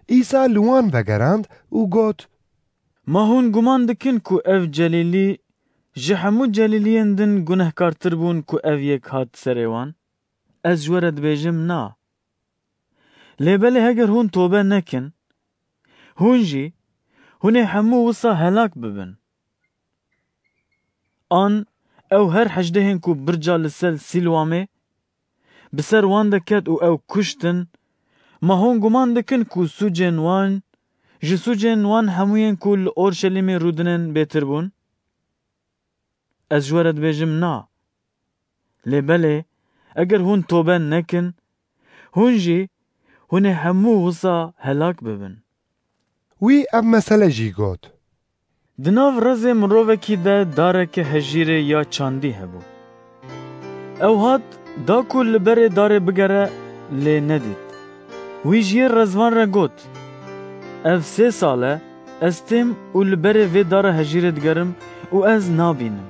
ایسا لوان وگراند و گوت ما هون گمان دکن کو اف جلیلی جه همو جلیلیان دن گناه کارتر بون کو اف یک هات سریوان. از جورد بیجم نا. لیبلی هگر هون توبه نکن هون جی هونه همو وصا هلاک ببن. آن او هر حجدهن کو برجا لسل سیلوامه بسر وان دکت او کشتن ما هون گمان دکن کو سوجن وان جسوجن وان هموین کل اورشلیم رودنن بهتر بون. از جورد بیجم نا. لیبلی اگر هون توبه نکن هون جی هونه همو وصا هلاک ببن. وی اب مسئله جی گوت دناو رز مروه کی ده داره که هجیره یا چاندی هبو. او هاد دا کل بره داره بگره لی ندید. وی جیر رزوان را گوت اف 3 ساله استیم و لبره وی داره هجیره دگرم و از نابینم.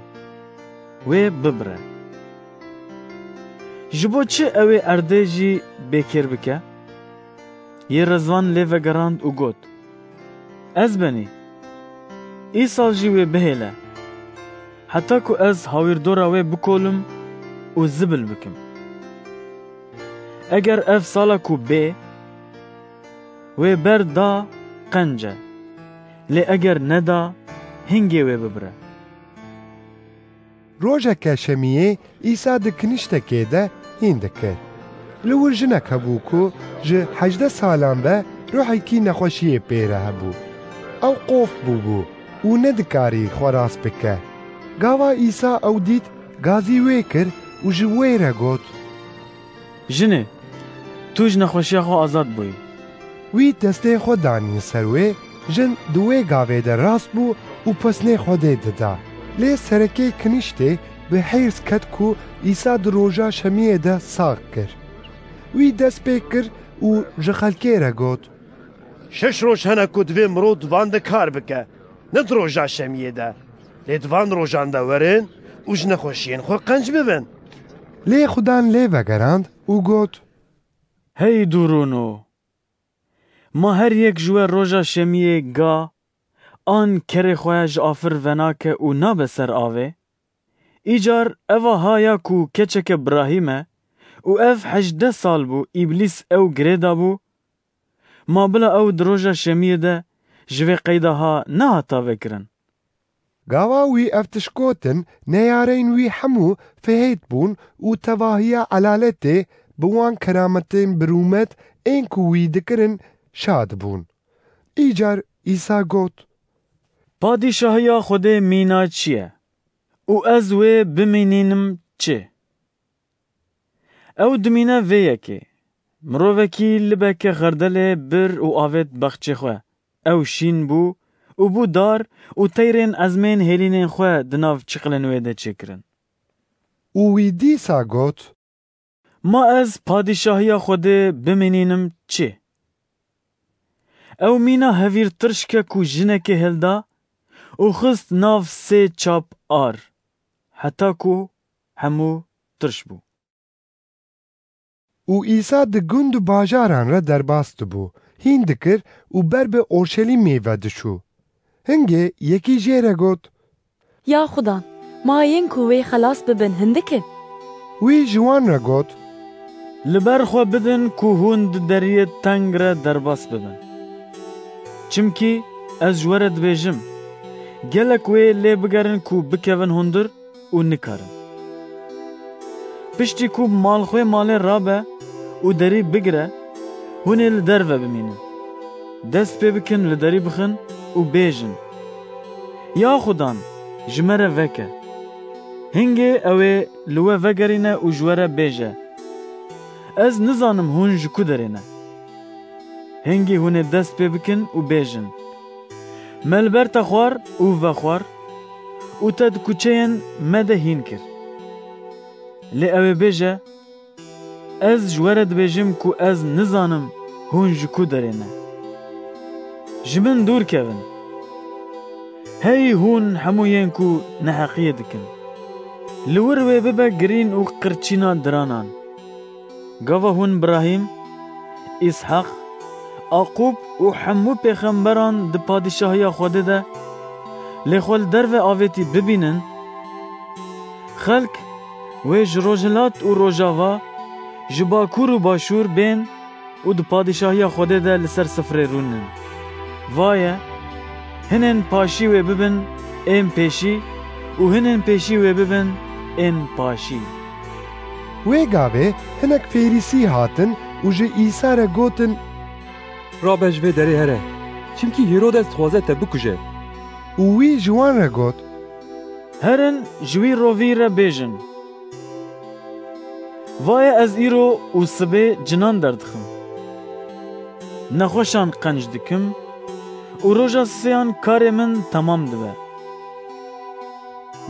وی ببره. جبو چه اوی ارده جی بکر بکه؟ یه رزوان لیوه گراند و گوت از بنی ای سال جی وی بهیله حتی که از هاویردورا وی بکولم و زبل بکم. اگر اف سالا کو بی وی بر دا قنجه لی اگر ندا هنگی وی ببره. روژه که شمیه ایسا دکنشته که ده هین دکر. لور جنک هبو که جه 18 سالان به روحی کی نخوشی پیره هبو. او قوف بو و ندکاری خوراس بکه. گاوا ایسا او دید گازی وی کر و ji wê re got: Jinê, tu ji nexweşiya xwe azad bûyî. Wî destê xwe danî ser wê, jin di wê gavê de rast bû û pesnê Xwedê dida. Lê serekê kinîştê bi hêrs ket ku İsa di roja şemiyê de sağ kir. Wî dest pê kir û ji xelkê re got: Şeş roj hene ku divê mirov divan de kar bike, ne di roja şemiyê de. Lê divan rojan de werin û ji nexweşiyên xwe qenc bibin. Lê Xudan lê vegerand û got: Hey dûrûno, ma her yek ji we roja şemiyê ga, an kerê xwe ji afir venake û nabe ser avê? Îcar eva haya ku keçeke Ibrahîm e û ev 18 sal bû îblîs ew girê dabû, ma bila ew di roja şemiyê de ji vê qeyda ha nehata vekirin. Gava wî ev tişkotin neyareyên wî hemû fihêt bûn û tevahiya elaletê bi wan kerametên birûmet ên ku wî dikirin şad bûn. Îcar İsa got: Padîşahiya Xwedê mîna çi ye? û ez wê bimînînim çi? Ew dimîne vê yekê, mirovekî libeke xerdelê bir û avêt bexçê xwe. Ew şîn bû û bû dar û teyrên ezmên hêlînên xwe di nav çiqilên wê de çêkirin. û wî dîsa got: Ma ez padîşahiya Xwedê bimînînim çi? Ew mîna hevîr tirşke ku jinekê hilda û xist nav sê çap ar, heta ku hemû tirş bû. û İsa di gund û bajaran re derbas dibû, hîn dikir û ber bi Orşelîmê ve diçû. Hingê yekî jê re got: Ya Xudan, ma yên ku wê xelas bibin hindikin. Wî ji wan re got: Li ber xwe bidin ku hûn di deriyê teng re derbas bibin. Çimkî ez ji we re dibêjim, gelek wê lê bigerin ku bikevin hundir û nikarin. Piştî ku malxwê malê rabe û derî bigire, hûn ê li derve bimînin. Dest pê bikin li derî bixin û bêjin: Ya Xudan, ji me re veke. Hingê ew ê li we vegerîne û ji we re bêje: Ez nizanim hûn ji ku derê ne. Hingê hûn ê dest pê bikin û bêjin: Me li ber te xwar û vexwar û te di kuçeyên me de hîn kir. Lê ew ê bêje: Ez ji we re dibêjim ku ez nizanim hûn ji ku derê ne. Ji min dûr kevin. Hey hûn hemû yên ku neheqiyê dikin. Li wir wê bibe girîn û qirçîna diranan. Gava hûn Ibrahîm, İshak, Aqub û hemû pêxemberan di padîşahiya Xwedê de lê xwe li derve avêtî bibînin, xelk wê ji rojhilat û rojava ji bakur û başûr bên û di padîşahiya Xwedê de li ser sifrê rûnin. Vaye, hinên paşî wê bibin ên pêşî û hinên pêşî wê bibin ên paşî. Wê gavê hinek Fêrîsî hatin û ji İsa re gotin: Rabe ji vê derê here, çimkî Herodes dixwaze te bikuje. û wî ji wan re got: Herin ji wî rovî re bêjin: Vaye ez îro û sibê cinan derdixim. Nexweşan qenc dikim û roja sêyan karê min temam dibe.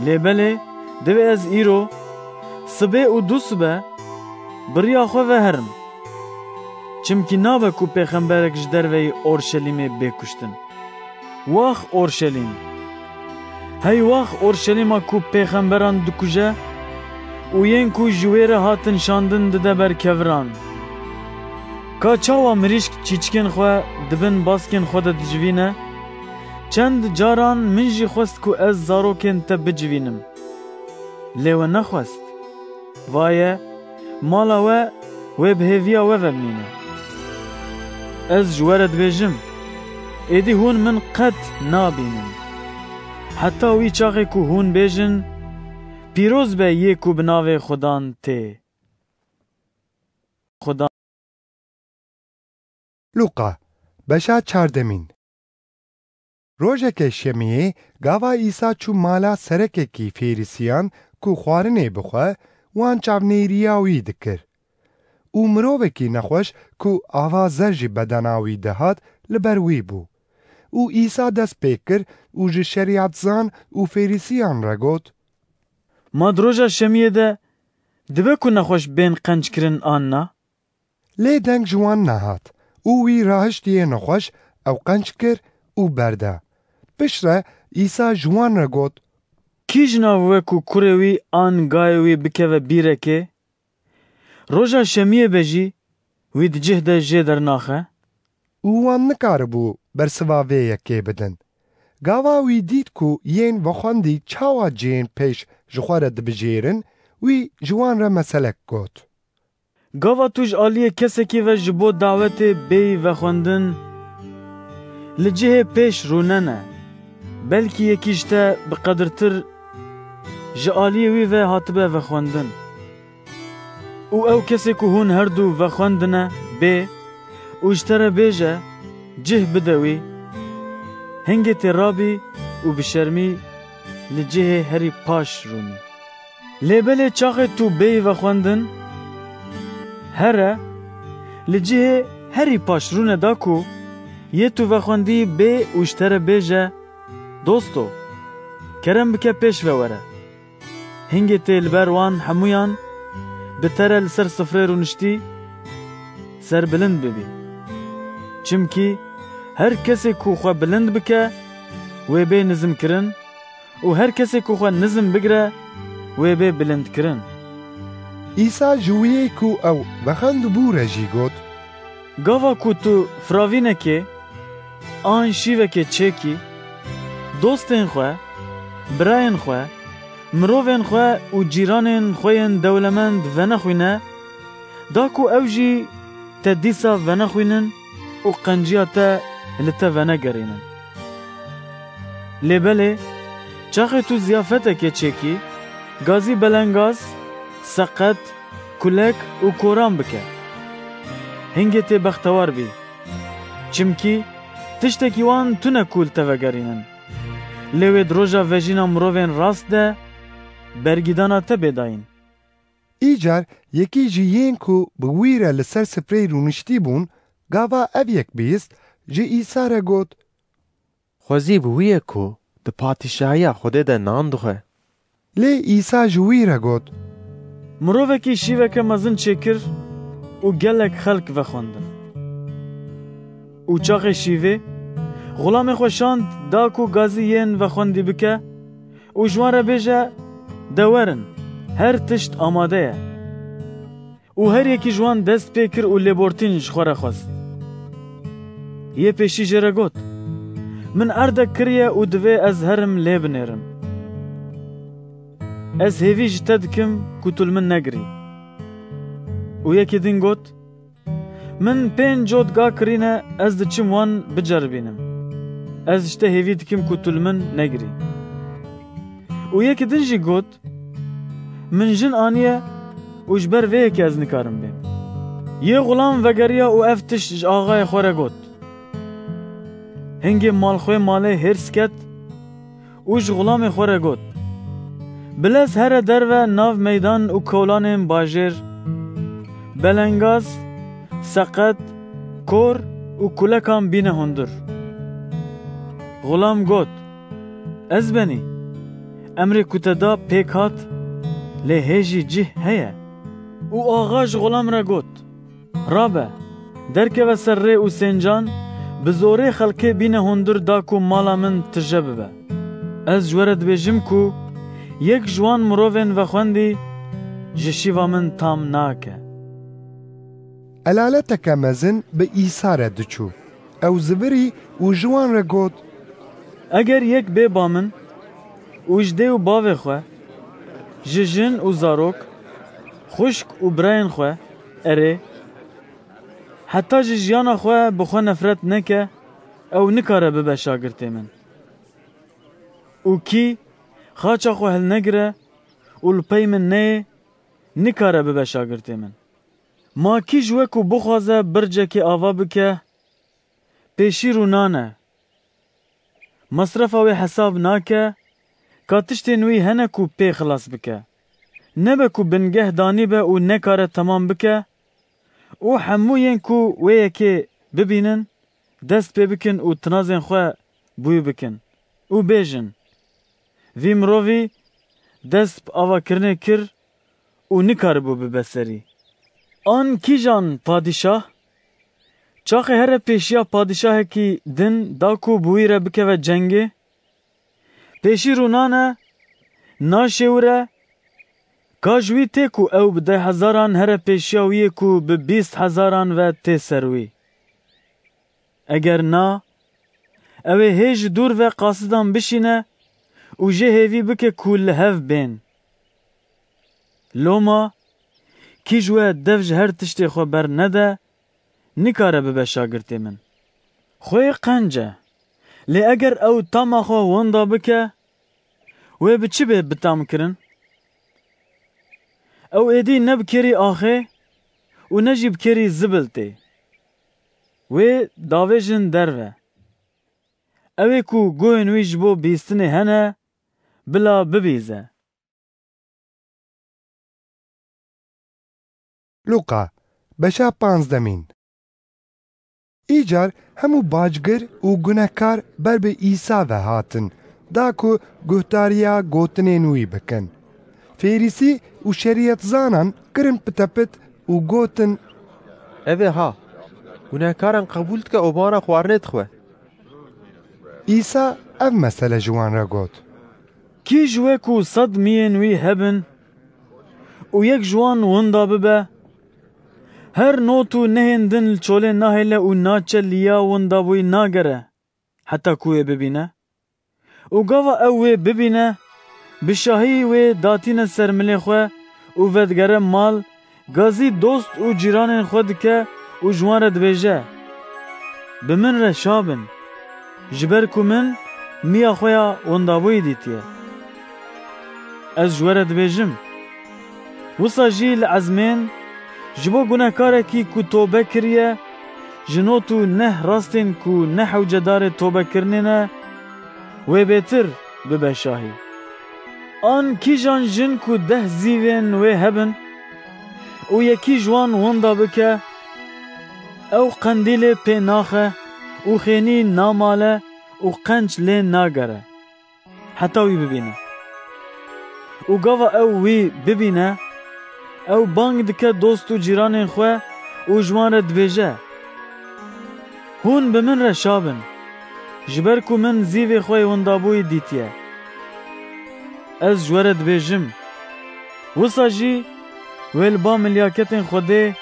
Lêbelê divê ez îro, sibê û du sibe biriya xwe veherim. Çimkî nabe ku pêxemberek ji derveyî Orşelîmê bê kuştin. Wax Orşelîm! Hey wax Orşelîma ku pêxemberan dikuje û yên ku ji wê re hatin şandin dide ber keviran. Ka çawa mirîşk çîçikên xwe dibin baskên xwe de dicivîne, çend caran min jî xwest ku ez zarokên te bicivînim. Lê we nexwest. Vaye, mala we wê bi hêviya we vebîne. Ez ji we re dibêjim: Êdî hûn min qet nabînin. Heta wî çaxê ku hûn bêjin: Pîroz be yê ku bi navê Xudan tê. Xudan. Luqa, beşa çardemîn. Rojeke şemiyê, gava İsa çû mala serekekî Fêrîsiyan ku xwarinê bixwe وان چاونێرییا وی دکرد و مرۆڤێکی نەخۆش کو ئاوا زەرژی بەدەناوی دەهات لەبەر وی بوو و ئیسا دەست پێ کرد و ji şeriatzan û fêrîsiyan re got Ma droja şemiyê de dibe ku nexweş bên qenckirin an na? Lê deng ji wan nehat û wî rahiştiye nexweş ew qenc kir û berda. Piştre îsa ji wan re got Kî ji nav we ku kurê wî an gayê wî bikeve bîrekê? Roja şemiyê be jî wî di cih de jê dernaxe? û wan nikaribû bersiva vê yekê bidin. Gava wî dît ku yên vexwendî çawa cihên pêş ji xwe re dibijêrin, wî ji wan re meselek got. Gava tu ji aliyê kesekî ve ji bo dawetê bêyî vexwendin li cihê pêş rûnene, belkî yekî ji te biqedirtir ji aliyê wî ve hatibe vexwendin. û ew kesê ku hûn herdû vexwendine bê û ji te re bêje cih bide wî, hingê tê rabî û bi şermî li cihê herî paş rûnî. Lêbelê çaxê tu bêyî vexwendin here li cihê herî paş rûne da ku yê tu vexwendî bê û ji te re bêje dosto kerem bike pêş ve were. Hingê tê li ber wan hemûyan bi te re li ser sifrê rûniştî serbilind bibî. Çimkî her kesê ku xwe bilind bike wê bê nizmkirin û her kesê ku xwe nizm bigire wê bê bilindkirin. îsa ji wiyê ku ew vexwendibû re jî got Gava ku tu firavînekê an şîvekê çêkî, dostên xwe, birayên xwe, mirovên xwe û cîranên xwe yên dewlemend venexwîne, da ku ew jî te dîsa venexwînin û qenciya te li te venegerînin. Lêbelê çaxê tu ziyafetekê çêkî, gazî belengaz, seqet, kulek û koran bike. Hingê tê bextewar bî, çimkî tiştekî wan tune ku li te vegerînin. Lê wê di roja vejîna mirovên rast de bergîdana te bêdayîn. Îcar yekî ji yên ku bi wî re li ser sprey rûniştî bûn, gava ev yek bîst ji îsa re got Xwezî bi wî ye ku di patîşahiya Xwedê de nan dixwe. Lê îsa ji wî re got Mirovekî şîveke mezin çêkir û gelek xelk vexwendin. Û çaxê şîvê xulamê xwe şand da ku gazî yên vexwendî bike û ji wan re bêje de werin, her tişt amade ye. û her yekî ji wan dest pê kir û lêbortîn ji xwe re xwest. Yê pêşî jê re got min erdek kiriye û divê ez herim lê binêrim. Ez hêvî ji te dikim ku tu li min negirî. û yekê din got min 5 cotga kirîne ez diçim wan biceribînim. Ez ji te hêvî dikim ku tu li min negirî. û yekê din jî got min jin aniye û ji ber vê yekê ez nikarim bêm. Yê xulam vegeriya û ev tişt ji axayê xwe re got. Hingê malxwê malê hêrs ket û ji xulamê xwe re got bilez here derve nav meydan û kewlanên bajêr, belengaz, seqet, kor û kulekan bîne hundir. Xulam got ez benî, emrê ku te da pêk hat, lê hêjî cih heye. û axa ji xulam re got rabe, derkeve ser rê û sêncan, bi zorê xelkê bîne hundir da ku mala min tije bibe. Ez ji we re dibêjim ku yek ji wan mirovên vexwendî ji şîva min tam nake. Elaleteke mezin bi îsa re diçû. Ew zibirî û ji wan re got Eger yek bêba min û ji dê û bavê xwe, ji jin û zarok, xuşk û birayên xwe erê, heta ji jiyana xwe bi xwe nefret neke, ew nikare bibe şagirtê min. û kî xaça xwe hilnegire û li pey min neyê, nikare bibe şagirtê min. Ma kî ji we ku bixwaze bircekê ava bike, pêşî rû nane. Mesrefa wê hesab nake, ka tiştên wî hene ku pê xilas bike. nebe ku bingeh danî be û nekare temam bike û hemûyên ku wê yekê bibînin dest pê bikin û tinazên xwe bûyî bikin û bêjin vî mirovî dest bi avakirinê kir û nikaribû bibe serî. An kîjan padîşah çaxê here pêşiya padîşahekî din da ku bi wî re bikeve cengê pêşî rûnane naşêwire ka ji wî tê ku ew bi 10,000 here pêşiya wî yê ku bi 20,000 ve tê ser wî. Eger na ew ê hê ji dûr ve qasidan bişîne û jê hêvî bike ku li hev bên. Loma kî ji we dev ji her tiştê xwe bernede nikare bibe şagirtê min. Xwê qence lê eger ew tama xwe wenda bike wê bi çi bê bitamkirin? Ew êdî ne bi kerî axê û ne jî bi kerî zibiltê. Wê davêjin derve. Ew ê ku guhên wî ji bo bîstinê hene bila bibîze. Luka beşa 15 Îcar hemû bacgir û gunehkar ber bi İsa ve hatin da ku guhtariya gotinên wî bikin. Fêrîsî û şerîetzanan kirin pitepit û gotin Ev ê ha gunehkaran qebûl dike û bana xwarinê dixwe. İsa ev mesele ji wan re got. Kî ji we ku 100 miyên wî hebin û yek ji wan winda bibe her not û nehên din li çolê nahêle û naçe liya windabûyî nagere heta ku wê bibîne û gava ew wê bibîne bi şahî wê datîne ser milê xwe û vedgere mal gazî dost û cîranên xwe dike û ji wan re dibêje bi min re şabin ji ber ku min miya xwe ya windabûyî dîtiye. Ez ji we re dibêjim wisa jî li ezmên ji bo gunehkarekî ku tobe kiriye ji not û neh rastên ku ne hewcedarê tobekirinê ne wê bêtir bibe şahî. An kîjan jin ku 10 zîvên wê hebin û yekî ji wan winda bike ew qendîlê pê naxe û xênî namale û qenç lê nagere heta wî bibîne. Û gava ew wî bibîne ew bang dike dost û cîranên xwe û ji wan re dibêje hûn bi min re şabin ji ber ku min zîvê xwe windabûyî dîtiye. Ez ji we re dibêjim wisa jî wê li ba milyaketên Xwedê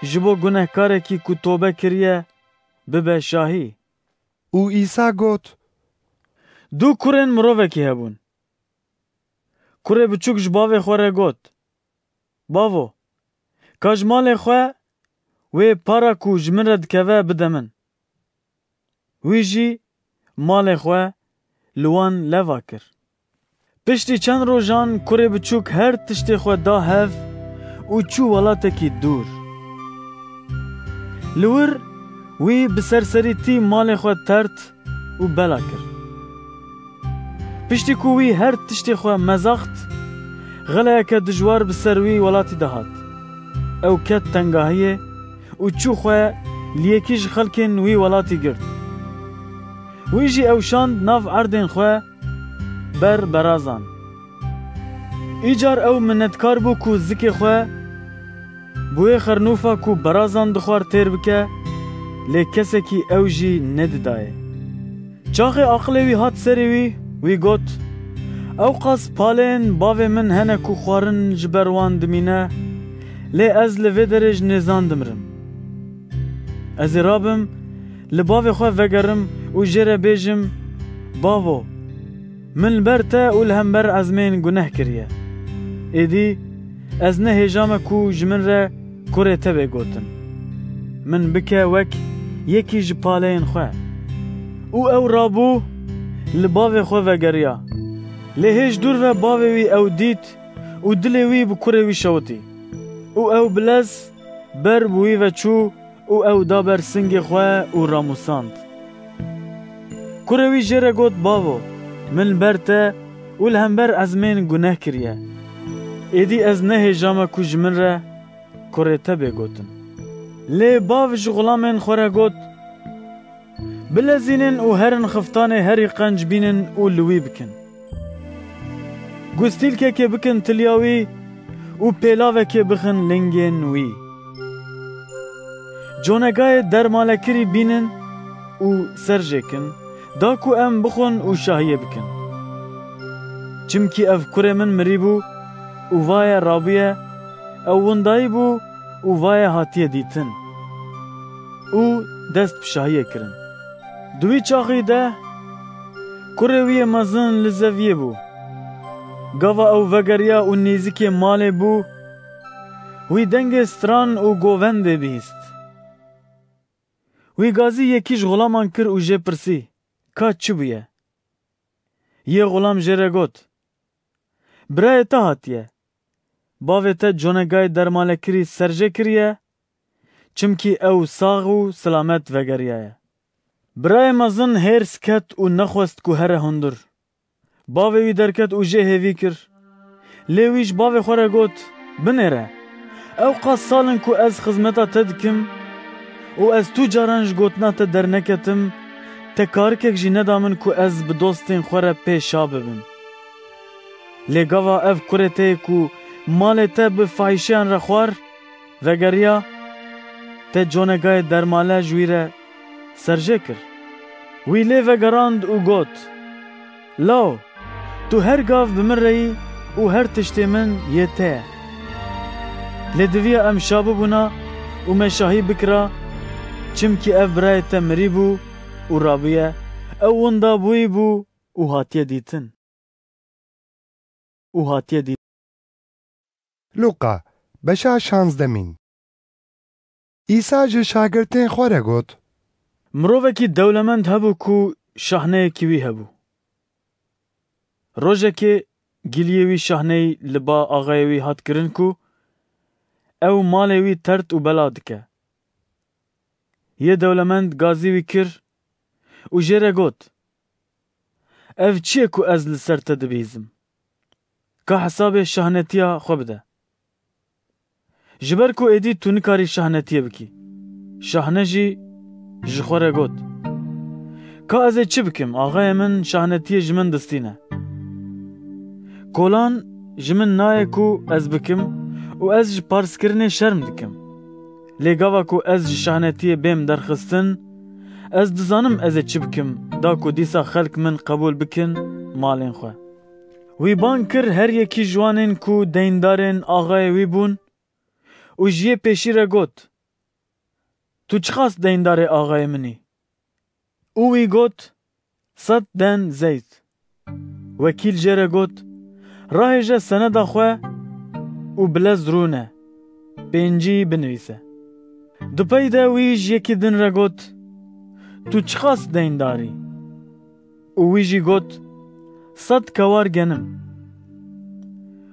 ji bo gunehkarekî ku tobe kiriye bibe şahî. û İsa got Du kurên mirovekî hebûn. Kurê biçûk ji bavê xwe re got Bavo, ka ji malê xwe wê para ku ji min re dikeve bide min. Wî jî malê xwe li wan leva kir. Piştî çend rojan kurê biçûk her tiştê xwe da hev û çû welatekî dûr. Li wir wî bi serserîtî malê xwe tert û bela kir. Piştî ku wî her tiştê xwe mezaxt, geleyeke dijwar bi ser wî welatî dihat. Ew ket tengahiyê û çû xwe li yekî ji xelkên wî welatî girt. Wî jî ewşand nav erdên xwe ber berazan. Îcar ew minnetkar bû ku zikê xwe bi wê xernûfa ku berazan dixwar têr bike, lê kesekî ew jî nedidaye. Çaxê aqilê wî hat serê wî, wî got: Ew qas palên bavê min hene ku xwarin ji ber wan dimîne, lê ez li vê derê ji nêzan dimirim. Ez ê rabim li bavê xwe vegerim û jê re bêjim: Bavo, min li ber te û li hember ezmên guneh kiriye. Êdî ez ne hêja me ku ji min re kurê te bê gotin. Min bike wek yekî ji paleyên xwe. û ew rabû li bavê xwe vegeriya. Lê hêj dûr ve bavê wî ew dît û dilê wî bi kurê wî şewitî. û ew bilez ber bi wî ve çû û ew da ber singê xwe û ramûsand. Kurê wî jê re got: Bavo, min li ber te û li hember ezmên guneh kiriye. ایدی از نهێژامە ku ji min re kurê te bê gotin. Lê bav ji xulamên xwe re got, bilezînin û herin xiftanê herî qenc bînin û li wî bikin. Gustîlkekê bikin tiliya wî û pêlavekê bixin lingên wî. Conegayê dermalekirî bînin û serjêkin, da ku em bixwin û şahiyê bikin. Çimkî ev kurê min mirîbû û vaye rabûye, ew windayî bû û vaye hatiye dîtin û dest bi şahiyê kirin. Di wî çaxî de kurê wî yê mezin li zeviyê bû. Gava ew vegeriya û nêzîkê malê bû, wî dengê stran û govendê bihîst. Wî gazî yekî ji xulaman kir û jê pirsî, ka çi bûye? Yê xulam jê re got, birayê te hatiye. Bavê te conegayê dermalekirî serjê kiriye, çimkî ew sax û silamet vegeriya ye. Birayê mezin hêrs ket û nexwest ku here hundir. Bavê wî derket û jê hêvî kir. Lê wî ji bavê xwe re got, binêre. Ew qas salin ku ez xizmeta te dikim û ez tu caran ji gotina te derneketim, te karikek jî neda min ku ez bi dostên xwe re pêşa bibim. Lê gava ev kurê te ye ku malê te bi fahîşeyan re xwar, vegeriya, te conegayê dermale ji wî re serjê kir. Wî lê vegerand û got, law, tu her gav bi min re yî û her tiştê min yê te ye. Lê diviya em şa bibûna û me şahî bikira, çimkî ev birayê te mirîbû û rabûye, ew winda bûyî bû û hatiye dîtin. Luqa beşa 16 İsa ji şagirtên xwe re got, mirovekî dewlemend hebû ku şahneyekî wî hebû. Rojekê giliyê wî şahneyî li ba axayê wî hat kirin ku ew malê wî tert û bela dike. Yê dewlemend gazî wî kir û jê re got, ev çi ye ku ez li ser te dibîzim? Ka hesabê şahnetiya xwe bide. Ji ber ku êdî tu nikarî şahnetiye bikî. Şahne jî ji xwe re got, ka ez ê çi bikim? Axayê min şahnetiye ji min distîne. Kolan ji min naye ku ez bikim û ez ji parskirinê şerm dikim. Lê gava ku ez ji şahnetiyê bêm derxistin, ez dizanim ez ê çi bikim, da ku dîsa xelk min qebûl bikin malên xwe. Wî ban kir her yekî ji wanên ku deyndarên axayê wî bûn û ji yê pêşî re got, tu çi xas deyndarê axayê min î? Û wî got, 100 den zeyt. Wekîl jê re got, rahêje seneda xwe û bilez rûne, pêncî binivîse. Di pey de wî ji yekî din re got, tu çi xas deyndarî? û wî jî got, 100 kewar genim.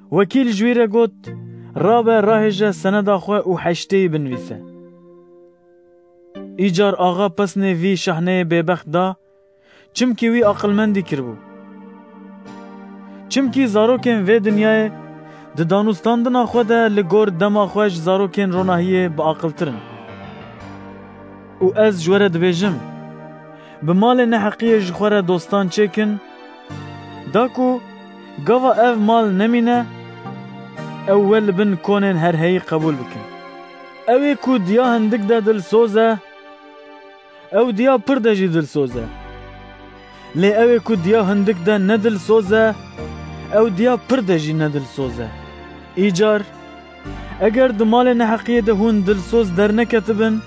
Wekîl ji wî re got, rabe rahêje seneda xwe û heşteyî binivîse. Îcar axa pesnê vî şahneyê bêbext da, çimkî wî aqilmendî kiribû. Çimkî zarokên vê dinyayê di danûstandina xwe de li gor dema xwe ji zarokên ronahiyê biaqiltirin. û ez ji we re dibêjim, bi malê neheqiyê ji xwe re dostan çêkin, da ku gava ev mal nemîne, ew we li bin konên herheyî qebûl bikin. Ew ê ku diya hindik de dilsoz e, ew diya pir de jî dilsoz e. Lê ew ê ku diya hindik de nedilsoz e, ew diya pir de jî nedilsoz e. Îcar, eger di malê neheqiyê de hûn dilsoz derneketibin,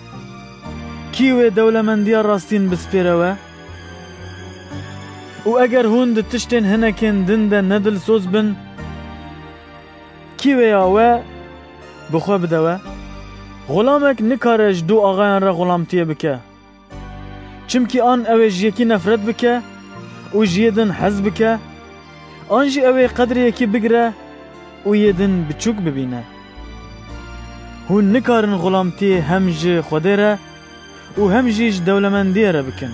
kî wê dewlemendiya rastîn bispêre we? û eger hûn di tiştên hinekên din de nedilsoz bin, kî wê ya we bi xwe bide we? Xulamek nikare ji dû axayan re xulamtiye bike. Çimkî an ew ê ji yekî nefret bike û ji yê din hez bike, an jî ew ê qedrê yekî bigire û yê din biçûk bibîne. Hûn nikarin xulamtiyê hem ji Xwedê re û hem jî ji dewlemendiyê re bikin.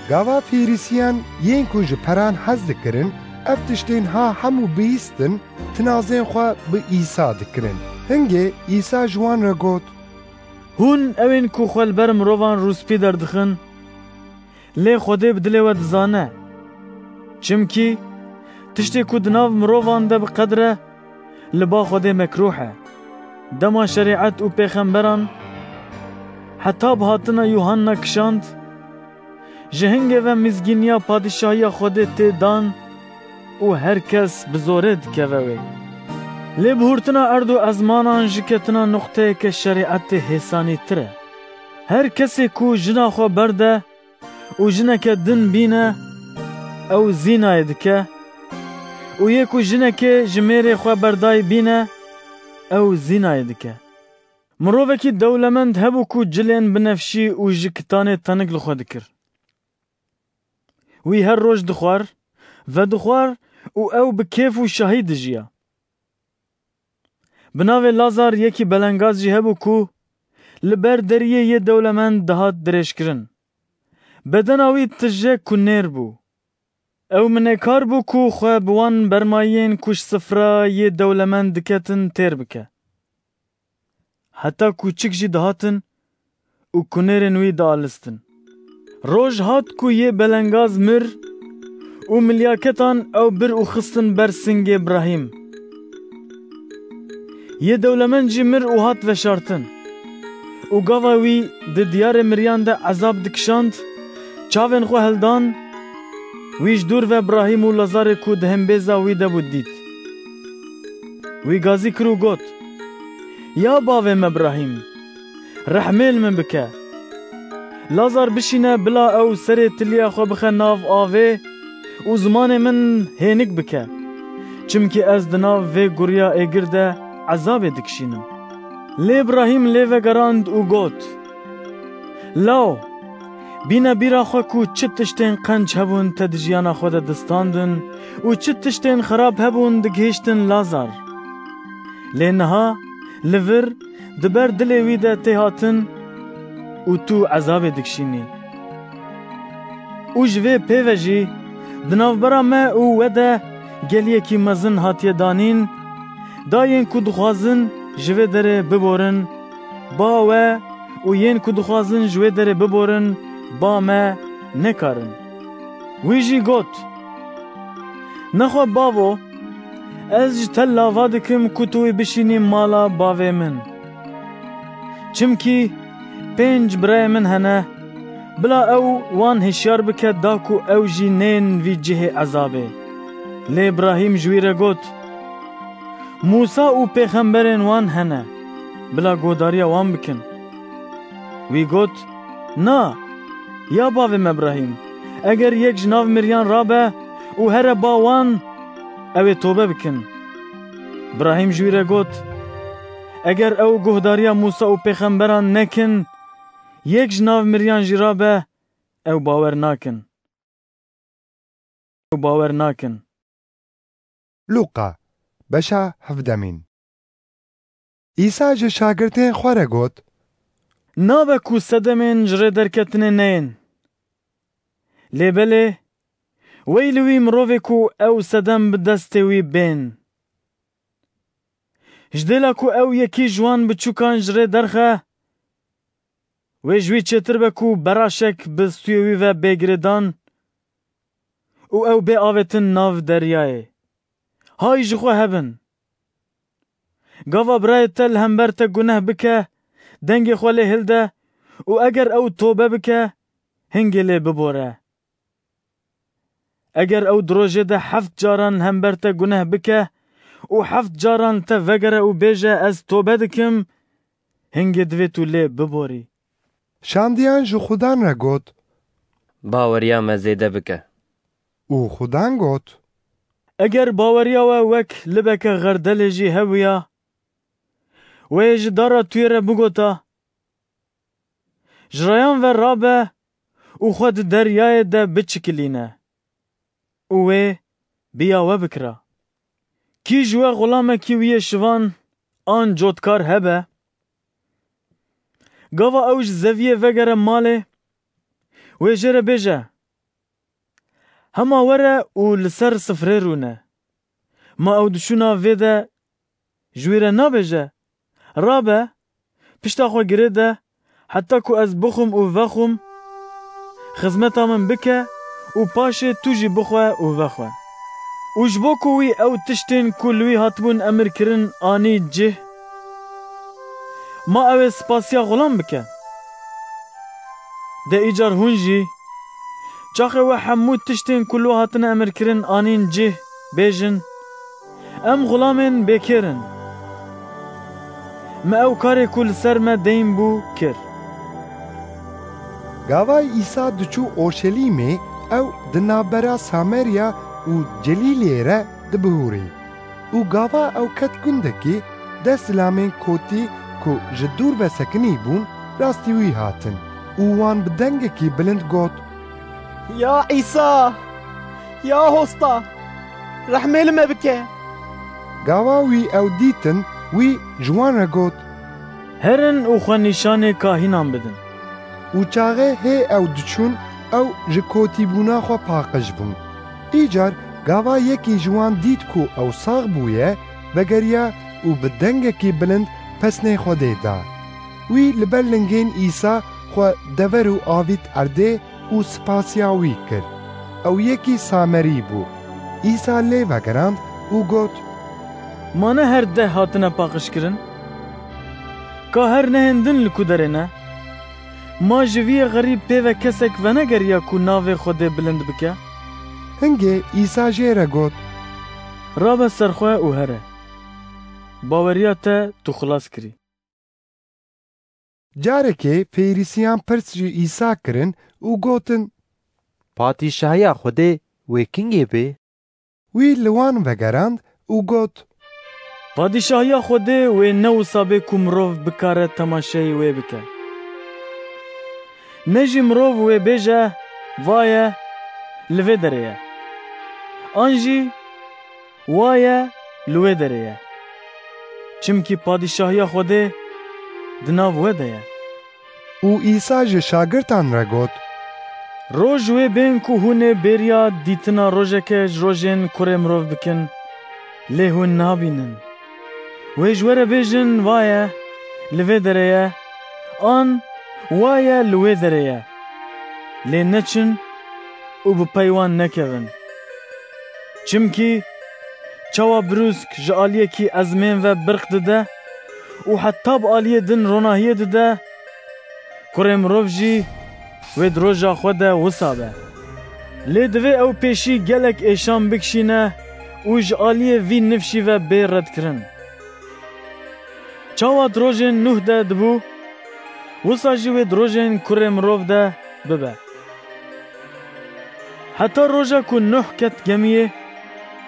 Gava Fîrîsiyan yên ku ji peran hez dikirin, ev tiştên ha hemû bihîstin tinazên xwe bi İsa dikirin. Hingê İsa ji wan re got: Hûn evên ku xwe li ber mirovan rûspî derdixin, lê Xwedê bi dilê we dizane. Çimkî tiştê ku di nav mirovan de bi qedre, li ba Xwedê mekrûh e. Dema şerîet û pêxemberan heta bi hatina Yuhanna kişand, ji hingê ve mizgîniya padîşahiya Xwedê tê dan û her kes bi zorê dikeve wê. Lê bihurtina erd û ezmanan ji ketina noqteyeke şerîetê hêsanîtir e. Her kesê ku jina xwe berde û jineke din bîne, ew zînayê dike, û yê ku jinekê ji mêrê xwe berdayî bîne, ew zînayê dike. Mirovekî dewlemend hebû ku cilên binefşî û ji kitanê tenik li xwe dikir. Wî her roj dixwar, vedixwar û ew bi kêf û şahî dijiya. Bi navê Lazar yekî belengaz jî hebû ku li ber deriyê yê dewlemend dihat dirêjkirin. Bedena wî tije ku nêr bû. Ew minêkar bû ku xwe bi wan bermayên ku ji sifra yê dewlemend diketin têr bike. Heta kûçik jî dihatin û kunêrên wî dialistin. Roj hat ku yê belengaz mir û milyaketan ew bir û xistin ber singê Ibrahîm. Yê dewlemend jî mir û hat veşartin. Û gava wî di diyarê miriyan de ezab dikişand, çavên xwe hildan, wî ji dûr ve Ibrahîm û Lazarê ku di hembêza wî de bû dît. Wî gazî kir û got: Ya bavê me Ibrahîm, rehmêl min bike. Lazar bişîne bila ew serê tiliya xwe bixe nav avê û zimanê min hênik bike. Çimkî ez di nav vê guriya êgir de ezabê dikişînim. Lê Ibrahîm lê vegerand û got: Law, bîne bîra xwe ku çi tiştên qenc hebûn te di jiyana xwe de distandin û çi tiştên xerab hebûn digihîştin Lazar. Lê niha li vir di ber dilê wî de tê hatin û tu ezabê dikişînî. Û ji vê pêve jî di navbera me û we de geliyekî mezin hatiye danîn, dayên ku dixwazin ji vê derê biborin, ba we û yên ku dixwazin ji wê derê biborin, ba me nekarin. Wî jî got: Nexwe bavo, ez ji te lava dikim ku tu wî bişînî mala bavê min. Çimkî 5 birayê min hene, bila ew wan hişyar bike da ku ew jî nên vî cihê ezabê. Lê Ibrahîm ji wî re got: Musa û pêxemberên wan hene, bila godariya wan bikin. Wî got: Na, ya bavê me Ibrahîm, eger yek ji nav miriyan rabe û here ba wan, ew ê tobe bikin. Ibrahîm ji wî re got: Eger ew guhdariya Musa û pêxemberan nekin, yek ji nav miriyan jî rabe, ew bawer nakin. Luqa beşa hevdemîn. İsa ji şagirtên xwe re got: Nabe ku sedemên ji rê derketinê neyên. Lêbelê, wey li wî mirovê ku ew sedem bi destê wî bên. Ji dêla ku ew yekî ji wan biçûkan ji rê derxe, wê ji wî çêtir be ku beraşek bi stûyê wî ve bêgirêdan û ew bê avêtin nav deryayê. Hay ji xwe hebin. Gava birayê te li hember te guneh bike, dengê xwe lê hilde û eger ew tobe bike, hingê lê bibore. Eger ew di rojê de 7 caran hember te guneh bike û 7 caran te vegere û bêje ez tobe dikim, hingê divê tu lê biborî. Şandiyan ji Xudan re got: Baweriya me zêde bike. û Xudan got: Eger baweriya we wek libeke xerdelê jî hebûya, wê ji dara tuyê re bigota, ji rayan ve rabe û xwe di deryayê de biçikilîne û wê biya we bikira. Kî ji we xulamekî wî yê şivan an cotkar hebe, gava ew ji zeviyê vegere malê, wê jê re bêje: هما وره و لسر سفره رونه. ما او دشونا ویده جویره نابجه. رابه پشتا خو گریده حتی که از بخم و وخم خزمتا من بکه و پاشه تو جی بخواه و وخواه. و جبو کوی او تشتین کلوی هاتبون امر کرن آنی جه ما او سپاسیا غلام بکه. ده ایجار هونجی چاخه و حمود تشتین کلو هاتن امر کرن آنین جه بیجن ام غلامن بکرن. ما او کاری کل سر ما دیم بو کر. گاوای ایسا دچو اورشلیمه او دنابرا سامریا و جلیلی را دبهوری. و گاوا او کت گندکی ده سلامین کوتی که جدور و سکنی بون راستیوی هاتن. و وان بدنگکی بلند گوت یا عیسی یا هستا رحمه لما بکه. گاواوی او دیتن وی جوان را گوت هرن او خواه نشان کاهینان بدن. و چاغه هی او دچون او جکوتی بونا خو پاقش بون. ایجار گاوا یکی جوان دید کو او ساغ بویه بگریا و بدنگکی بلند پسنه خوده دا. وی لبر لنگین ایسا خو دور و آویت ارده و سپاسیاوی کر. او یکی سامری بو. ایسا لی وگراند و گوت مانه هر ده هاتنه پاقش کرن؟ که هر نهندن لکو داره نه؟ ما جوی غریب پیوه کسک و نگریا کو ناو خوده بلند بکه؟ هنگه ایسا جیره گوت رابه سرخواه او هره باوریا تا تو خلاص کری. جاره که پیریسیان پرس جو ایسا کرن و گوتن پادشاهیا خوده وی کنگی بی؟ وی لوان وگراند و گوت پادشاهیا خوده وی نو سابه کو مروف بکاره تماشای وی بکه. نجی مروف وی بیجه وایه لوی دریه. آنجی وایه لوی دریه. چمکی پادشاهیا خوده دناو وی دیه. و ایسا جه شاگرتان را گوت روژ وی بین که هونه بریا دیتنا روژه که جروژین کره مروف بکن لی هون نابینن. وی جوره بیجن وایه لوی دریه آن وایه لوی دریه لی نچن و بپیوان نکون. چمکی چوا بروسک جالیه کی ازمین و برق دده و حتی با آلیه دن روناهیه دده کره مروف جی و دروژا خوده وصابه. لی دوی او پیشی گلک ایشان بکشینه و جالیه وی نفشی و بی رد کرن. چاوا دروژین نوح ده دبو وصا جی و دروژین کره مروف ده ببه. حتی روژا که نوح کت گمیه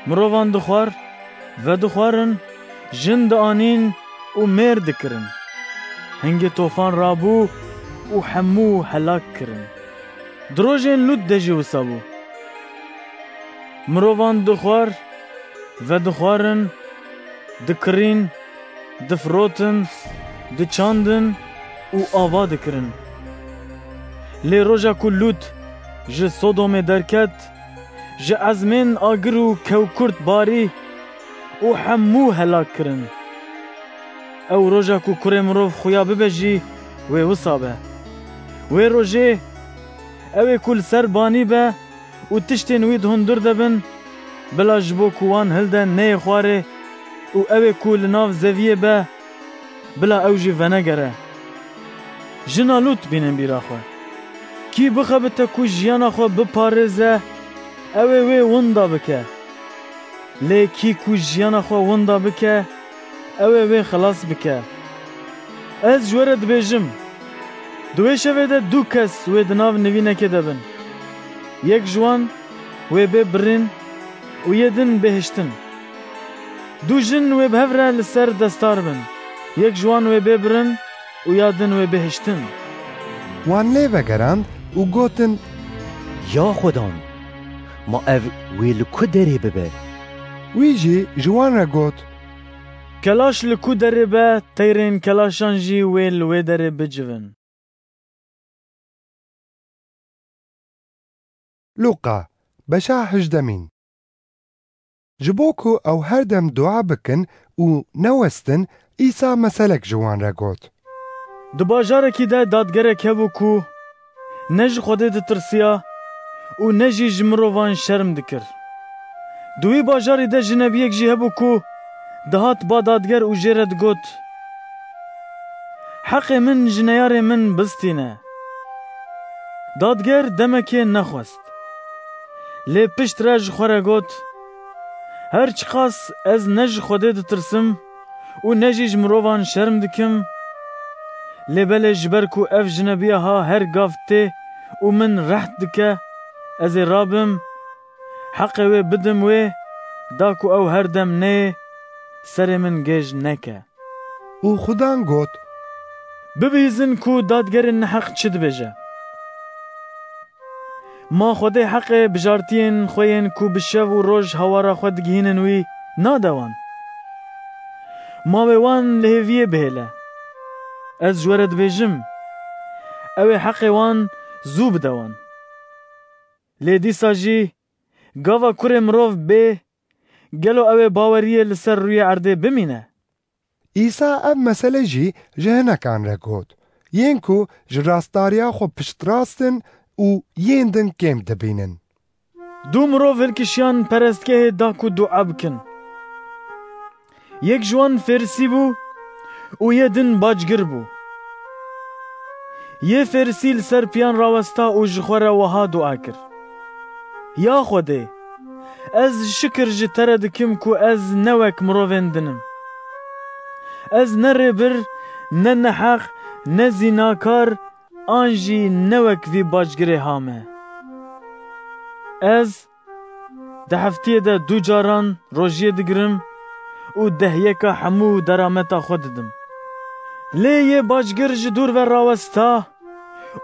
مروفان دخوار و دخوارن جن آنین و میر دکرن. هنگ توفان رابو و حمو حلاک کرن. دروژین لود دجی وصابو. مروفان دخوار و دخوارن دکرین دفروتن دچاندن و آوا دکرن. لی روژا که لود جه صدوم درکت جه ازمین آگر و کوکرد باری و حمو هلاک کرن. او روژا که کره مروف خویا ببجی و وصابه. و روژه او کل سر بانی به و تشتین وید هندر دبن بلا جبو کوان هلدن نی خواره و او کل ناف زویه به بلا او جی ونگره. جنا لوت بینن بیرا خواه. کی بخبته کو جیانا خو بپارزه او وی وندا بکه. لی کی کو جیانا خو وندا بکه او وی خلاص بکه. از جوره دبیجم دوی شوه ده دو کس وی دناو نوینه که دبن. یک جوان وی بی برین و یدن بهشتن. دو جن وی بهوره لسر دستار بن. یک جوان وی بی برین و یادن وی بهشتن. وان لی وگراند و گوتن یا خودان ما او وی لکو دری ببه. وی جی جوان را گوت کلاش لکو دری به تیرین کلاشان جی وی لوی دری بجون. لوقا بەشا هەژدەمین. ji bo ku ew her dem dua bikin û newestin, îsa meselek ji wan re got. Di bajarekî de dadgerek hebû ku ne ji Xwedê ditirsiya û ne jî ji mirovan şerm dikir. Di wî bajarî de jinebiyek jî hebû ku dihat ba dadger û jê re digot: Heqê min ji neyarê min bistîne. Dadger demekê nexwest. Lê pişt re ji xwe re got: Her çi qas ez ne ji Xwedê ditirsim û ne jî ji mirovan şerm dikim, lê belê ji ber ku ev jinebiya ha her gav tê û min reht dike, ez ê rabim, heqê wê bidim wê, da ku ew her dem neyê, serê min gêj neke. û Xudan got: Bibîzin ku dadgerên neheq çi dibêje. Ma Xwedê heqê bijartiyên xwe yên ku bi şev û roj hawara xwe digihînin wî nade wan. Mavê wan li hêviyê bihêle. Ez ji we re dibêjim, ew ê heqê wan zû bide wan. Lê dîsa jî gava kurê mirov bê, gelo ew ê baweriyê li ser rûyê erdê bimîne. İsa ev mesele jî ji hinekan re got, yên ku ji rastdariya xwe piştrastin û yên din kêm dibînin. Du mirov hilkişiyan perestgehê da ku dua bikin. Yek ji wan Fêrisî bû û yê din bacgir bû. Yê Fêrisî li ser piyan rawesta û ji xwe re wiha dua kir: Ya Xwedê, ez şikir ji te re dikim ku ez ne wek mirovên dinim. Ez ne rêbir, ne neheq, ne zînakar, an jî ne wek vî bacgirê hame. Ez di heftiyê de du caran rojiyê digirim û dehyeka hemû derameta xwe didim. Lê yê bacgir ji dûr ve rawesta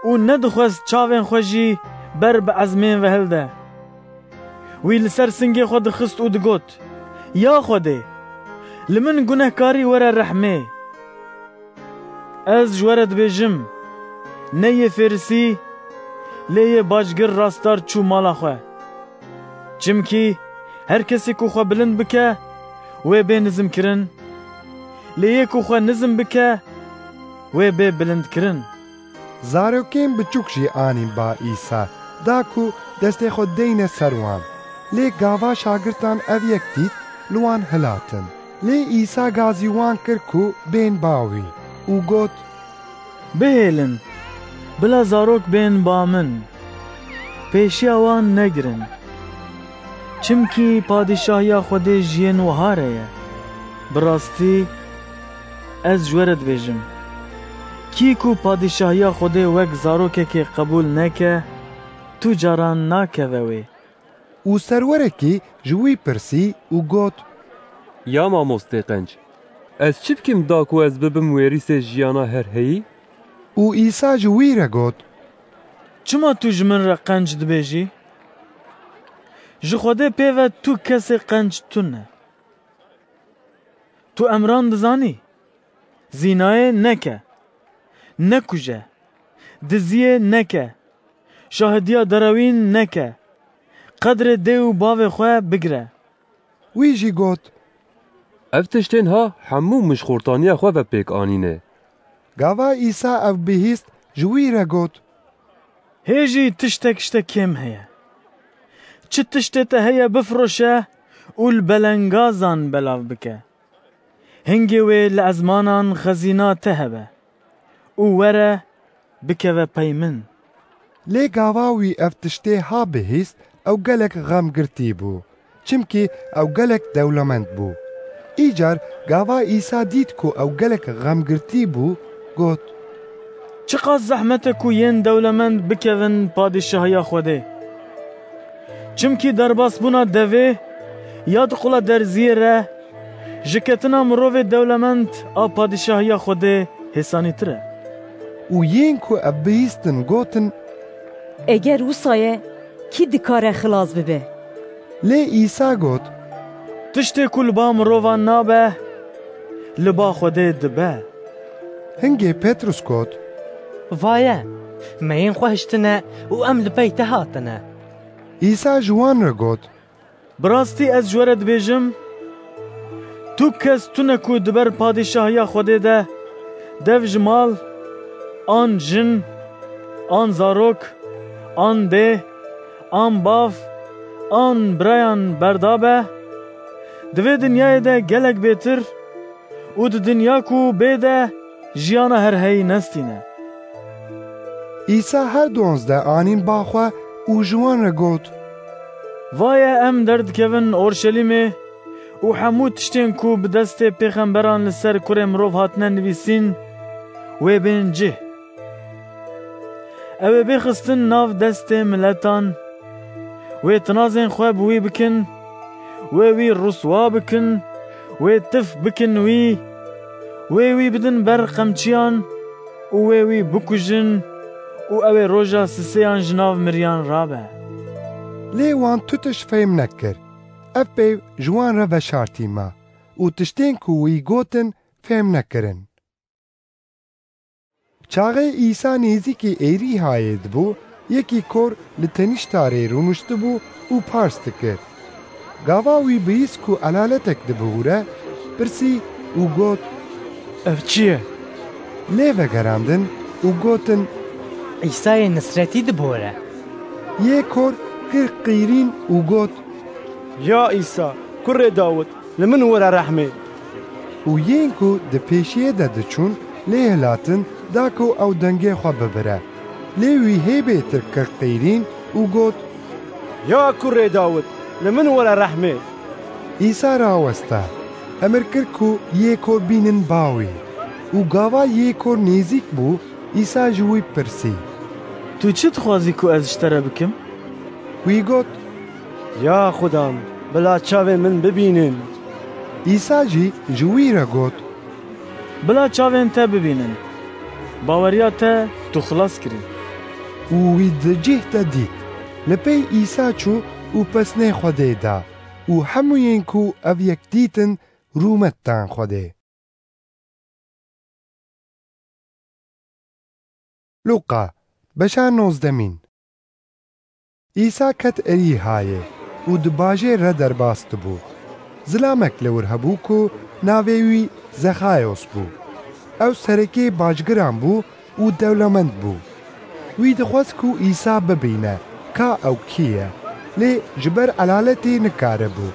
û nedixwest çavên xwe jî ber bi ezmên ve hilde. Wî li ser singê xwe dixist û digot: Ya Xwedê, li min gunehkarî were rehmê. Ez ji we re dibêjim, ne yê Fêrisî, lê yê bacgir rastdar çû mala xwe. Çimkî her kesê ku xwe bilind bike, wê bê nizim kirin, lê yê ku xwe nizim bike, wê bê bilind kirin. Zarokên biçûk jî anîn ba İsa, da ku destê xwe deyne ser wan. Lê gava şagirtan ev yek dît, li wan hilatin. Lê İsa gazî wan kir ku bên ba wî û got: Bihêlin, bila zarok bên ba min, pêşiya wan negirin. Çimkî padîşahiya Xwedê jiyên wiha re ye. Bi rastî, ez ji we re dibêjim, kî ku padîşahiya Xwedê wek zarokekê qebûl neke, tu caran nakeve wê. û serwerekî ji wî pirsî û got: Ya mamostê qenc, ez çi bikim da ku ez bibim wêrîsê jiyana her heyî? û İsa ji wî re got: Çima tu ji min re qenc dibêjî? Ji Xwedê pê ve tu kesê qenc tune. Tu emran dizanî: Zînayê neke, nekuje, diziyê neke, şahidiya derewîn neke, qedrê dê û bavê xwe bigire. Wî jî got: Ev tiştên ha hemû mişxortaniya xwe ve pêk anîne. Gava İsa ev bihîst, ji wî re got: Hê jî tiştek ji te kêm heye. Çi tiştê te heye bifiroşe û li belengazan belav bike. Hingê wê li ezmanan xezîna te hebe û were bikeve pey min. Lê gava wî ev tiştê ha bihîst, ew gelek xemgirtî bû, çimkî ew gelek dewlemend bû. Îcar gava İsa dît ku ew gelek xemgirtî bû, got: Çi qas zehmet e ku yên dewlemend bikevin padîşahiya Xwedê. Çimkî derbasbûna devê ya di qula derziyê re ji ketina mirovê dewlemend a padîşahiya Xwedê hêsanîtir e. û yên ku ev bihîstin gotin: Eger wisa ye, kî dikare xilas bibe? Lê İsa got: Tiştê ku li ba mirovan nabe, li ba Xwedê dibe. Hingê Petrus got: Vaye, meyên xwe hiştine û em li pey te hatine. ئیسا جوان را گوت براستی ez ji we re dibêjim tu kes tune ku diber padîşahiya Xwedê de dev ji mal an jin an zarok an dê an bav an birayan berdabe di vê dinyayê de gelek bêtir û di dinya ku bê de jiyana her heyî nestîne. ئیسا her donzde anîn baxwe û ji wan re got Vaye em derdikevin Orşelîmê û hemû tiştên ku bi destê pêxemberan li ser kurê mirov hatine nivîsîn wê bên cih. Ew ê bêxistin nav destê miletan wê tinazên xwe bi wî bikin wê wî rûswa bikin wê tif bikin wî wê wî bidin ber qemçiyan û wê wî bikujin û ew ê roja sisêyan ji nav miriyan rabe. lê wan tu tiş fêm nekir. Ev pêv ji wan re veşartîme û tiştên ku wî gotin fêm nekirin. Çaxê îsa nêzîkî êrîhayê dibû, yekî kor li tenîştarê rûniştibû û pars dikir. Gava wî bihîst ku elaletek dibihûre, pirsî û got Ev çi ye? Lê vegerandin û gotin İsayê Nisretî dibore. Yê kor kir qîrîn û got Ya İsa, kurê Dawud, li min were rehmê. û yên ku di pêşiyê de diçûn lê hilatin da ku ew dengê xwe bibire. Lê wî hêbê tir kir qîrîn û got Ya kurê Dawud, li min were rehmê. İsa raweste, emir kir ku yê kor bînin bawê û gava yê kor nêzik bû, İsa ji wî pirsî Tu çi dixwazî ku ez ji te re bikim? Wî got Ya Xudan, bila çavên min bibînin. İsa jî ji wî re got Bila çavên te bibînin. Baweriya te tu xilas kirî. û wî di cih te dît. Li pey İsa çû û pesnê Xwedê da û hemûyên ku ev yek dîtin rûmet dan Xwedê. Luqa beşa 19. İsa ket Erîhayê û di bajê re derbas dibû. Zilamek li wir hebû ku navê wî Zexayos bû. Ew serekê bajgiran bû û dewlemend bû. Wî dixwest ku İsa bibîne ka ew kî ye, lê ji ber elaletê nikaribû,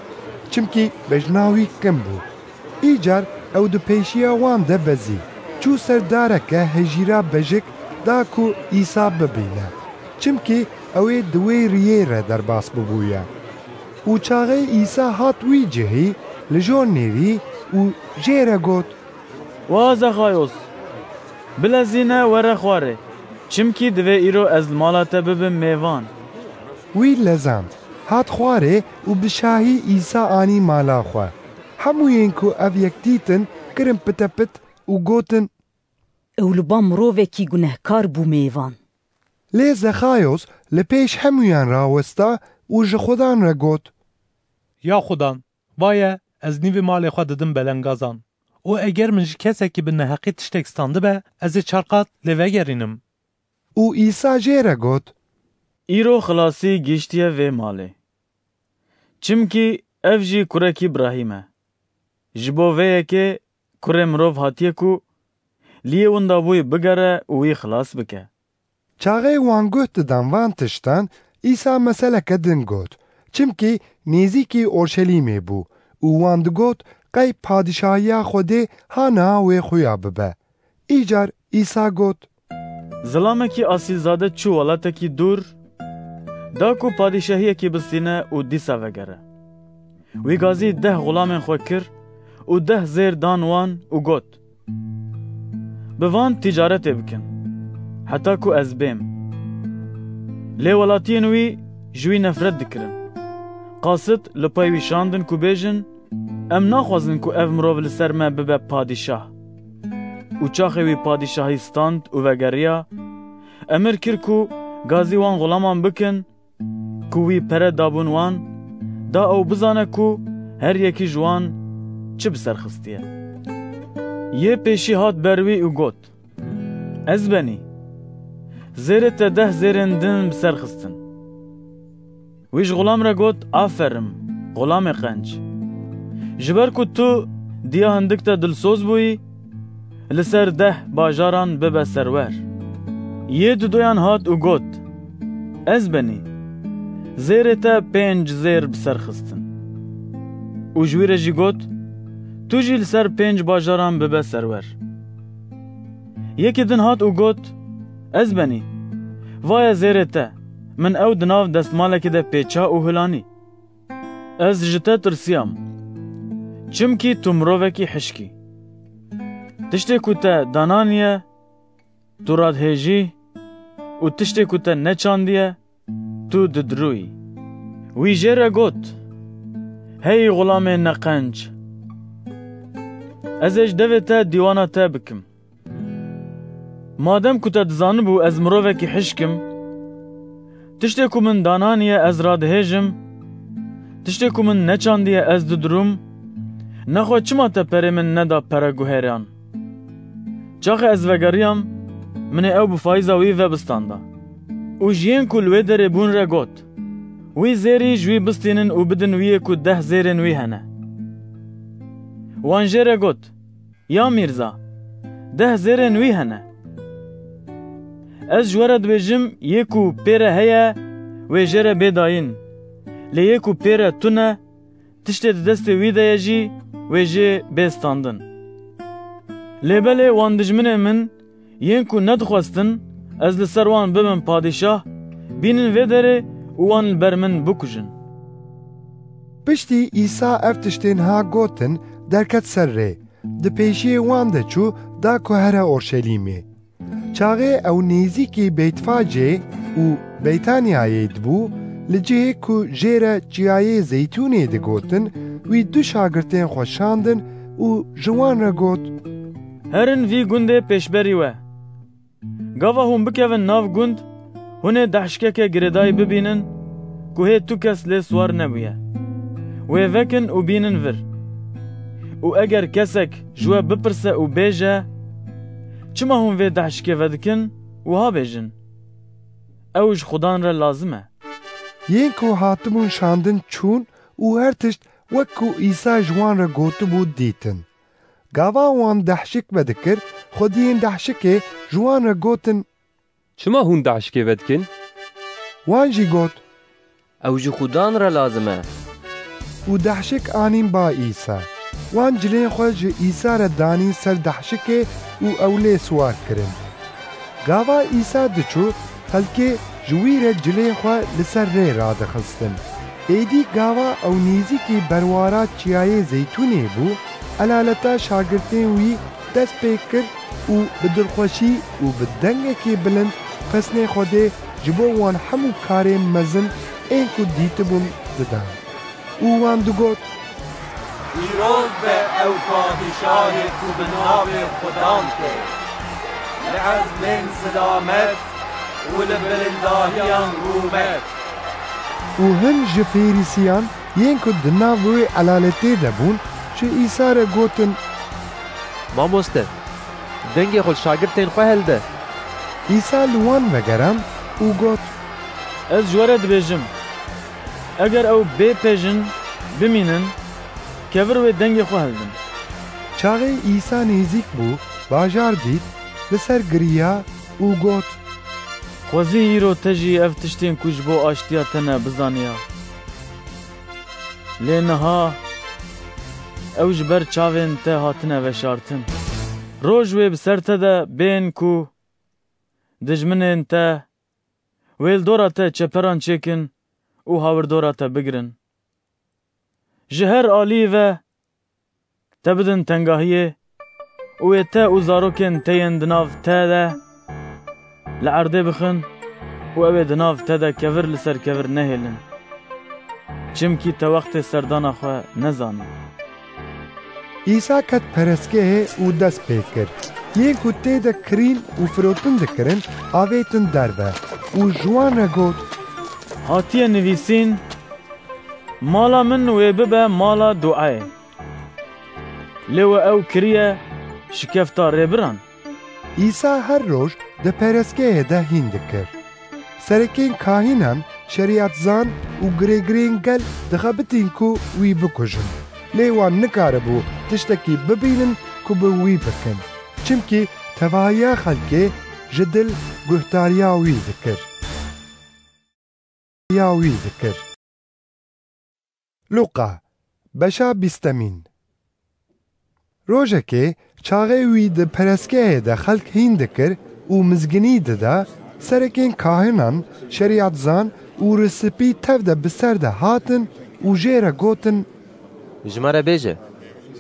çimkî bejna wî kim bû. Îcar ew di pêşiya wan de bezî. Çû ser dareke hejîra bejik da ku İsa bibîne, çimkî ew ê di wê riyê re derbas bibûye. û çaxê İsa hat wî cihî li jor nêrî û jê re got Wa Zexayos, bilezîne were xwarê, çimkî divê îro ez li mala te bibim mêvan. Wî lezand, hat xwarê û bi şahî İsa anî mala xwe. Hemûyên ku ev yek dîtin kirin pitepit û gotin Ew li ba mirovekî gunehkar bû mêvan. Lê Zexayos li pêş hemûyan rawesta û ji Xudan re got Ya Xudan, vaye ez nîvê malê xwe didim belengazan. û eger min ji kesekî bi neheqî tiştek standibe, ez ê çarqat lê vegerînim. û İsa jê re got Îro xilasî gîştiye vê malê. Çimkî ev jî kurekî İbrahîm e. Ji bo vê yekê kurê mirov hatiye ku liyê winda bûyê bigere û wî xilas bike. Çaxê wan guh didan van tiştan, İsa meseleke din got. Çimkî nêzîkî Orşelîmê bû û wan digot qey padîşahiya Xwedê hana wê xuya bibe. Îcar İsa got Zilamekî asîlzade çû welatekî dûr, da ku padîşahiyekî bistîne û dîsa vegere. Wî gazî 10 xulamên xwe kir û 10 zêr dan wan û got bi van tîcaretê bikin, heta ku ez bêm. Lê welatiyên wî ji wî nefret dikirin. Qasit li pey wî şandin ku bêjin em naxwazin ku ev mirov li ser me bibe padîşah. û çaxê wî padîşahî stand û vegeriya, emir kir ku gazî wan xulaman bikin ku wî pere dabûn wan, da ew bizane ku her yekî ji wan çi bi ser xistiye. Yê pêşî hat ber wî û got: Ez benî, zêrê te 10 zêrên din bi ser xistin. ویش غلام را گوت آفرم غلام قنج جبر کو تو دیا هندک تا دلسوز بوی لسر 10 باجاران ببه سرور یه دویان هات و گوت از بنی زیر تا 5 زیر بسر خستن و جویر جی گوت تو جی لسر 5 باجاران ببه سرور یکی دن هات و گوت از بنی وای زیر تا من او دناو دستمالک ده پیچا و هلانی از جتا ترسیام چمکی تو مرووکی حشکی تشتی کتا دانانیه تو راد هیجی و تشتی کتا نچاندیه تو ددروی وی جره گوت هی غلام نقنج از اج دوی تا دیوانا تا بکم مادم کتا دزانبو از مرووکی حشکم تشتی کو من دانانیه از راد هیجم تشتی کو من نچاندیه از ددروم نخوا چما تا پره من ندا پره گوهران چاخ از وگریم من او بفایزا وی و بستاندا او جین کل وی داره بون را گوت وی زیری جوی بستینن و بدن وی کو 10 زیرن وی هنه وانجه را گوت یا میرزا 10 زیرن وی هنه از جوارد بجم یکو پیره هیا وی جره بیداین لی یکو پیره تونه تشت دست وی دیا جی وی جه بیستاندن لیبله وان دجمنه من ینکو ندخواستن از لسروان بمن پادشاه بینن وی داره وان برمن بکجن پشتی ایسا افتشتین ها گوتن درکت سر ره ده پیشی وان ده چو دا کوهره اورشلیمه چاغه او نیزی کی بیتفاجه و بیتانیایه دبو لجه کو جیره چیایه زیتونه ده گوتن وی دو شاگرتین خوشاندن و جوان را گوت هرن وی گنده پیشبری و گاوا هم بکوین ناو گند هونه دحشکه که گردای ببینن که هی تو کس لی سوار نبویه و وکن و بینن ور و اگر کسک جوا بپرسه و بیجه چما هم وی دحشکه ودکن و ها بیجن اوش خدان را لازمه ین کو هاتمون شاندن چون و هر تشت وکو ایسا جوان را گوتو بود دیتن گاوا وان دحشک ودکر خودین دحشکه جوان را گوتن چما هون دحشکه ودکن؟ وان جی گوت اوش خدان را لازمه و دحشک آنین با ایسا وان جلین خواه جه ایسا را دانین سر دحشکه و اوله سوار کرن گاوا ایسا دچو خلکه جویر جلین خواه لسر ری را دخستن ایدی گاوا او نیزی که بروارا چیای زیتونه بو علالتا شاگرتین وی دست پیکر و بدلخوشی و بدنگه که بلند پسنه خوده جبو وان همو کاره مزن این که دیت بون ددن و وان دو گوت پیروز به او پادشاه تو به نام خدام که لعزم سلامت و لبلنداهیان رومت و هن جفیریسیان ین که دناوی علالته دبون چه ایسا را گوتن ماموسته دنگی خود شاگرتین خواه هلده ایسا لوان وگرم و گوت از جوارد بیجم اگر او بی پیجن بمینن کور و دنگی خواه هلدن چاگه ایسا نیزیک بو باجار دید لسر گریا و گوت خوزی ایرو تجی افتشتین کش بو آشتیا تنه بزانیا لینها اوج بر چاوین ته هاتنه وشارتن روز وی بسر ده بین کو دجمنین ته ویل دورا ته چپران چکن او هاور دورا ته بگرن جهر آلی و تبدن تنگاهیه او ته او زاروکن تین دناف ته ده لعرده بخن و او دناف ته ده کور لسر کور نهیلن چمکی تا وقت سردان خواه نزانه ایسا کت پرسکه او دست پیکر ین کتی ده کرین و فروتن دکرن آویتن دربه و جوان گوت هاتیه نویسین مالا من و ببه مالا دعای لیو او کریه شکفتا ریبران ایسا هر روز ده پرسکه ده هین دکر سەرەکەین کاهینان شریعتزان û girêgirên gel dixebitin ku wî bikujin. Lê wan nikaribû tiştekî bibînin ku bi wî bikin. Çimkî tevahiya xelkê ji dil guhtariya wî dikir. Luqa beşa bîstemîn. Rojekê çaxê wî di pereskehê de xelk hîn dikir û mizginî dida, serekên kahinan şeriatzan û risipî tev de bi ser de hatin û jê re gotin: Ji me re bêje,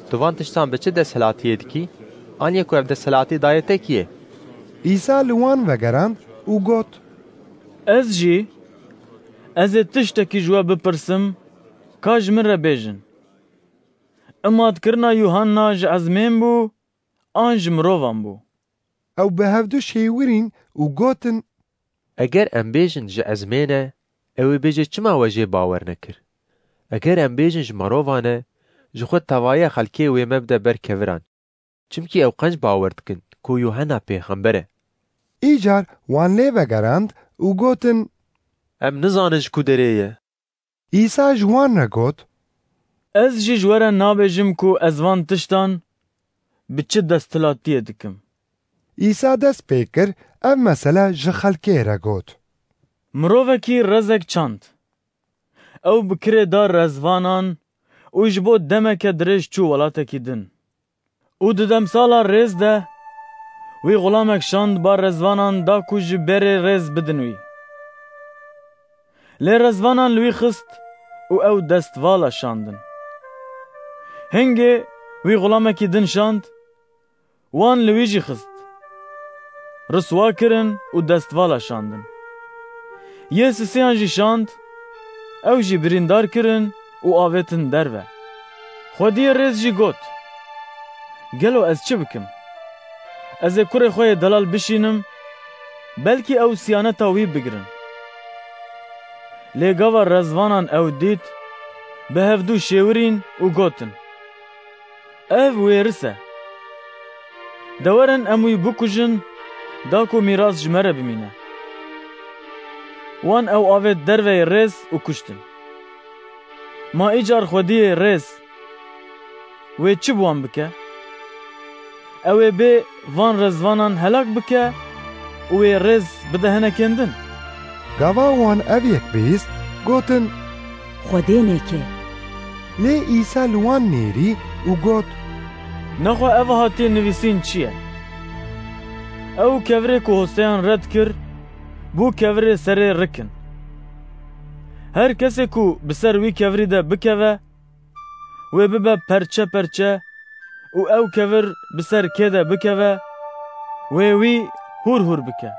tu van tiştan bi çi desthilatiyê dikî? Aniye ku ev desthilatî daye te kî ye? İsa li wan vegerand û got: Ez jî ez ê tiştekî ji we bipirsim, ka ji min re bêjin. Emadkirina Yuhanna ji ezmên bû an ji mirovan bû? Ew bi hevdû şêwirîn û gotin: Eger em bêjin ji ezmên e, ew ê bêje çima we jê bawer nekir? Eger em bêjin ji mirovan e, ji xwe tevaya xelkê wê me bide ber keviran. Çimkî ew qenc bawer dikin ku Yuhanna pêxember e. Îcar wan lê vegerand û gotin: Em nizanin ji ku derê ye. İsa ji wan re got: Ez jî ji we re nabêjim ku ez van tiştan bi çi desthilatiyê dikim. İsa dest pê kir, ev mesele ji xelkê re got: Mirovekî rezek çand. Ew bi kirê da rezvanan û ji bo demeke dirêj çû welatekî din. û di demsala rêz de wî xulamek şand ba rezvanan da ku ji berê rêz bidin wî. Lê rezvanan li wî xist û ew destvala şandin. Hingê wî xulamekî din şand, wan li wî jî xist. Riswa kirin û destvala şandin. Yê sisiyan jî şand, ew jî birîndar kirin û avêtin derve. Xwediyê rêz jî got: Gelo ez çi bikim? Ez ê kurê xwe yê delal bişînim, belkî ew siyaneta wî bigirin. Lê gava rezvanan ew dît, bi hevdû şêwirîn û gotin: Ev wêris e. De werin em wî bikujin, da ku mîras ji me re bimîne. Wan ew avêt derveyê rêz û kuştin. Ma îcar xwediyê rêz wê çi bi wan bike? Ew ê bê van rezvanan helak bike û wê rêz bide hinekên din. Gava wan ev yek bîst, gotin: Xwedê neke. Lê İsa li wan nêrî û got: Nexwe ev hatiye nivîsîn çi ye? Ew kevirê ku hosteyan red kir, bû kevirê serê rikin. Her kesê ku bi ser wî kevirî de bikeve, wê bibe perçe perçe û ew kevir bi ser kê de bikeve, wê wî hûr hûr bike.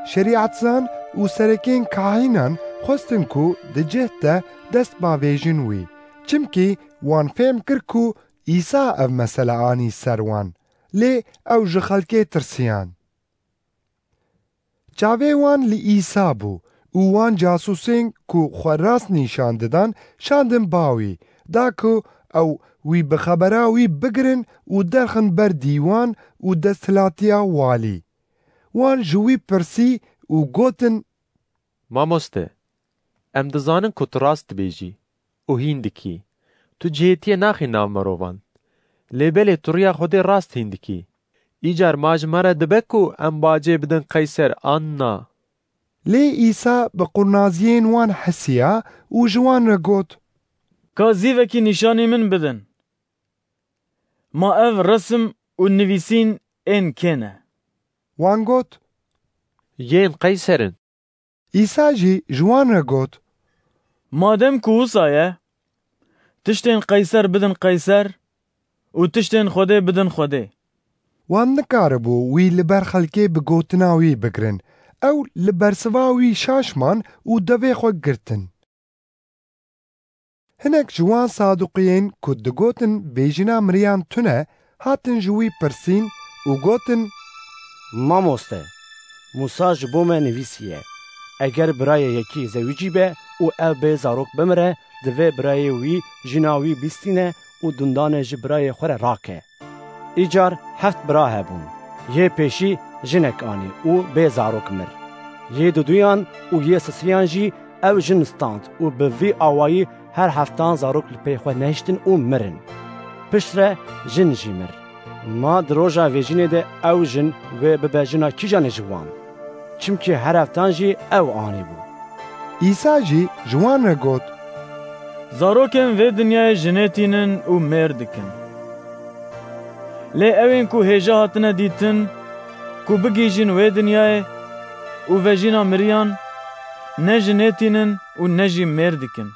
Şeriatzan û serekên kahinan xwestin ku di cih de dest bavêjin wî, çimkî wan fêm kir ku İsa ev mesele anî ser wan, lê ew ji xelkê tirsiyan. Çavê wan li İsa bû û wan casûsên ku xwe rast nîşan didan şandin bawî, da ku ew wî bi xebera wî bigirin û derxin ber dîwan û desthilatiya walî. Wan ji wî pirsî û gotin: Mamoste, em dizanin ku tu rast dibêjî û hîn dikî. Tu cihêtiye naxî nav mirovan. Lê belê tu riya Xwedê rast hîn dikî. Îcar ma ji me re dibe ku em bacê bidin Qeyser an na. Lê İsa bi qurnaziyên wan hesiya û ji wan re got: Ka zîvekî nîşanî min bidin. Ma ev resim û nivîsîn ên kê ne? Wan got: Yên Qeyserin. İsa jî ji wan re got: Madem ku wisa ye, tiştên Qeyser bidin Qeyser û tiştên Xwedê bidin Xwedê. Wan nikaribû wî li ber xelkê bi gotina wî bigirin. Ew li bersiva wî şaşman û devê xwe girtin. Hinek ji wan Saduqiyên ku digotin bêjina miriyan tune, hatin ji wî pirsîn û gotin: Mamoste, Musa ji bo me nivîsiye. Eger birayê yekî zewîcî be û ev bê zarok bimire, divê birayê wî jina wî bîstîne û dundanê ji birayê xwe re rake. Îcar heft bira hebûn. Yê pêşî jinek anî û bê zarok mir. یê duduyan û yê sisiyan jî ew jin stand û bi vî awayî her heftan zarok li pê xwe nehiştin û mirin. Pişt re jin jî mir. Ma di roja vêjînê de ew jin wê bibejina kîjan ji wan. Çimkî her heftan jî ew anî bû. İsa jî ji wan re got: Zarokên vê dinyayê jinêtînin û mêr dikin. Lê ewên ku hêja hatine dîtin, ku bigîjin wê dinyayê û vejîna miriyan, ne jinêtînin û ne jî mêr dikin.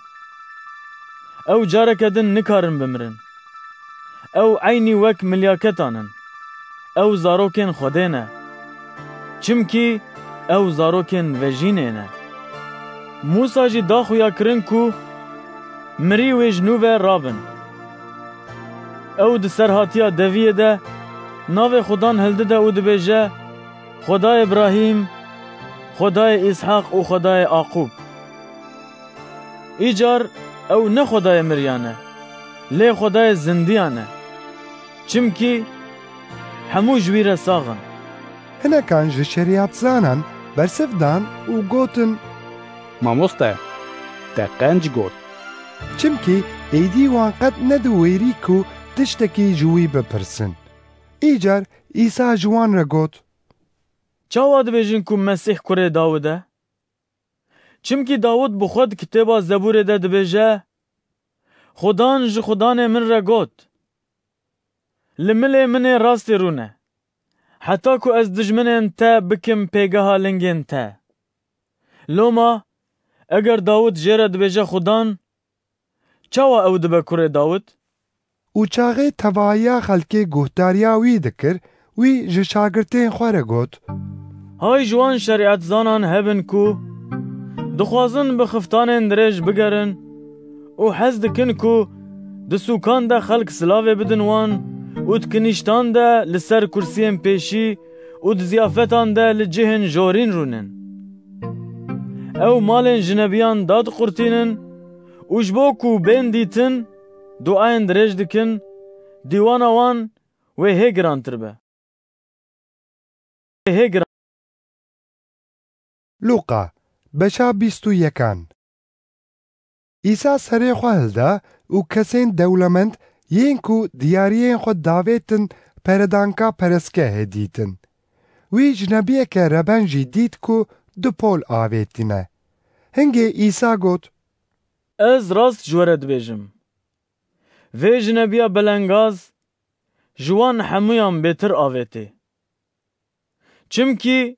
Ew careke din nikarin bimirin. Ew eynî wek milyaketan in. Ew zarokên Xwedê ne. Çimkî ew zarokên vejînê ne. Musa jî daxuya kirin ku mirî wê ji nû ve rabin. Ew di serhatiya deviyê de navê Xudan hildide û dibêje: Xwedayê İbrahîm, Xwedayê İshaq û Xwedayê Aqûb. Îcar ew ne Xwedayê miriyan e, lê Xwedayê zindiyan e. Çimkî hemû ji wî re saxin. Hinekan ji şerîatzanan bersiv dan û gotin: Mamoste, te qenc got. Çimkî êdî wan qet nediwêrî ku tiştekî ji wî bipirsin. Îcar İsa ji wan re got: Çawa dibêjin ku Mesîh kurê Dawud e? Çimkî Dawud bi xwe di kitêba Zeburê de dibêje: Xudan ji Xudanê min re got: Li milê minê rastê rûne, heta ku ez dijminên te bikim pêgeha lingên te. Loma, eger Dawud jê re dibêje Xudan, çawa ew dibe kurê Dawud? û çaxê tevahîya xelkê guhdariya wî dikir, wî ji şagirtên xwe re got: Hay ji wan şerîetzanan hebin ku dixwazin bi xiftanên dirêj bigerin û hez dikin ku di sûkan de xelk silavê bidin wan û di kinîştan de li ser kursiyên pêşî û di ziyafetan de li cihên jorîn rûnin. Ew malên jinebiyan dadqurtînin û ji bo ku bên dîtin duayên dirêj dikin, dîwana wan wê hê girantir be. Luqa beşa 21. İsa serê xwe hilda û kesên dewlemend yên ku diyariyên xwe davêtin peredanka pereskehê dîtin. Wî jinebiyeke reben jî dît ku du pol avêtîne. Hingê İsa got: Ez rast ji we re dibêjim. Vê jinebiya belengaz ji wan hemûyan bêtir avêtê. Çimkî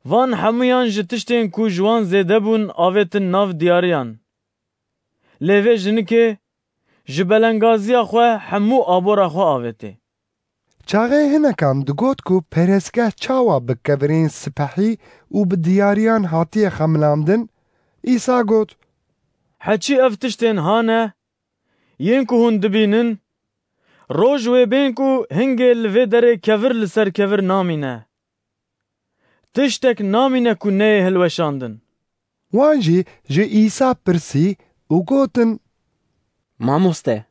van hemûyan ji tiştên ku ji wan zêde bûn avêtin nav diyariyan. Lê vê jinikê ji belengaziya xwe hemû abora xwe avêtê. Çaxê hinekan digot ku pereskeh çawa bi kevirên sipehî û bi diyariyan hatiye xemilandin. İsa got: Heçî ev tiştên hane, yên ku hûn dibînin, roj wê bên ku hingê li vê derê kevir li ser kevir namîne. Tiştek namîne ku neyê hilweşandin. Wan jî ji İsa pirsî û gotin: Mamoste,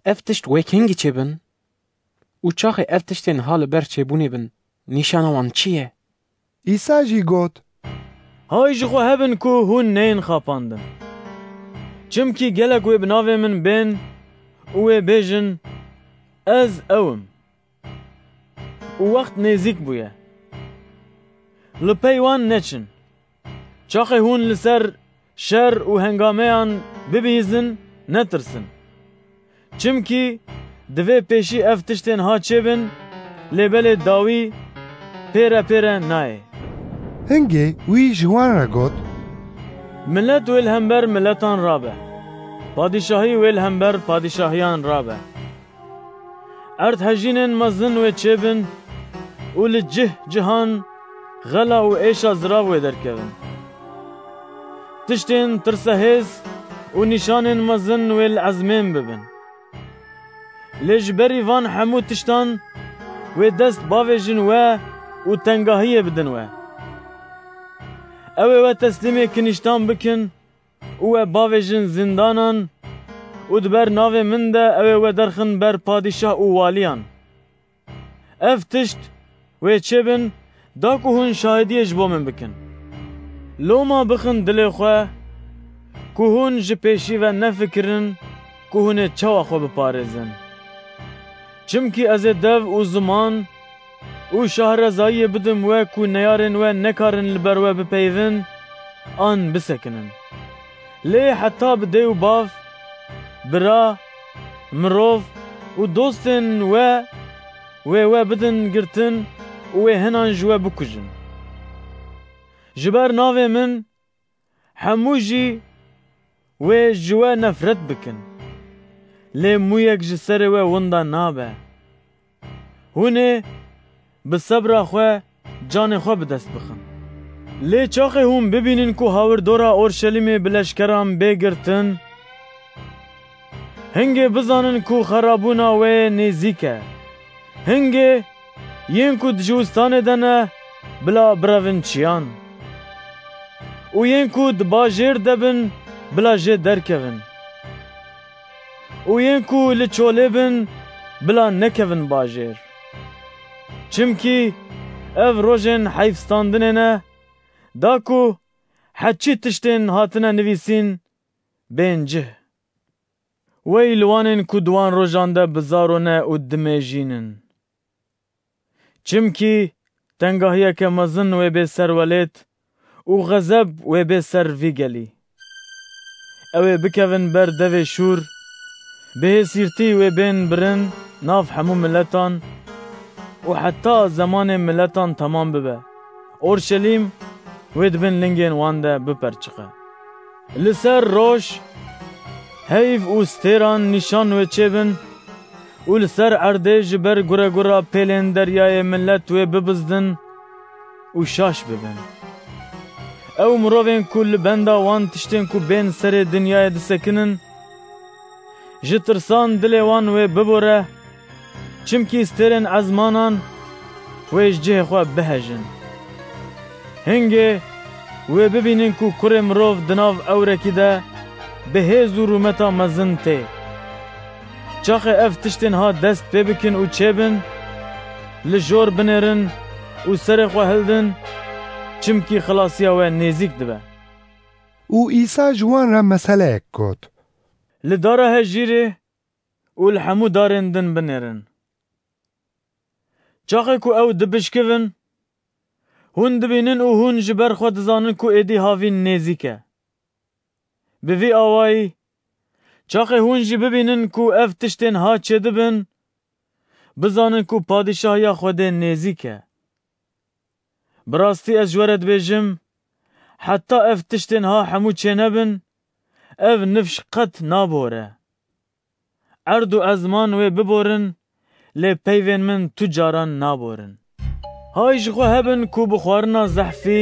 ev tişt wê kengî çêbin? û çaxê ev tiştên ha li ber çêbûnê bin, nîşana wan çi ye? İsa jî got: Hay ji xwe hebin ku hûn neyên xapandin. Çimkî gelek wê bi navê min bên û wê bêjin: Ez ewim. û wext nêzik bûye. Li pey wan neçin. Çaxê hûn li ser şer û hengameyan bibîzin, netirsin. Çimkî divê pêşî ev tiştên ha çêbin, lê belê dawî pêre pêre nayê. Hingê wî ji wan re got: Millet wê li hember milletan rabe. Padîşahî wê li hember padîşahiyan rabe. Erd hejînên mezin wê çêbin û li cih cihan xela û êşa zirav wê derkevin. Tiştên tirsehêz û nîşanên mezin wê li ezmên bibin. Lê ji berî van hemû tiştan wê dest bavêjin we û tengahiyê bidin we. Ew ê we teslîmê kinîştan bikin û we bavêjin zindanan û di ber navê min de ew ê we derxin ber padîşah û waliyan. Ev tişt wê çêbin دا ku hûn şahidiyê ji bo min bikin. Loma bixin dilê xwe ku hûn ji pêşî ve nefikirin ku hûn ê çawa xwe biparêzin. Çimkî ez ê dev û ziman û şahrezayiyê bidim we ku neyarên we nekarin li ber we bipeyvin an bisekinin. Lê heta bi dê û bav, bira, mirov û dostên we bidin girtin û wê hinan ji we bikujin. Ji ber navê min hemû jî wê ji we nefret bikin. Lê mûyek ji serê we winda nabe. Hûn ê bi sebra xwe canê xwe bi dest bixin. Lê çaxê hûn bibînin ku hawirdora Orşelîmê bi leşkeran bê girtin, hingê bizanin ku xerabûna wê nêzik e. Hingê yên ku di jiwistanê de ne bila birevin çiyan. û yên ku di bajêr de bin bila jê derkevin. û yên ku li çolê bin bila nekevin bajêr. Çimkî ev rojên heyfstandinê ne, da ku heçî tiştên hatine nivîsîn bên cih. Wey li wanên ku di wan rojan de bizarone û dimêjînin. Çimkî tengahiyeke mezin wê bê serwelêt û xezeb wê bê ser vî gelî. Ew ê bikevin ber devê şûr, bihêsîrtî wê bên birin nav hemû miletan û heta zemanê miletan temam bibe. Orşelîm wê dibin lingên wan de biperçiqe. Li ser roj, heyv û stêran nîşan wê çêbin û li ser erdê ji ber gura pêlên deryayê millet wê bibizdin û şaş bibin. Ew mirovên ku li benda wan tiştên ku bên serê dinyayê disekinin, ji tirsan dilê wan wê bibore, çimkî stêrên ezmanan wê ji cihê xwe bihejin. Hingê wê bibînin ku kurê mirov di nav ewrekî de bi hêz û rûmeta mezin tê. Çaxê ev tiştên ha dest pê bikin û çêbin, li jor binêrin û serê xwe hildin, çimkî xilasiya we nêzik dibe. û Îsa ji wan re meseleyek got. Li dara hejîrê û li hemû darên din binêrin. Çaxê ku ew dibişkivin, hûn dibînin û hûn ji ber xwe dizanin ku êdî havîn nêzik e. Bi vî awayî, çaxê hûn jî bibînin ku ev tiştên ha çêdibin, bizanin ku padîşahiya Xwedê nêzik e. Bi rastî ez ji we re dibêjim, heta ev tiştên ha hemû çênebin, ev nifş qet nabore. Erd û ezman wê biborin, lê peyvên min tu caran naborin. Hay ji xwe hebin ku bi xwarina zehfî,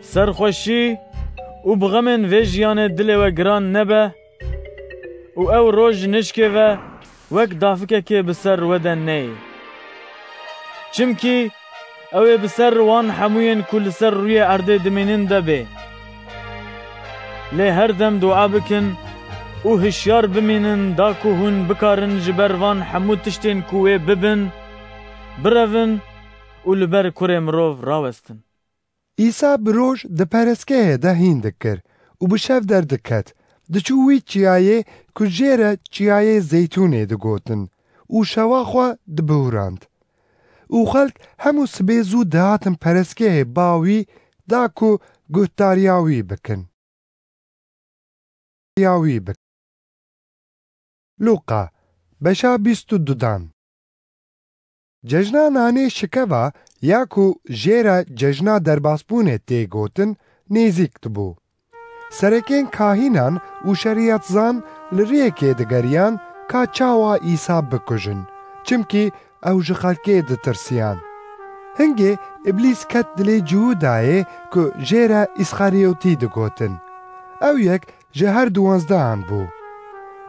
serxweşî û bi xemên vê jiyanê dilê we giran nebe û ew roj ji nişkê ve wek dafikekê bi ser we de neyê. Çimkî ew ê bi ser wan hemûyên ku li ser rûyê erdê dimînin de bê. Lê her dem dua bikin û hişyar bimînin da ku hûn bikarin ji ber van hemû tiştên ku wê bibin, birevin û li ber kurê mirov rawestin. Îsa bi roj di pereskehê de hîn dikir û bi şev derdiket, diçû wî çiyayê ku jê re çiyayê zeytûnê digotin û şewa xwe dibihûrand. û xelk hemû sibê zû dihatin pereskehê bawî da ku guhdariya wî bikin. Luqa beşa 22 Cejna nanê şikeva ya ku jê re cejna derbasbûnê tê gotin nêzik dibû. Serekên kahînan û şerîatzan li rêyekê digeriyan ka çawa Îsa bikujin, çimkî ew ji xelkê ditirsiyan. Hingê îblîs ket dilê Cihûdayê ku jê re İsxariyotî digotin. Ew yek ji her 12 bû.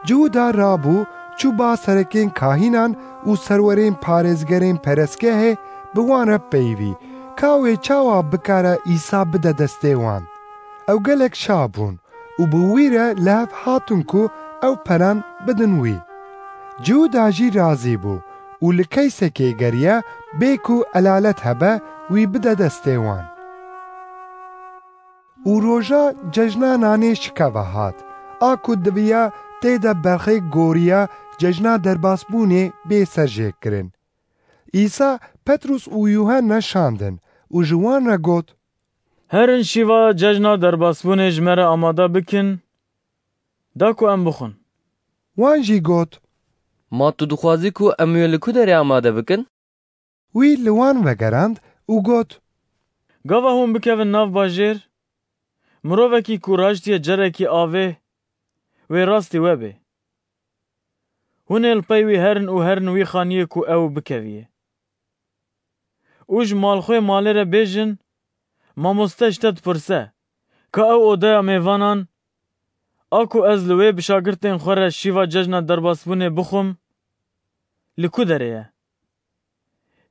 Cihûda rabû çû ba serekên kahînan û serwerên parêzgerên pereskehê bi wan re peyvî, ka wê çawa bikare Îsa bide destê wan. Ew gelek şa bûn û bi wî re li hev hatin ku ew peran bidin wî. Cihûda jî razî bû û li keysekê geriye bê ku elalet hebe wî bide destê wan. û roja cejna nanê şikeve hat, a ku diviya têde berxê goriya cejna derbasbûnê bê serjêkirin. İsa Petrus û Yuhanna şandin û ji wan re got: Herin şîva cejna derbasbûnê ji me re amade bikin, da ku em bixwin. Wan jî got: Ma tu dixwazî ku em wê li ku derê amade bikin? Wî li wan vegerand û got: Gava hûn bikevin nav bajêr, mirovekî ku raştiye cerekî avê, wê rastî we bê. Hûn ê li pey wî herin û herin wî xaniyê ku ew bikeviye. û ji malxwê malê re bêjin, mamoste ji te dipirse, ka ew odeya mêvanan, a ku ez li wê bi şagirtên xwe re şîva cejna derbasbûnê bixwim, li ku derê ye?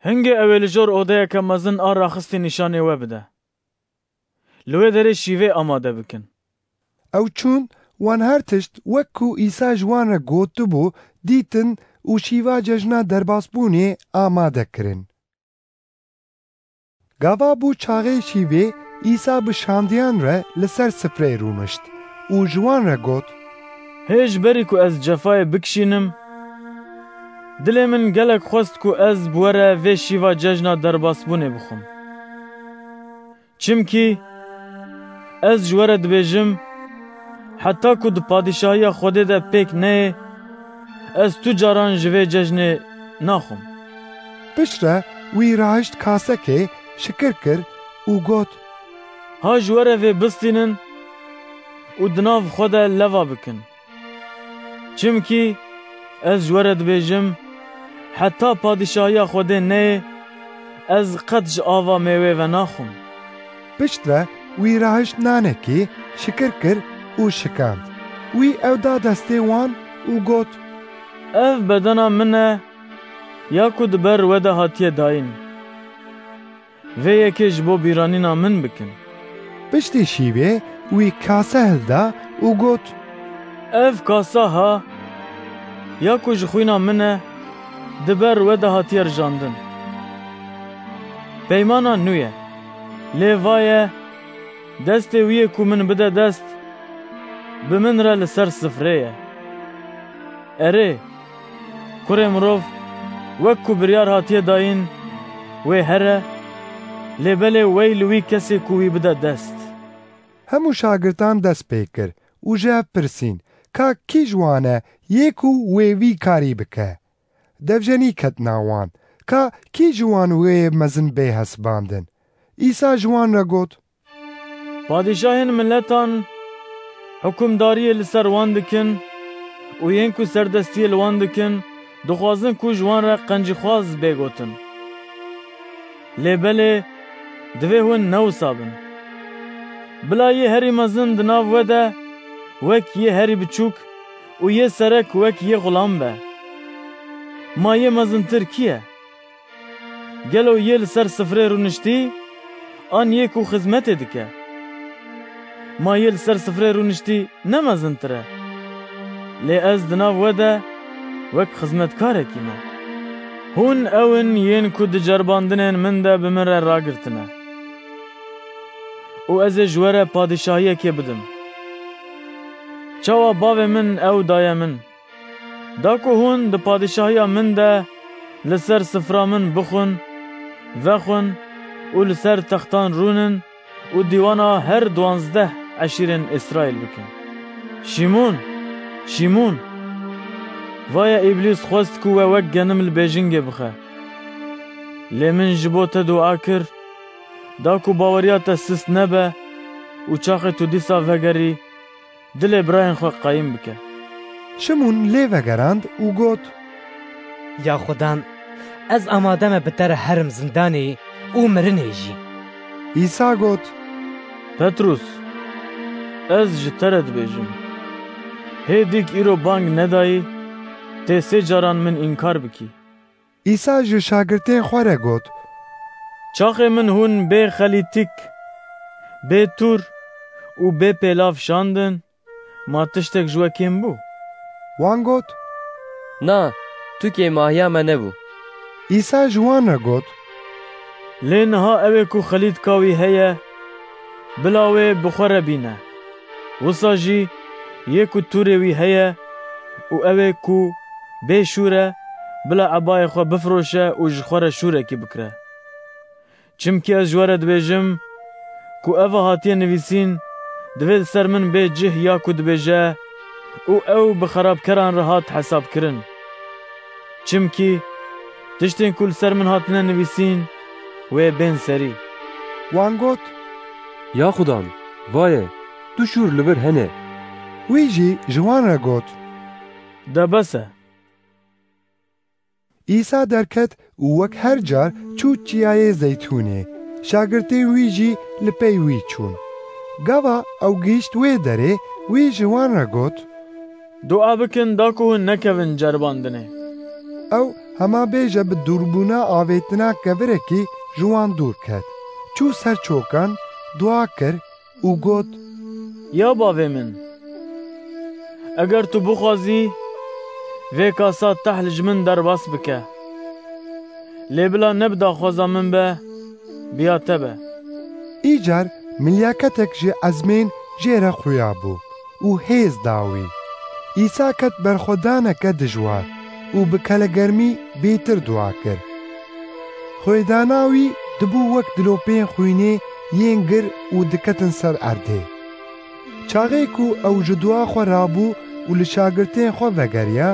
Hingê ew ê li jor odeyeke mezin a raxistê nîşanê we bide. Li wê derê şîvê amade bikin. Ew çûn, wan her tişt wek ku İsa ji wan re gotibû dîtin û şîva cejna derbasbûnê amade kirin. Gava bû çaxê şîvê, İsa bi şandiyan re li ser sifreyê rûnişt û ji wan re got: Hê ji berî ku ez cefayê bikişînim, dilê min gelek xwest ku ez bi we re vê şîva cejna derbasbûnê bixwim. Çimkî ez ji we re dibêjim, heta ku di padîşahiya Xwedê de pêk neyê, ez tu caran ji vê cejnê naxwim. Pişt re wî rahişt kasekê, şikir kir û got: Ha ji we re vê bistînin û di nav xwe de leva bikin. Çimkî ez ji we re dibêjim, heta padîşahiya Xwedê neyê, ez qet ji ava mêwê ve naxwim. Pişt re wî rahişt nanekî, şikir kir û şikand. Wî ew da destê wan û got: Ev bedena min e, ya ku di ber we de hatiye dayîn. Vê yekê ji bo bîranîna min bikin. Piştî şîvê wî kase hilda û got: Ev kasa ha, ya ku ji xwîna min e, di ber we de hatiye rijandin. Peymana nû ye, lê vaye, destê wî yê ku min bide dest, bi min re li ser sifrê ye. Erê, kurê mirov, wek ku biryar hatiye dayîn, wê here, lê belê wey li wî kesê ku wî bide dest. Hemû şagirtan dest pê kir û ji ev pirsîn ka kî ji wan e yê ku wê vî karî bike. Devjenî ketina wan, ka kî ji wan wê mezin bê hesibandin. İsa ji wan re got: Padîşahên milletan hukûmdariyê li ser wan dikin û yên ku serdestiyê li wan dikin, dixwazin ku ji wan re qencîxwaz bêgotin. Lê belê divê hûn newisa bin. Bila yê herî mezin di nav we de, wek yê herî biçûk û yê serek wek yê xulam be. Ma yê mezintir kî ye? Gelo yê li ser sifrê rûniştî, an yê ku xizmetê dike. Ma yê li ser sifrê rûniştî ne mezintir e? Lê ez di nav we de wek xizmetkarekî me. Hûn ew in yên ku di cerbandinên min de bi min re ragirtine. û ez ê ji we re padîşahiyekê bidim. Çawa bavê min ew daye min. Da ku hûn di padîşahiya min de li ser sifra min bixwin, vexwin û li ser textan rûnin û dîwana her 12 eşîrên İsraîl bikin. Şîmon, Şîmon, vaya îblîs xwest ku we wek genim li bêjingê bixe. Lê min ji bo te dua kir, da ku baweriya te sis nebe û çaxê tu dîsa vegerî, dilê birayên xwe qayîm bike. Şimon lê vegerand û got: Ya Xudan, ez amade me bi te re herim zindanê û mirinê jî. İsa got: Petrus, ez ji te re dibêjim. Hê dîk îro bang nedayî, tê sê caran min înkar bikî. İsa ji şagirtên xwe re got: Çaxê min hûn bê xelîtik, bê tûr û bê pêlav şandin, ma tiştek ji we kêm bû? Wan got: Na, tu kê mahiya me nebû. ئیسا ji wan re got: Lê niha ew ê ku xelîtka wî heye, bila wê bixwe re bîne. Wisa jî yê ku tûrê wî heye û ew ê ku bê şûr e, bila ebayê xwe bifiroşe û ji xwe re şûrekî bikire. Çimkî ez ji we re dibêjim ku ev hatiye nivîsîn divê li ser min bê cih ya ku dibêje û ew bi xerabkeran re hat hesabkirin. Çimkî tiştên ku li ser min hatine nivîsîn wê bên serî. Wan got: Ya xudan, vaye, tu şûr li vir hene. Wî jî ji wan re got: De bes e. ئیسا دەرکەت û وەک هەر جار چوو چیایê zeytûnê. Şagirtên wî jî li pey wî çûn. Gava ew gihîşt wê derê, wî ji wan re got: Dua bikin da ku hûn nekevin ceribandinê. Ew hema bêje bi dûrbûna avêtina kevirekî ji wan dûr ket. Çû ser çokan, dua kir û got: Ya bavê min, eger tu bixwazî, vê kasa teh li ji min derbas bike. Lê bila ne bi daxwaza min be, biya te be. Îcar milyaketek ji ezmên jê re xuya bû û hêz da wî. İsa ket berxwedaneke dijwar û bi kelegermî bêtir dua kir. Xwedana wî dibû wek dilopên xwînê yên gir û diketin ser erdê. Çaxê ku ew ji dua xwe rabû û li şagirtên xwe vegeriya,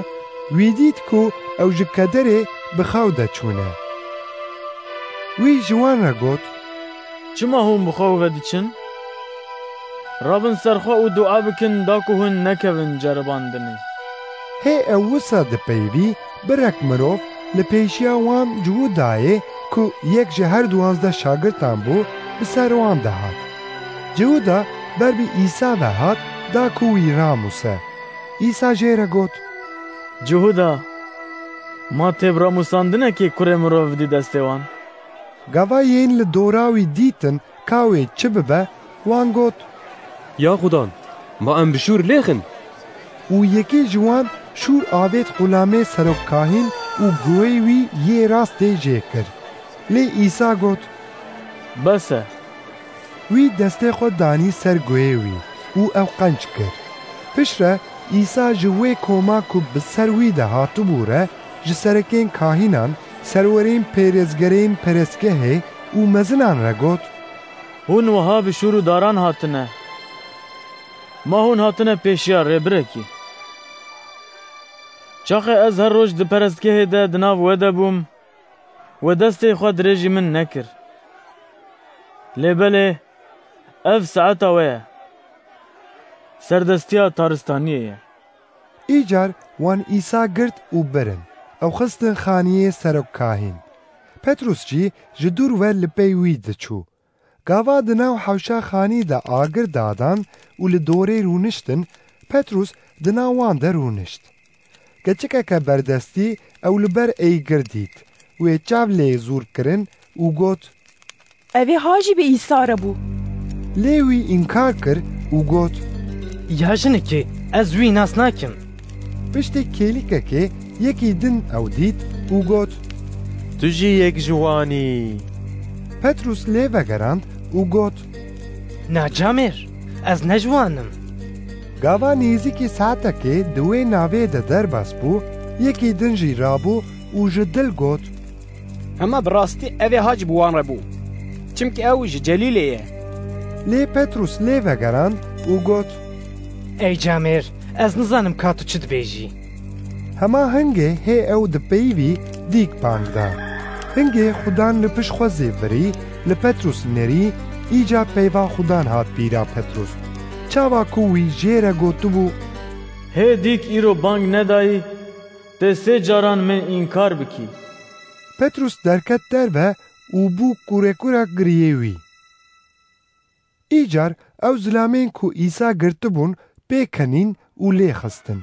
wî dît ku ew ji kederê bi xew de çûne. Wî ji wan re got: Çima hûn bi xew ve diçin? Rabin ser xwe û dua bikin da ku hûn nekevin ceribandinê. Hê ew wisa dipeyvî, birek mirov li pêşiya wan ciû dayê ku yek ji her duwanzdeh şagirtan bû, bi ser wan de hat. Ciû da ber bi İsa ve hat da ku wî ramûse. İsa jê re got: Cihuda, ma têbiramûsandinekê kurê mirov dî destê wan. Gava yên li dora wî dîtin ka wê çi bibe, wan got: Ya xudan, ma em bi şûr lêxin. û yekê ji wan şûr avêt xulamê serokkahîn û guhê wî yê rastê jê kir. Lê İsa got: Bes e. Wî destê xwe danî ser guhê wî û ew qenc kir. Piştre İsa ji wê koma ku bi ser wî de hatibû re, ji serekên kahînan, serwerên pêrêzgerên perestgehê û mezinan re got: Hûn wiha bi şûr û daran hatine. Ma hûn hatine pêşiya rêbirekî. Çaxê ez her roj di perestgehê de di nav we de bûm, we destê xwe dirêjî min nekir. Lê belê, ev saeta we ye. Serdestiya taristaniyê ye. Îcar wan İsa girt û birin. Ew xistin xaniyê serokkahîn. Petrus jî ji dûr ve li pey wî diçû. Gava di nav hewşa xanî de agir dadan û li dorê rûniştin, Petrus di nav wan de rûnişt. Keçikeke berdestî ew li ber êgir dît. Wê çav lê zûr kirin û got: Ev ê ha jî bi İsa re bû. Lê wî înkar kir û got: Ya jinekê, ez wî nas nakim. Piştî kêlîkekê yekî din ew dît û got: Tu jî yek ji wan î. Petrus lê vegerand û got: Na Camer, ez ne ji wan im. Gava nêzîkî saetekê di wê navê de derbas bû, yekî din jî rabû û ji dil got: Hema bi rastî ev ê ha ji wan re bû. Çimkî ew ji Celîlê ye. Lê Petrus lê vegerand û got: Ey Camer, ez nizanim ka tu çi dibêjî. Hema hingê hê ew dipeyvî dîk bang da. Hingê xudan li piş xwe zêvirî, li Petrus nerî, îca peyva xudan hat bîra Petrus. Çawa ku wî jê re gotibû: Hê dîk îro bang nedayî, tê sê caran min înkar bikî. Petrus derket derve û bû qurekurek giriyê wî. Îcar ew zilamên ku İsa girtibûn pêkenîn û lê xistin.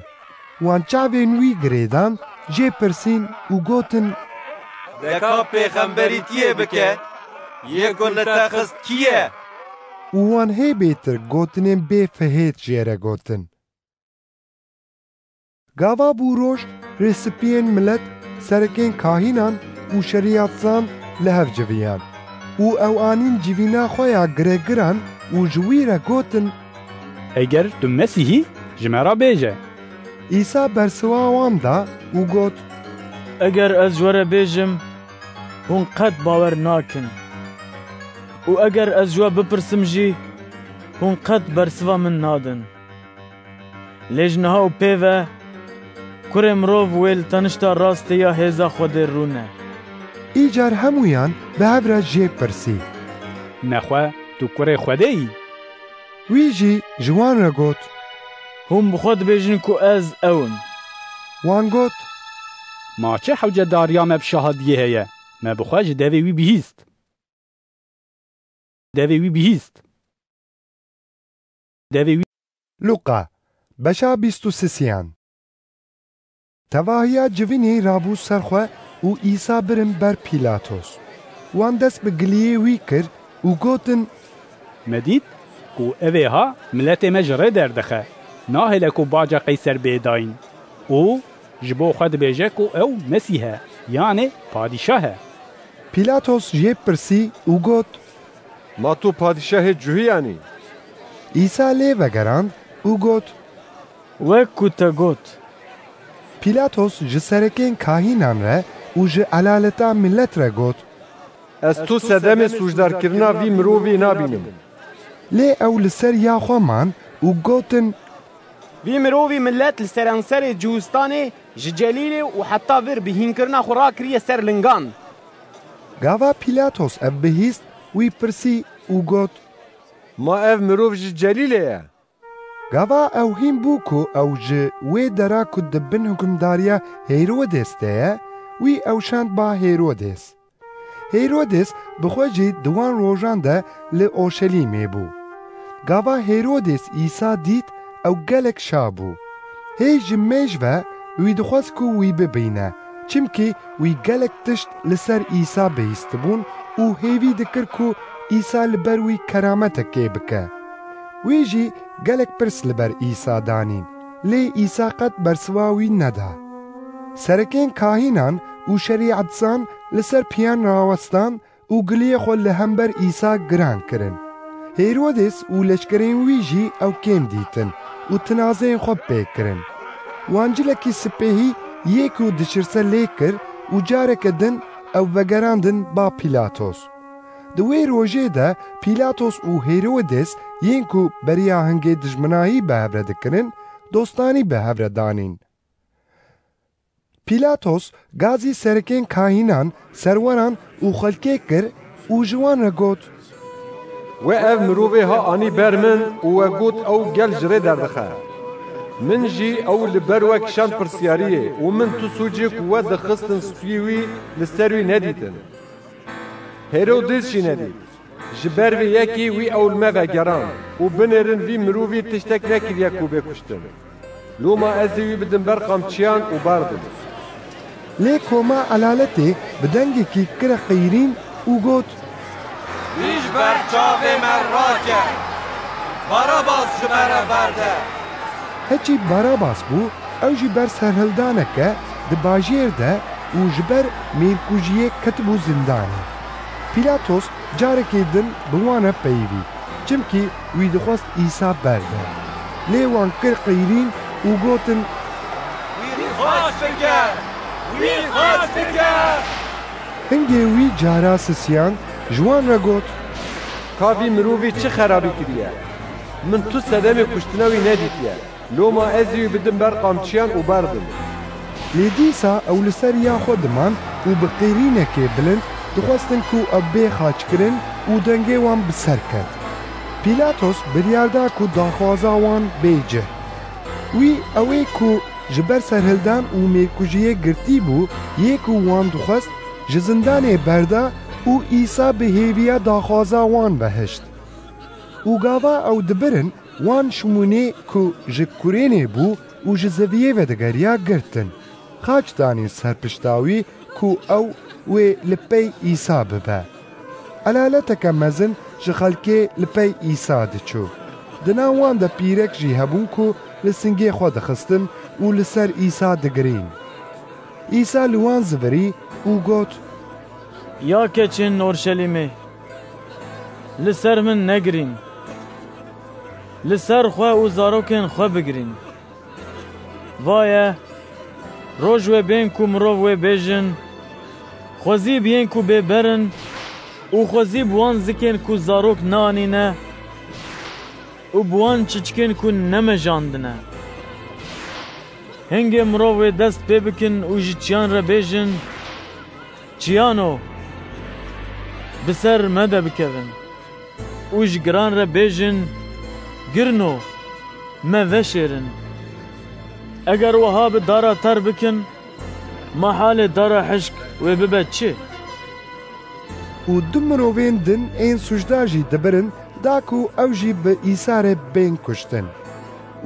Wan çavên wî girêdan, jê pirsîn û gotin: Deka pêxemberî tiyê bike, yê ku li te xist kî ye? û wan hê bêtir gotinên bê fihêt jê re gotin. Gava bû roj, rêsipiyên millet, serekên kahînan û û şerîatzan li hev civiyan û ew anîn civîna xwe ya girêgiran û ji wî re gotin: Eger tu Mesîhî, ji me re bêje. İsa bersiva wan da û got: Eger ez ji we re bêjim, hûn qet bawer nakin. û eger ez ji we bipirsim jî, hûn qet bersiva min nadin. Lê ji niha û pêve, kurê mirov wê li tenişta rastê ya hêza Xwedê rûne. Îcar hemûyan bi hev re jê pirsî: Nexwe tu kurê Xwedê yî? Wî jî ji wan re got: Hûn bi xwe dibêjin ku ez ew im. Wan got: Ma çi hewcedariya me bi şahadiyê heye? Me bi xwe ji devê wî bihîst. Devê wî bihîst. Devê wî Luqa beşa 23 Tevahiya civînê rabû ser xwe û İsa birin ber Pîlatos. Wan dest bi giliyê wî kir û gotin: Me dît ku evê ha miletê me ji rê derdixe. Nahêle ku baca Qeyser bêdayîn. û ji bo xwe dibêje ku ew Mesîh e, yanê padîşah e. Pîlatos jê pirsî û got: Ma tu padîşahê cihîyanî? İsa lê vegerand û got: Wek ku te got. Pîlatos ji serekên kahînan re û ji elaleta millet re got: Ez tu sedemê sûcdarkirina vî mirovê nabînim. Lê ew li ser ya xwe man û gotin: Vî mirovî millet li seranserê Ciwistanê ji celîlê û heta vir bihînkirina xwe rakiriye ser lingan. Gava Pîlatos ev bihîst wî pirsî û got: Ma ev mirov ji celîlê ye? Gava ew hîn bû ku ew ji wê dera ku di bin hukmdariya Hêrodês de ye, wî ew şand ba Hêrodês. Hêrodês bi xwe jî di wan rojan de li Orşelîmê bû. Gava Hêrodês İsa dît, ew gelek şa bû. Hê ji mêj ve wî dixwest ku wî bibîne, çimkî wî gelek tişt li ser İsa bihîstibûn û hêvî dikir ku İsa li ber wî kerametekê bike. Wî jî gelek pirs li ber İsa danîn, lê İsa qet bersiva wî neda. Serekên kahînan û şerîatzan li ser piyan rawestan û giliyê xwe li hember İsa giran kirin. Hêrodês û leşkerên wî jî ew kêm dîtin û tinazeyên xwe pê kirin. Wan cilekî sipehî yê ku dişirse lê kir û careke din ew vegerandin ba Pîlatos. Di wê rojê de Pîlatos û Hêrodês yên ku beriya hingê dijminahî bi hev re dikirin, dostanî bi hev re danîn. Pîlatos gazî serekên kahînan, serweran û xelkê kir û ji wan re got: We ev mirovê ha anî ber min û we got ew gel ji rê derdixe. Min jî ew li ber we kişand pirsyariyê û min tu sûcê ku we dixistin spiyê wî li ser wî nedîtin. Hêrodês jî nedît. Ji ber vê yekê wî ew li me vegeran û binêrin vî mirovî tiştek nekiriye ku bêkuştin. Loma ez ê wî bidim ber qamçiyan û bardim. Lê koma elaletê bi dengekî kire qeyrîn û got: Wî ji ber çavê me rake, Barabas ji me re berde. Heçî Barabas bû, ew jî ber serhildaneke di bajêr de û ji ber mêrkujiyê ketibû zindanê. Pîlatos carekê din bi wan re peyivî, çimkî wî dixwest İsa berde. Lê wan kir qeyrîn û gotin: Wî xweş bike, wî xweş bike. Hingê wî cara sisiyan ji wan re got: Ka vî mirovê çi xerabî kiriye? Min tu sedemê kuştina wî nedîtiye. Loma ez ê wî bidim ber qamçiyan û bardim. Lê dîsa ew li ser ya xwe diman û bi qeyrînekê bilind dixwestin ku ew bê xaçkirin û dengê wan bi ser ket. Pîlatos biryar da ku daxwaza wan bêcih. Wî ew ê ku ji ber serhildan û mêrkujiyê girtî bû, yê ku wan dixwest ji zindanê berda û İsa bi hêviya daxwaza wan behişt. Û gava ew dibirin, wan şimûnê ku ji kurênê bû û ji zeviyê vedigeriya girtin. Xaç danîn ser pişta wî ku ew wê li pey İsa bibe. Elaleteke mezin ji xelkê li pey İsa diçû. Di nav wan de pîrek jî hebûn ku li singê xwe dixistin û li ser İsa digirîn. İsa li wan zivirî û got: یا keçin Orşelimê li ser min negirîn li ser xwe û zarokên xwe bigirîn vaye roj wê bên ku mirov wê bêjin xwezî biyên ku bêberin û xwezî bi wan zikên ku zarok neanîne û bi wan çiçkên ku nemejandine hingê mirov wê dest pê bikin û ji çiyan re bêjin çiyano bi ser me de bikevin û ji giran re bêjin girno me veşêrin eger wiha bi dara ter bikin ma halê dara hişk wê bibe çi û du mirovên din ên sujdar jî dibirin da ku ew jî bi Îsa re bên kuştin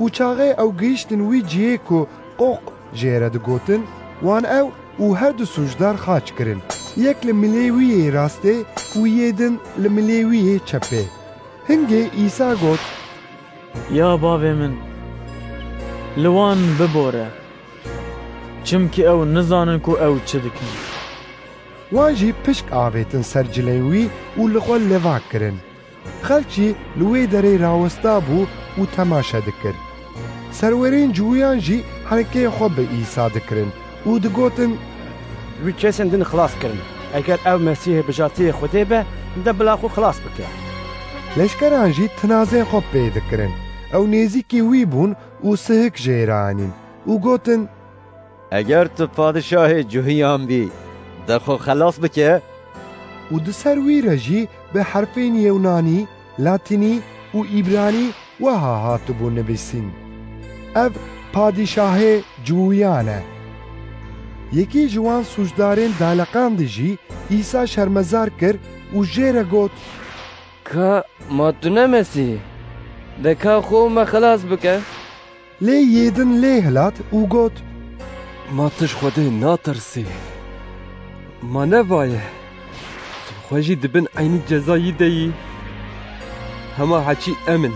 û çaxê ew gihîştin wî cihê ku qoq jê re digotin wan ew û her du sujdar xaç kirin yek li milêwiyê rastê û yê din li milêwiyê çepê hingê Îsa got ya bavê min li wan bibore çimkî ew nizanin ku ew çi dikin wan jî pişk avêtin ser cilên wî û li xwe lêva kirin xelk jî li wê derê rawesta bû û temaşe dikir serwerên ciwiyan jî herekeyê xwe bi Îsa dikirin û digotin wî kesên din xilas kirin eger ew Mesîhê bijatiyê Xwedê be de bila xwe xilas bike leşkeran jî tinazên xwe pê dikirin ew nêzîkî wî bûn û sihik jê re anîn û gotin eger tu padişahê cihîyan bî dexwe xelas bike û di ser wî re jî bi herfên Yewnanî, Latînî û İbranî wiha hatibû nivîsîn ev padîşahê ciwiyan e yekî ji wan sucdarên daleqan de jî Îsa şermezar kir û jê re got ka ma tu ne Mesîh de ka xwe me xelas bike lê yê din lê hilat û got ma tu ji Xwedê natirsî ma nevaye tu xwe jî dibin eynî cezayî deyî hema heçî em in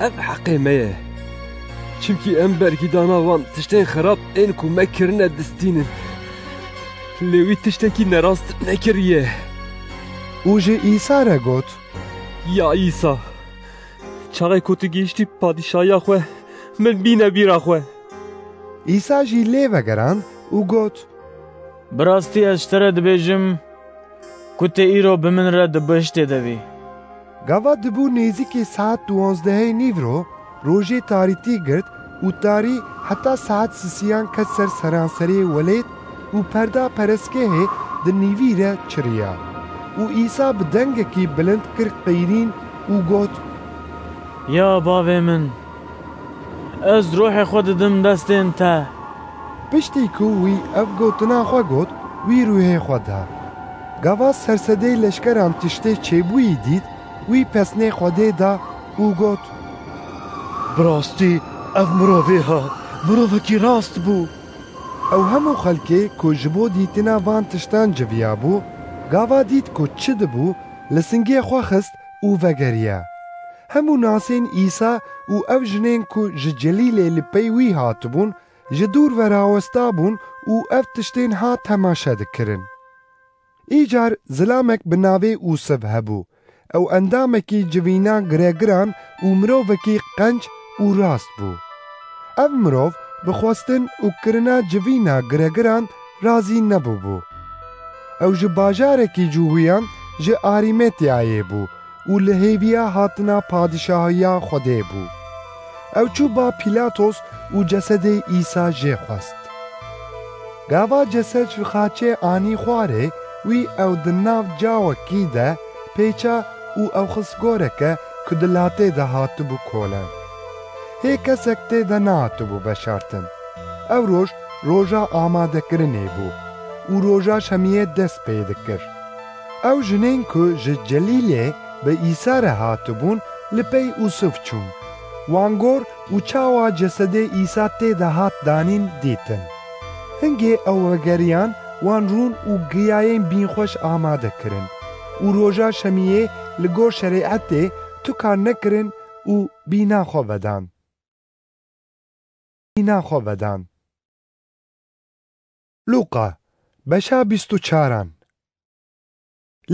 ev heqê me ye çimkî em bergîdana wan tiştên xerab ên ku me kirine distînin lê wî tiştekî nerast nekiriye û ji Îsa re got ya Îsa çaxê ku tu gihîştî padîşahiya xwe min bîne bîra xwe Îsa jî lê vegerand û got bi rastî ez ji te re dibêjim ku tê îro bi min re di bihiştê de bî gava dibû nêzîkî saet 12 nîvro rojê tarîtî girt û tarî heta saet sisiyan ket ser seranserê welêt û perda pereskehê di nîvî re çiriya û Îsa bi dengekî bilind kir qeyrîn û got ya bavê min ez ruhê xwe didim destên te piştî ku wî ev gotina xwe got wî ruhê xwe da gava sersedey leşkeran tiştê çêbûyî dît wî pesnê Xwedê da û got bi rastî ev mirovê ha mirovekî rast bû ew hemû xelkê ku ji bo dîtina van tiştan civiya bû gava dît ku çi dibû li singê xwe xist û vegeriya hemû nasên Îsa û ev jinên ku ji Celîlê li pey wî hatibûn ji dûr ve rawesta bûn û ev tiştên hat temaşe dikirin îcar zilamek bi navê Ûsiv hebû ew endamekî civîna giregiran û mirovekî qenc û rast bû ev mirov bi xwestin û kirina civîna giregiran razî nebûbû ew ji bajarekî cûwiyan ji Arîmeteyayê bû û li hêviya hatina padîşahiya Xwedê bû ew çû ba Pîlatos û cesedê Îsa jê xwest gava cesed ji xaçê anî xwarê wî ew di nav cawekî de pêça û ew xistgoreke ku di latê de hatibû kolan hê kesek tê de nehatibû veşartin ev roj roja amadekirinê bû û roja şemiyê dest pê dikir ew jinên ku ji Celîlê bi Îsa re hatibûn li pey Ûsiv çûn wan gor û çawa cesedê Îsa tê de hat danîn dîtin hingê ew vegeriyan wan rûn û giyayên bînxweş amade kirin û roja şemiyê li gor şerîetê tu kar nekirin û bîna xwe vedan Luqa beşa 24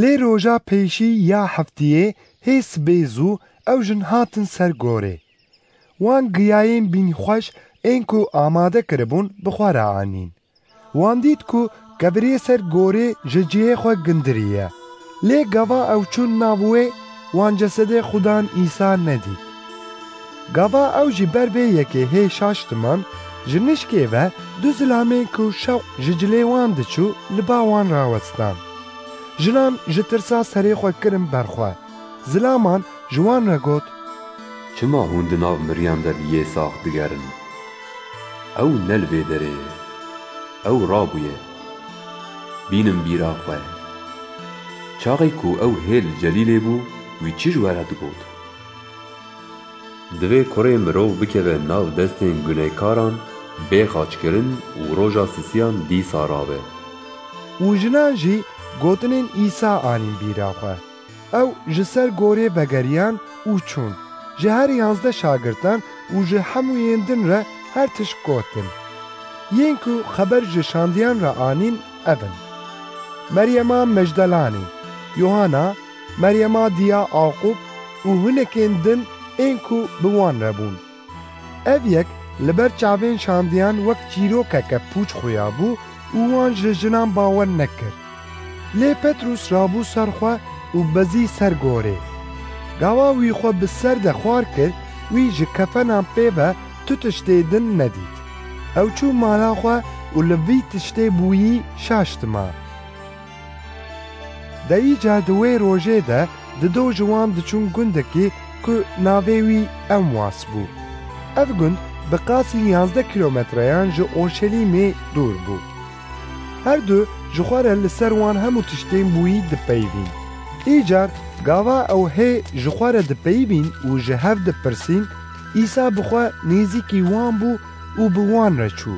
لێ ڕۆژا پێیشی یا هەفتیێ هێ سبێز و ئەو ژن هاتن سەر گۆرێ وان گیایên bînxweş ên ku amade kiribûn bixwe anîn. Wan dît ku kebiriyê ser gorê ji cihê xwe gindiriye. Lê gava ew çûn nav wê wan cesedê Xudan İsa nedît. Gava ew jî ber vê yekê hê şaştiman ji nişkê ve du zilamên ku şewq ji cilê wan diçû li ba wan rawestan. Jinan ji tirsa serê xwe kirin berxwe. Zilaman ji wan re got: Çima hûn di nav Miryam de li yê sax digerin? Ew ne li vê derê ye. Ew rabûye. Bînin bîra xwe. Çaxê ku ew hê li Celîlê bû, wî çi ji we re digot? Divê kurê mirov bikeve nav destên gunehkaran, bê xaçkirin û roja sisiyan dîsa rabe. û jinan jî gotinên İsa anîn bîra xwe. Ew ji ser gorê vegeriyan û çûn. Ji her 11 şagirtan û ji hemûyên din re her tişt gotin. Yên ku xeber ji şandiyan re anîn ev in: Meryema Mejdelanî, Yohana, Meryema diya Aqub û hinekên din ên ku bi wan re bûn. Ev yek li ber çavên şandiyan wek çîrokeke pûç xuya bû û wan ji jinan bawer nekir. Lê Petrus rabû ser xwe û bezî ser gorê. Gava wî xwe bi ser de xwar kir, wî ji kefenan pê ve tu tiştê din nedît. Ew çû mala xwe û li vî tiştê bûyî şaştima. Deyî car di wê rojê de di do ji wan diçûn gundekî ku navê wî Emwas bû. Ev gund bi qasî 11 kilometreyan ji Orşelîmê dûr bû. Her du ji xwe re li ser wan hemû tiştên bûyî dipeyvîn. Îcar gava ew hê ji xwe re dipeyvîn û ji hev dipirsîn, İsa bi xwe nêzîkî wan bû û bi wan re çû.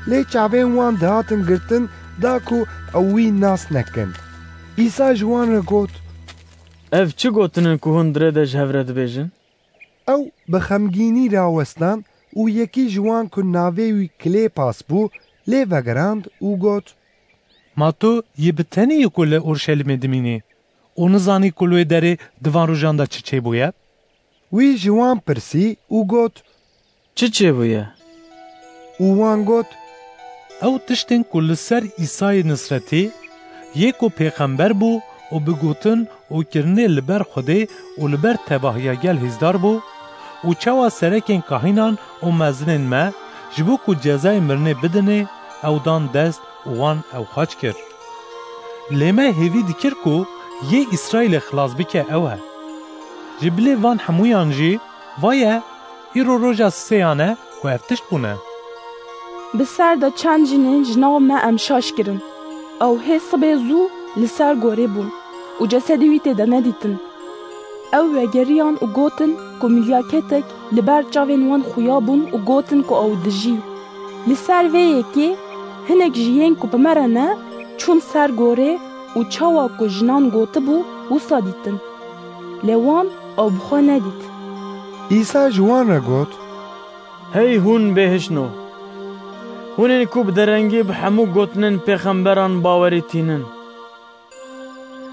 Lê çavên wan dihatin girtin da ku ew wî nas nekin. İsa ji wan re got: Ev çi gotinin ku hûn dirê de ji hev re dibêjin? Ew bi xemgînî rawestan û yekî ji wan ku navê wî Klepas bû lê vegerand û got: Ma tu yê bi tenê yê ku li Orşelîmê dimînî û nizanî ku li wê derê di van rojan de çi çêbûye? Wî ji wan pirsî û got: Çi çêbûye? û wan got: Ew tiştên ku li ser İsayê Nisretî yê ku pêxember bû û bi gotin û kirinê li ber Xwedê û li ber tebahiya gel hêzdar bû û çawa serekên kahînan û mezinên me ji bo ku cezayê mirinê bidinê ew dan dest û wan ew xaç kir. Lê me hêvî dikir ku yê İsraîlê xilas bike ew e. Ji bilê van hemûyan jî vaye îro roja sêyan e ku ev tişt bûne. Bi ser de çend jinên ji nav me em şaş kirin. Ew hê sibê zû li ser gorê bûn û cesedê wî tê de nedîtin. Ew vegeriyan û gotin ku milyaketek li ber çavên wan xuya bûn û gotin ku ew dijî. Li ser vê yekê hinek ji yên ku bi me re ne çûn ser gorê û çawa ku jinan gotibû wisa dîtin. Lê wan ew bi xwe nedît. İsa ji wan re got: Hey hûn bêhişno. Hûnên ku bi derengî bi hemû gotinên pêxemberan bawerî tînin.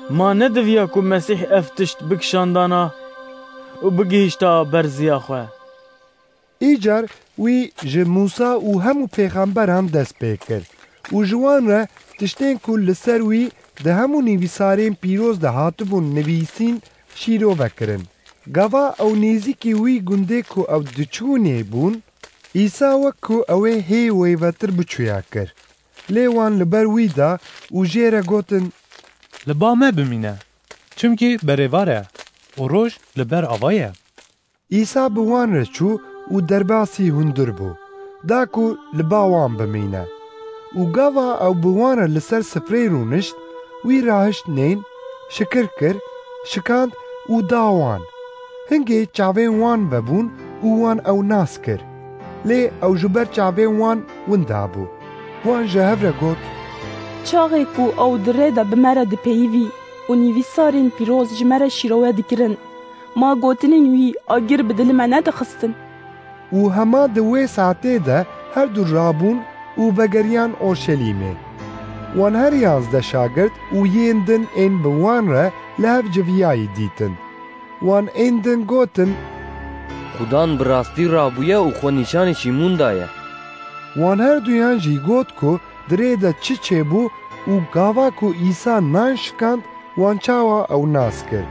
Ma nediviya ku Mesîh ev tişt bikişandana û bigihîşta berziya xwe. Îcar wî ji Musa û hemû pêxemberan dest pê kir û ji wan re tiştên ku li ser wî di hemû nivîsarên pîroz de hatibûn nivîsîn şîro vekirin. Gava ew nêzîkî wî gundê ku ew diçûnê bûn, İsa wek ku ew ê hê wêvetir biçûya kir. Lê wan li ber wî da û jê re gotin: Li ba me bimîne, çimkî berêvar e û roj li ber ava ye. İsa bi wan re çû û derbasî hundir bû, da ku li ba wan bimîne. Û gava ew bi wan re li ser sifrê rûnişt, wî rahişt nên, şikir kir, şikand û da wan. Hingê çavên wan vebûn û wan ew nas kir. Lê ew ji ber çavên wan winda bû. Wan ji hev re got: Çaxê ku ew dirê de bi me re dipeyivî û nivîsarên pîroz ji me re şîrove dikirin, ma gotinên wî agir bi dilê me nedixistin. û hema di wê saetê de her du rabûn û vegeriyan Orşelîmê. وان هر 11 شاگرد û yên din ên bi wan re li hev civiyayê dîtin. Wan ên din gotin, Xudan bi rastî rabûye û xwe nîşanê Şîmûn daye. Wan her duyan jî got ku dirê de çi çêbû û gava ku İsa nan şikand wan çawa ew nas kir.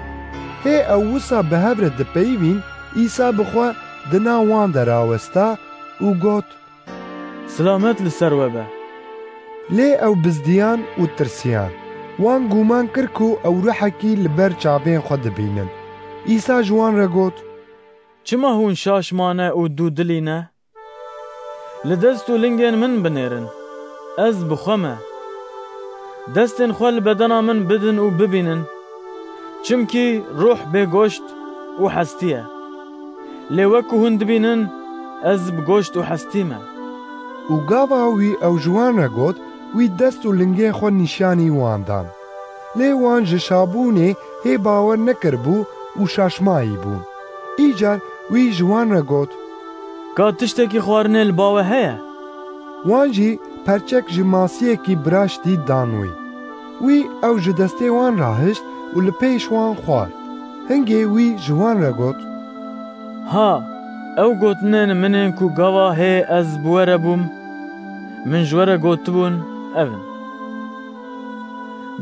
Hê ew wisa bi hev re dipeyivîn, İsa bi xwe di nav wan de rawesta û got: Selamet li ser we be. Lê ew bizdiyan û tirsiyan. Wan guman kir ku ew rihekî li ber çavên xwe dibînin. İsa ji wan re got: Çima hûn şaşmane û dûdilî ne? Li dest û lingên min binêrin. Ez bi xwe me. Destên xwe li bedena min bidin û bibînin. Çimkî ruh bê goşt û hestî ye. Lê wekû hûn dibînin, ez bi goşt û hestî me. û gava wî ew ji wan re got, wî dest û lingên xwe nîşanî wan dan. Lê wan ji şabûnê hê bawer nekiribû û şaşmayî bûn. Îcar wî ji wan re got: Ka tiştekî xwarinê li bawe heye? Wan jî perçek ji masiyekî biraş dî dan wî. Wî ew ji destê wan rahişt û li pêş wan xwar. Hingê wî ji wan re got: Ha, ew gotinên min ên ku gava hê ez bi we re bûm, min ji we re gotibûn, ev in.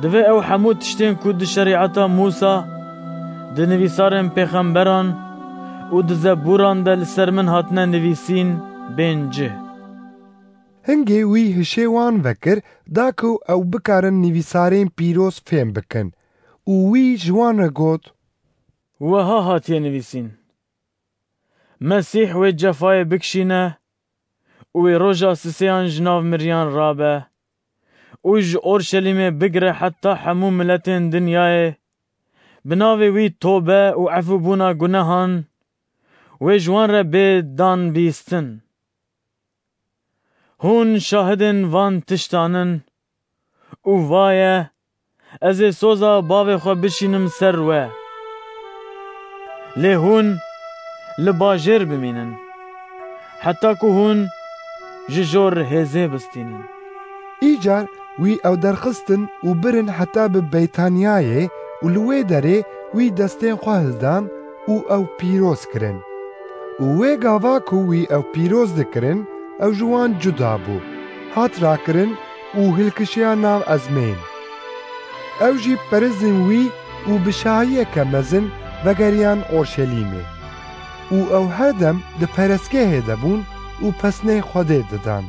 Divê ew hemû tiştên ku di şerîeta Musa, di nivîsarên pêxemberan û di zeburan de li ser min hatine nivîsîn bên cih. Hingê wî hişê wan vekir da ku ew bikarin nivîsarên pîroz fêm bikin û wî ji wan re got: Wiha hatiye nivîsîn: Mesîh wê cefayê bikişîne û wê roja sisêyan ji nav miriyan rabe û ji Orşelîmê bigire heta hemû miletên dinyayê, bi navê wî tobe û efûbûna gunehan, wê ji wan re bê dan bîstin. Hûn şahidên van tiştanin û vaye, ez ê soza bavê xwe bişînim ser we. Lê hûn li bajêr bimînin, heta ku hûn ji jor hêzê bistînin. Îcar wî ew derxistin û birin heta bi Beytaniyayê û li wê derê wî destên xwe hildan û ew pîroz kirin. û wê gava ku wî ew pîroz dikirin, ew ji wan cuda bû, hat rakirin û hilkişiya nav ezmên. Ew jî perizin wî û bi şahiyeke mezin vegeriyan Orşelîmê. û ew her dem di perestgehê de bûn û pesnê Xwedê didan.